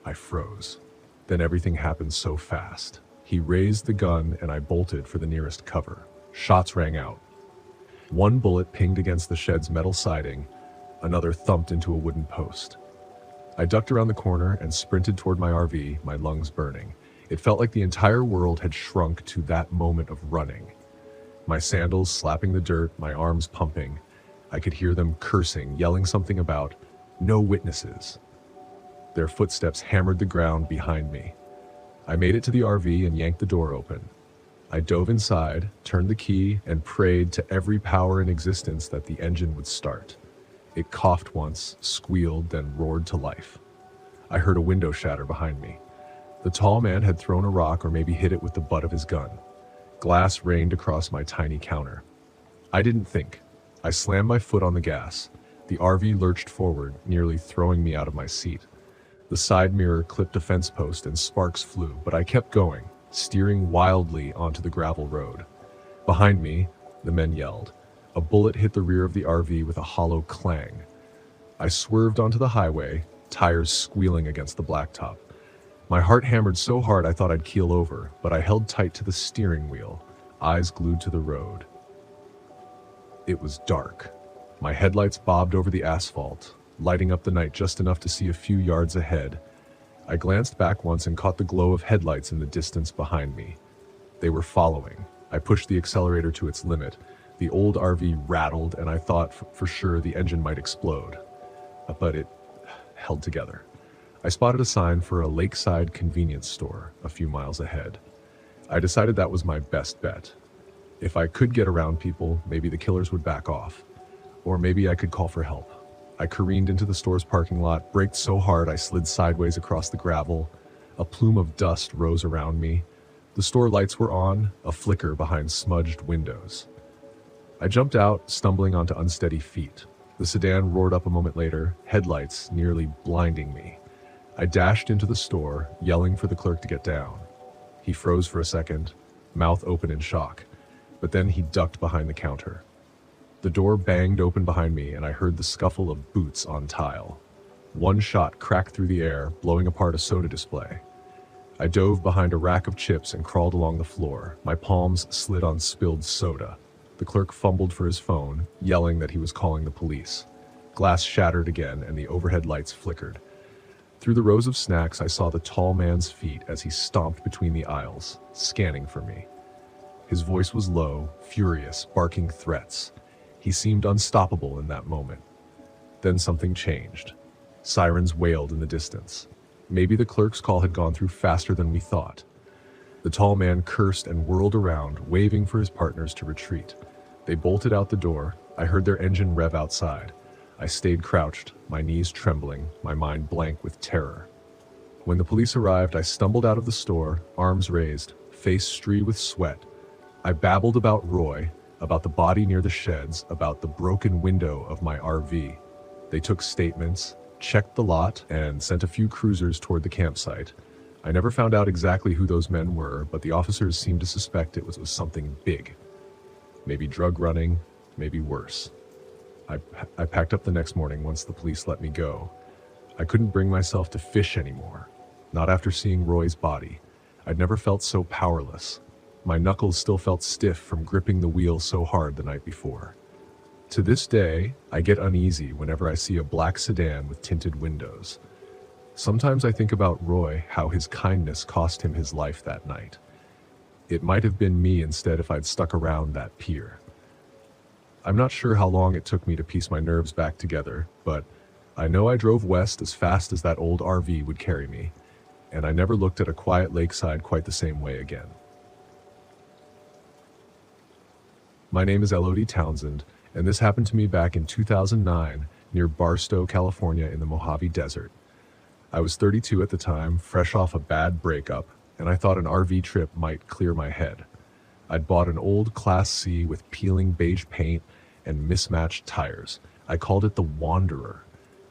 I froze. Then everything happened so fast. He raised the gun and I bolted for the nearest cover. Shots rang out. One bullet pinged against the shed's metal siding, another thumped into a wooden post. I ducked around the corner and sprinted toward my RV, my lungs burning. It felt like the entire world had shrunk to that moment of running. My sandals slapping the dirt, my arms pumping. I could hear them cursing, yelling something about no witnesses. Their footsteps hammered the ground behind me. I made it to the RV and yanked the door open. I dove inside, turned the key, and prayed to every power in existence that the engine would start. It coughed once, squealed, then roared to life. I heard a window shatter behind me. The tall man had thrown a rock or maybe hit it with the butt of his gun. Glass rained across my tiny counter. I didn't think. I slammed my foot on the gas. The RV lurched forward, nearly throwing me out of my seat. The side mirror clipped a fence post and sparks flew, but I kept going, steering wildly onto the gravel road. Behind me, the men yelled. A bullet hit the rear of the RV with a hollow clang. I swerved onto the highway, tires squealing against the blacktop. My heart hammered so hard I thought I'd keel over, but I held tight to the steering wheel, eyes glued to the road. It was dark. My headlights bobbed over the asphalt, lighting up the night just enough to see a few yards ahead. I glanced back once and caught the glow of headlights in the distance behind me. They were following. I pushed the accelerator to its limit. The old RV rattled, and I thought for sure the engine might explode. But it held together. I spotted a sign for a lakeside convenience store a few miles ahead. I decided that was my best bet. If I could get around people, maybe the killers would back off. Or maybe I could call for help. I careened into the store's parking lot, braked so hard I slid sideways across the gravel. A plume of dust rose around me. The store lights were on, a flicker behind smudged windows. I jumped out, stumbling onto unsteady feet. The sedan roared up a moment later, headlights nearly blinding me. I dashed into the store, yelling for the clerk to get down. He froze for a second, mouth open in shock, but then he ducked behind the counter. The door banged open behind me, and I heard the scuffle of boots on tile. One shot cracked through the air, blowing apart a soda display. I dove behind a rack of chips and crawled along the floor. My palms slid on spilled soda. The clerk fumbled for his phone, yelling that he was calling the police. Glass shattered again, and the overhead lights flickered. Through the rows of snacks, I saw the tall man's feet as he stomped between the aisles, scanning for me. His voice was low, furious, barking threats. He seemed unstoppable in that moment. Then something changed. Sirens wailed in the distance. Maybe the clerk's call had gone through faster than we thought. The tall man cursed and whirled around, waving for his partners to retreat. They bolted out the door. I heard their engine rev outside. I stayed crouched, my knees trembling, my mind blank with terror. When the police arrived, I stumbled out of the store, arms raised, face streaked with sweat. I babbled about Roy, about the body near the sheds, about the broken window of my RV. They took statements, checked the lot, and sent a few cruisers toward the campsite. I never found out exactly who those men were, but the officers seemed to suspect it was something big. Maybe drug running, maybe worse. I packed up the next morning once the police let me go. I couldn't bring myself to fish anymore. Not after seeing Roy's body. I'd never felt so powerless. My knuckles still felt stiff from gripping the wheel so hard the night before. To this day, I get uneasy whenever I see a black sedan with tinted windows. Sometimes I think about Roy, how his kindness cost him his life that night. It might have been me instead if I'd stuck around that pier. I'm not sure how long it took me to piece my nerves back together, but I know I drove west as fast as that old RV would carry me, and I never looked at a quiet lakeside quite the same way again. My name is Elodie Townsend, and this happened to me back in 2009 near Barstow, California in the Mojave Desert. I was 32 at the time, fresh off a bad breakup, and I thought an RV trip might clear my head. I'd bought an old Class C with peeling beige paint and mismatched tires. I called it the Wanderer,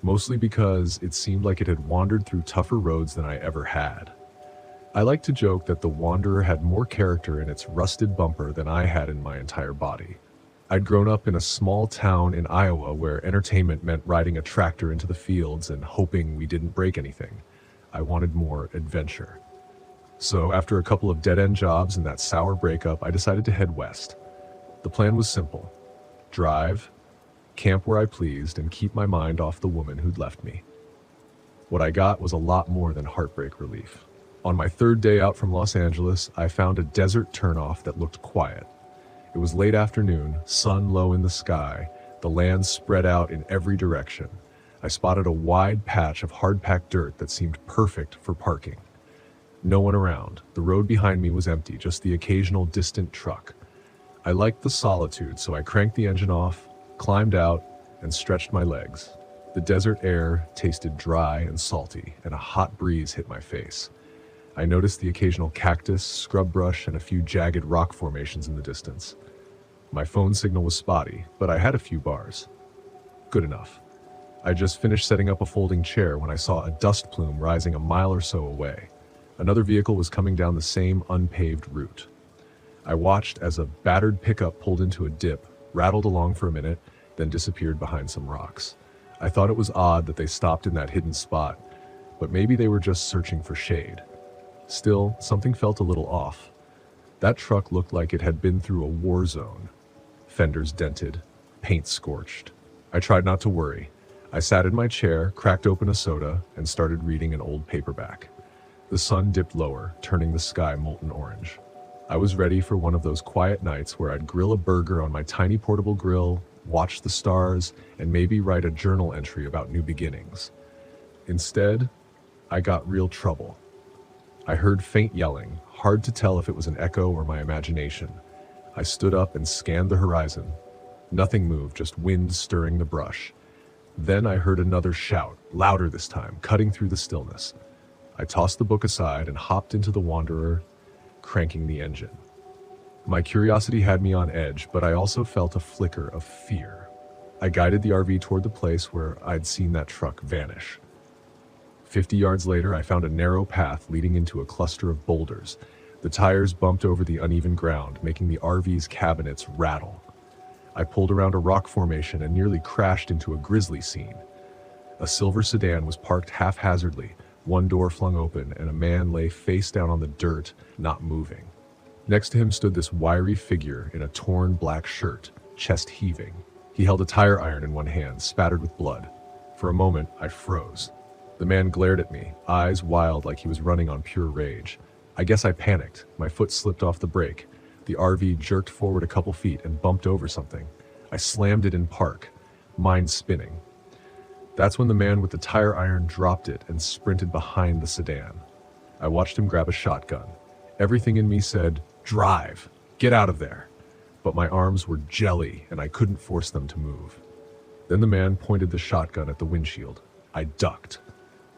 mostly because it seemed like it had wandered through tougher roads than I ever had. I like to joke that the Wanderer had more character in its rusted bumper than I had in my entire body. I'd grown up in a small town in Iowa where entertainment meant riding a tractor into the fields and hoping we didn't break anything. I wanted more adventure. So after a couple of dead-end jobs and that sour breakup, I decided to head west. The plan was simple. Drive, camp where I pleased, and keep my mind off the woman who'd left me. What I got was a lot more than heartbreak relief. On my third day out from Los Angeles, I found a desert turnoff that looked quiet. It was late afternoon, sun low in the sky, the land spread out in every direction. I spotted a wide patch of hard-packed dirt that seemed perfect for parking. No one around. The road behind me was empty, just the occasional distant truck. I liked the solitude, so I cranked the engine off, climbed out, and stretched my legs. The desert air tasted dry and salty, and a hot breeze hit my face. I noticed the occasional cactus, scrub brush, and a few jagged rock formations in the distance. My phone signal was spotty, but I had a few bars. Good enough. I just finished setting up a folding chair when I saw a dust plume rising a mile or so away. Another vehicle was coming down the same unpaved route. I watched as a battered pickup pulled into a dip, rattled along for a minute, then disappeared behind some rocks. I thought it was odd that they stopped in that hidden spot, but maybe they were just searching for shade. Still, something felt a little off. That truck looked like it had been through a war zone. Fenders dented, paint scorched. I tried not to worry. I sat in my chair, cracked open a soda, and started reading an old paperback. The sun dipped lower, turning the sky molten orange. I was ready for one of those quiet nights where I'd grill a burger on my tiny portable grill, watch the stars, and maybe write a journal entry about new beginnings. Instead, I got real trouble. I heard faint yelling, hard to tell if it was an echo or my imagination. I stood up and scanned the horizon. Nothing moved, just wind stirring the brush. Then I heard another shout, louder this time, cutting through the stillness. I tossed the book aside and hopped into the Wanderer, cranking the engine. My curiosity had me on edge, but I also felt a flicker of fear. I guided the RV toward the place where I'd seen that truck vanish. 50 yards later, I found a narrow path leading into a cluster of boulders. The tires bumped over the uneven ground, making the RV's cabinets rattle. I pulled around a rock formation and nearly crashed into a grisly scene. A silver sedan was parked haphazardly, one door flung open, and a man lay face down on the dirt, not moving. Next to him stood this wiry figure in a torn black shirt, chest heaving. He held a tire iron in one hand, spattered with blood. For a moment, I froze. The man glared at me, eyes wild like he was running on pure rage. I guess I panicked. My foot slipped off the brake. The RV jerked forward a couple feet and bumped over something. I slammed it in park, mind spinning. That's when the man with the tire iron dropped it and sprinted behind the sedan. I watched him grab a shotgun. Everything in me said, "Drive! Get out of there!" But my arms were jelly and I couldn't force them to move. Then the man pointed the shotgun at the windshield. I ducked.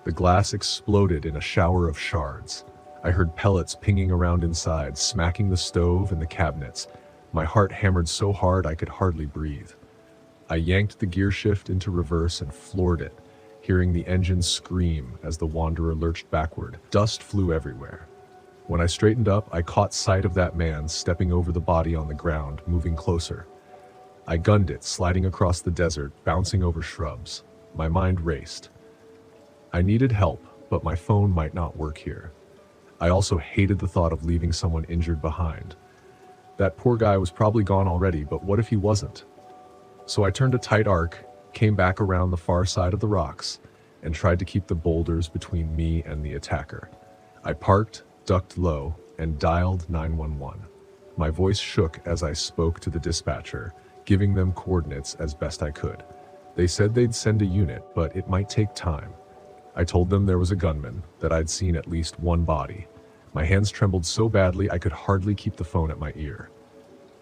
The glass exploded in a shower of shards. I heard pellets pinging around inside, smacking the stove and the cabinets. My heart hammered so hard I could hardly breathe. I yanked the gear shift into reverse and floored it, hearing the engine scream as the Wanderer lurched backward. Dust flew everywhere. When I straightened up, I caught sight of that man stepping over the body on the ground, moving closer. I gunned it, sliding across the desert, bouncing over shrubs. My mind raced. I needed help, but my phone might not work here. I also hated the thought of leaving someone injured behind. That poor guy was probably gone already, but what if he wasn't? So I turned a tight arc, came back around the far side of the rocks, and tried to keep the boulders between me and the attacker. I parked, ducked low, and dialed 911. My voice shook as I spoke to the dispatcher, giving them coordinates as best I could. They said they'd send a unit, but it might take time. I told them there was a gunman, that I'd seen at least one body. My hands trembled so badly I could hardly keep the phone at my ear.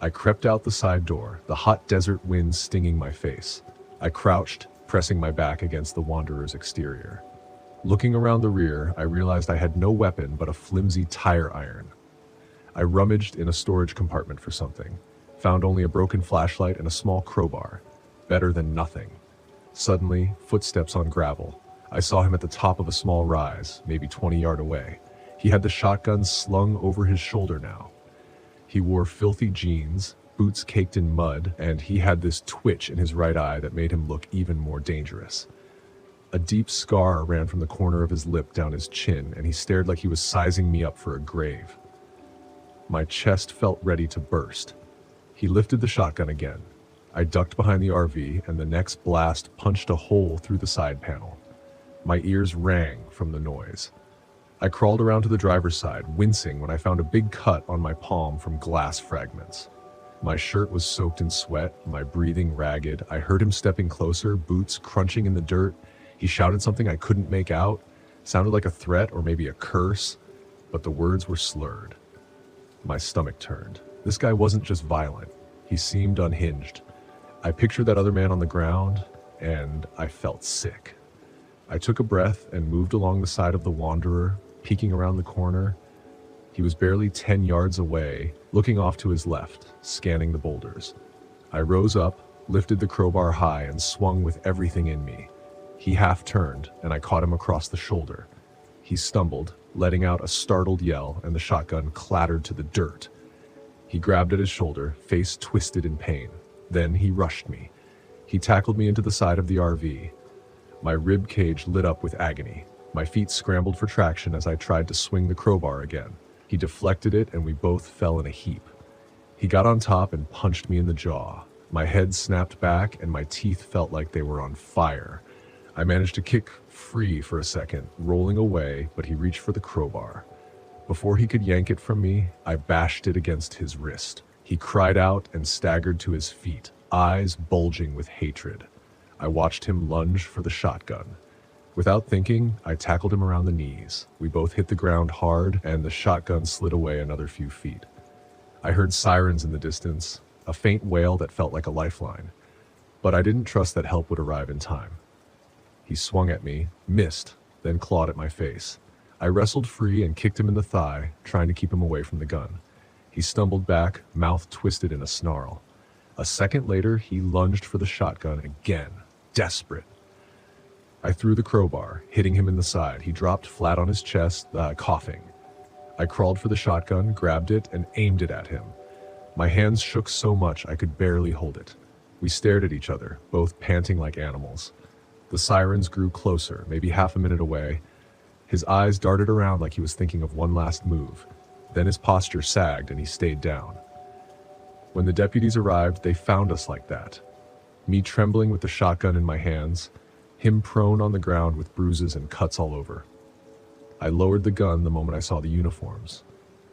I crept out the side door, the hot desert wind stinging my face. I crouched, pressing my back against the Wanderer's exterior. Looking around the rear, I realized I had no weapon but a flimsy tire iron. I rummaged in a storage compartment for something, found only a broken flashlight and a small crowbar. Better than nothing. Suddenly, footsteps on gravel. I saw him at the top of a small rise, maybe 20 yards away. He had the shotgun slung over his shoulder now. He wore filthy jeans, boots caked in mud, and he had this twitch in his right eye that made him look even more dangerous. A deep scar ran from the corner of his lip down his chin, and he stared like he was sizing me up for a grave. My chest felt ready to burst. He lifted the shotgun again. I ducked behind the RV, and the next blast punched a hole through the side panel. My ears rang from the noise. I crawled around to the driver's side, wincing when I found a big cut on my palm from glass fragments. My shirt was soaked in sweat, my breathing ragged. I heard him stepping closer, boots crunching in the dirt. He shouted something I couldn't make out. Sounded like a threat or maybe a curse, but the words were slurred. My stomach turned. This guy wasn't just violent. He seemed unhinged. I pictured that other man on the ground, and I felt sick. I took a breath and moved along the side of the Wanderer, peeking around the corner. He was barely 10 yards away, looking off to his left, scanning the boulders. I rose up, lifted the crowbar high, and swung with everything in me. He half turned, and I caught him across the shoulder. He stumbled, letting out a startled yell, and the shotgun clattered to the dirt. He grabbed at his shoulder, face twisted in pain. Then he rushed me. He tackled me into the side of the RV. My rib cage lit up with agony. My feet scrambled for traction as I tried to swing the crowbar again. He deflected it, and we both fell in a heap. He got on top and punched me in the jaw. My head snapped back, and my teeth felt like they were on fire. I managed to kick free for a second, rolling away, but he reached for the crowbar. Before he could yank it from me, I bashed it against his wrist. He cried out and staggered to his feet, eyes bulging with hatred. I watched him lunge for the shotgun. Without thinking, I tackled him around the knees. We both hit the ground hard, and the shotgun slid away another few feet. I heard sirens in the distance, a faint wail that felt like a lifeline. But I didn't trust that help would arrive in time. He swung at me, missed, then clawed at my face. I wrestled free and kicked him in the thigh, trying to keep him away from the gun. He stumbled back, mouth twisted in a snarl. A second later, he lunged for the shotgun again, desperate. I threw the crowbar, hitting him in the side. He dropped flat on his chest, coughing. I crawled for the shotgun, grabbed it, and aimed it at him. My hands shook so much I could barely hold it. We stared at each other, both panting like animals. The sirens grew closer, maybe half a minute away. His eyes darted around like he was thinking of one last move. Then his posture sagged and he stayed down. When the deputies arrived, they found us like that. Me trembling with the shotgun in my hands, him prone on the ground with bruises and cuts all over. I lowered the gun the moment I saw the uniforms.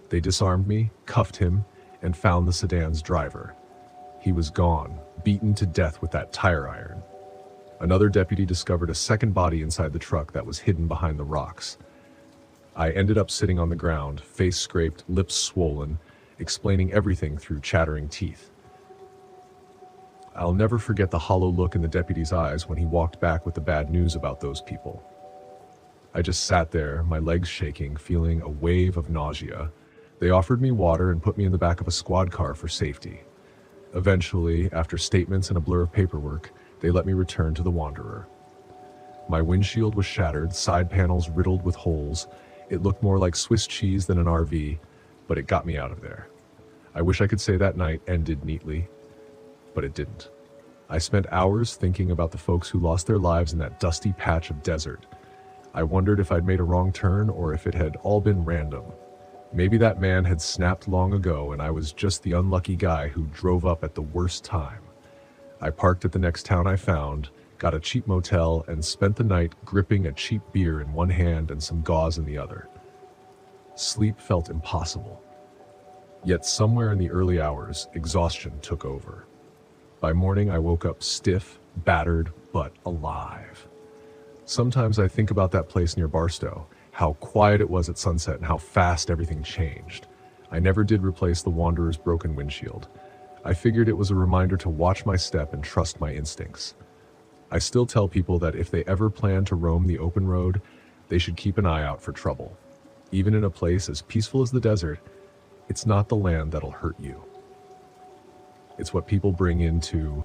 They disarmed me, cuffed him, and found the sedan's driver. He was gone, beaten to death with that tire iron. Another deputy discovered a second body inside the truck that was hidden behind the rocks. I ended up sitting on the ground, face scraped, lips swollen, explaining everything through chattering teeth. I'll never forget the hollow look in the deputy's eyes when he walked back with the bad news about those people. I just sat there, my legs shaking, feeling a wave of nausea. They offered me water and put me in the back of a squad car for safety. Eventually, after statements and a blur of paperwork, they let me return to the Wanderer. My windshield was shattered, side panels riddled with holes. It looked more like Swiss cheese than an RV, but it got me out of there. I wish I could say that night ended neatly, but it didn't. I spent hours thinking about the folks who lost their lives in that dusty patch of desert. I wondered if I'd made a wrong turn or if it had all been random. Maybe that man had snapped long ago and I was just the unlucky guy who drove up at the worst time. I parked at the next town I found, got a cheap motel, and spent the night gripping a cheap beer in one hand and some gauze in the other. Sleep felt impossible. Yet somewhere in the early hours, exhaustion took over. By morning, I woke up stiff, battered, but alive. Sometimes I think about that place near Barstow, how quiet it was at sunset and how fast everything changed. I never did replace the Wanderer's broken windshield. I figured it was a reminder to watch my step and trust my instincts. I still tell people that if they ever plan to roam the open road, they should keep an eye out for trouble. Even in a place as peaceful as the desert, it's not the land that'll hurt you. It's what people bring into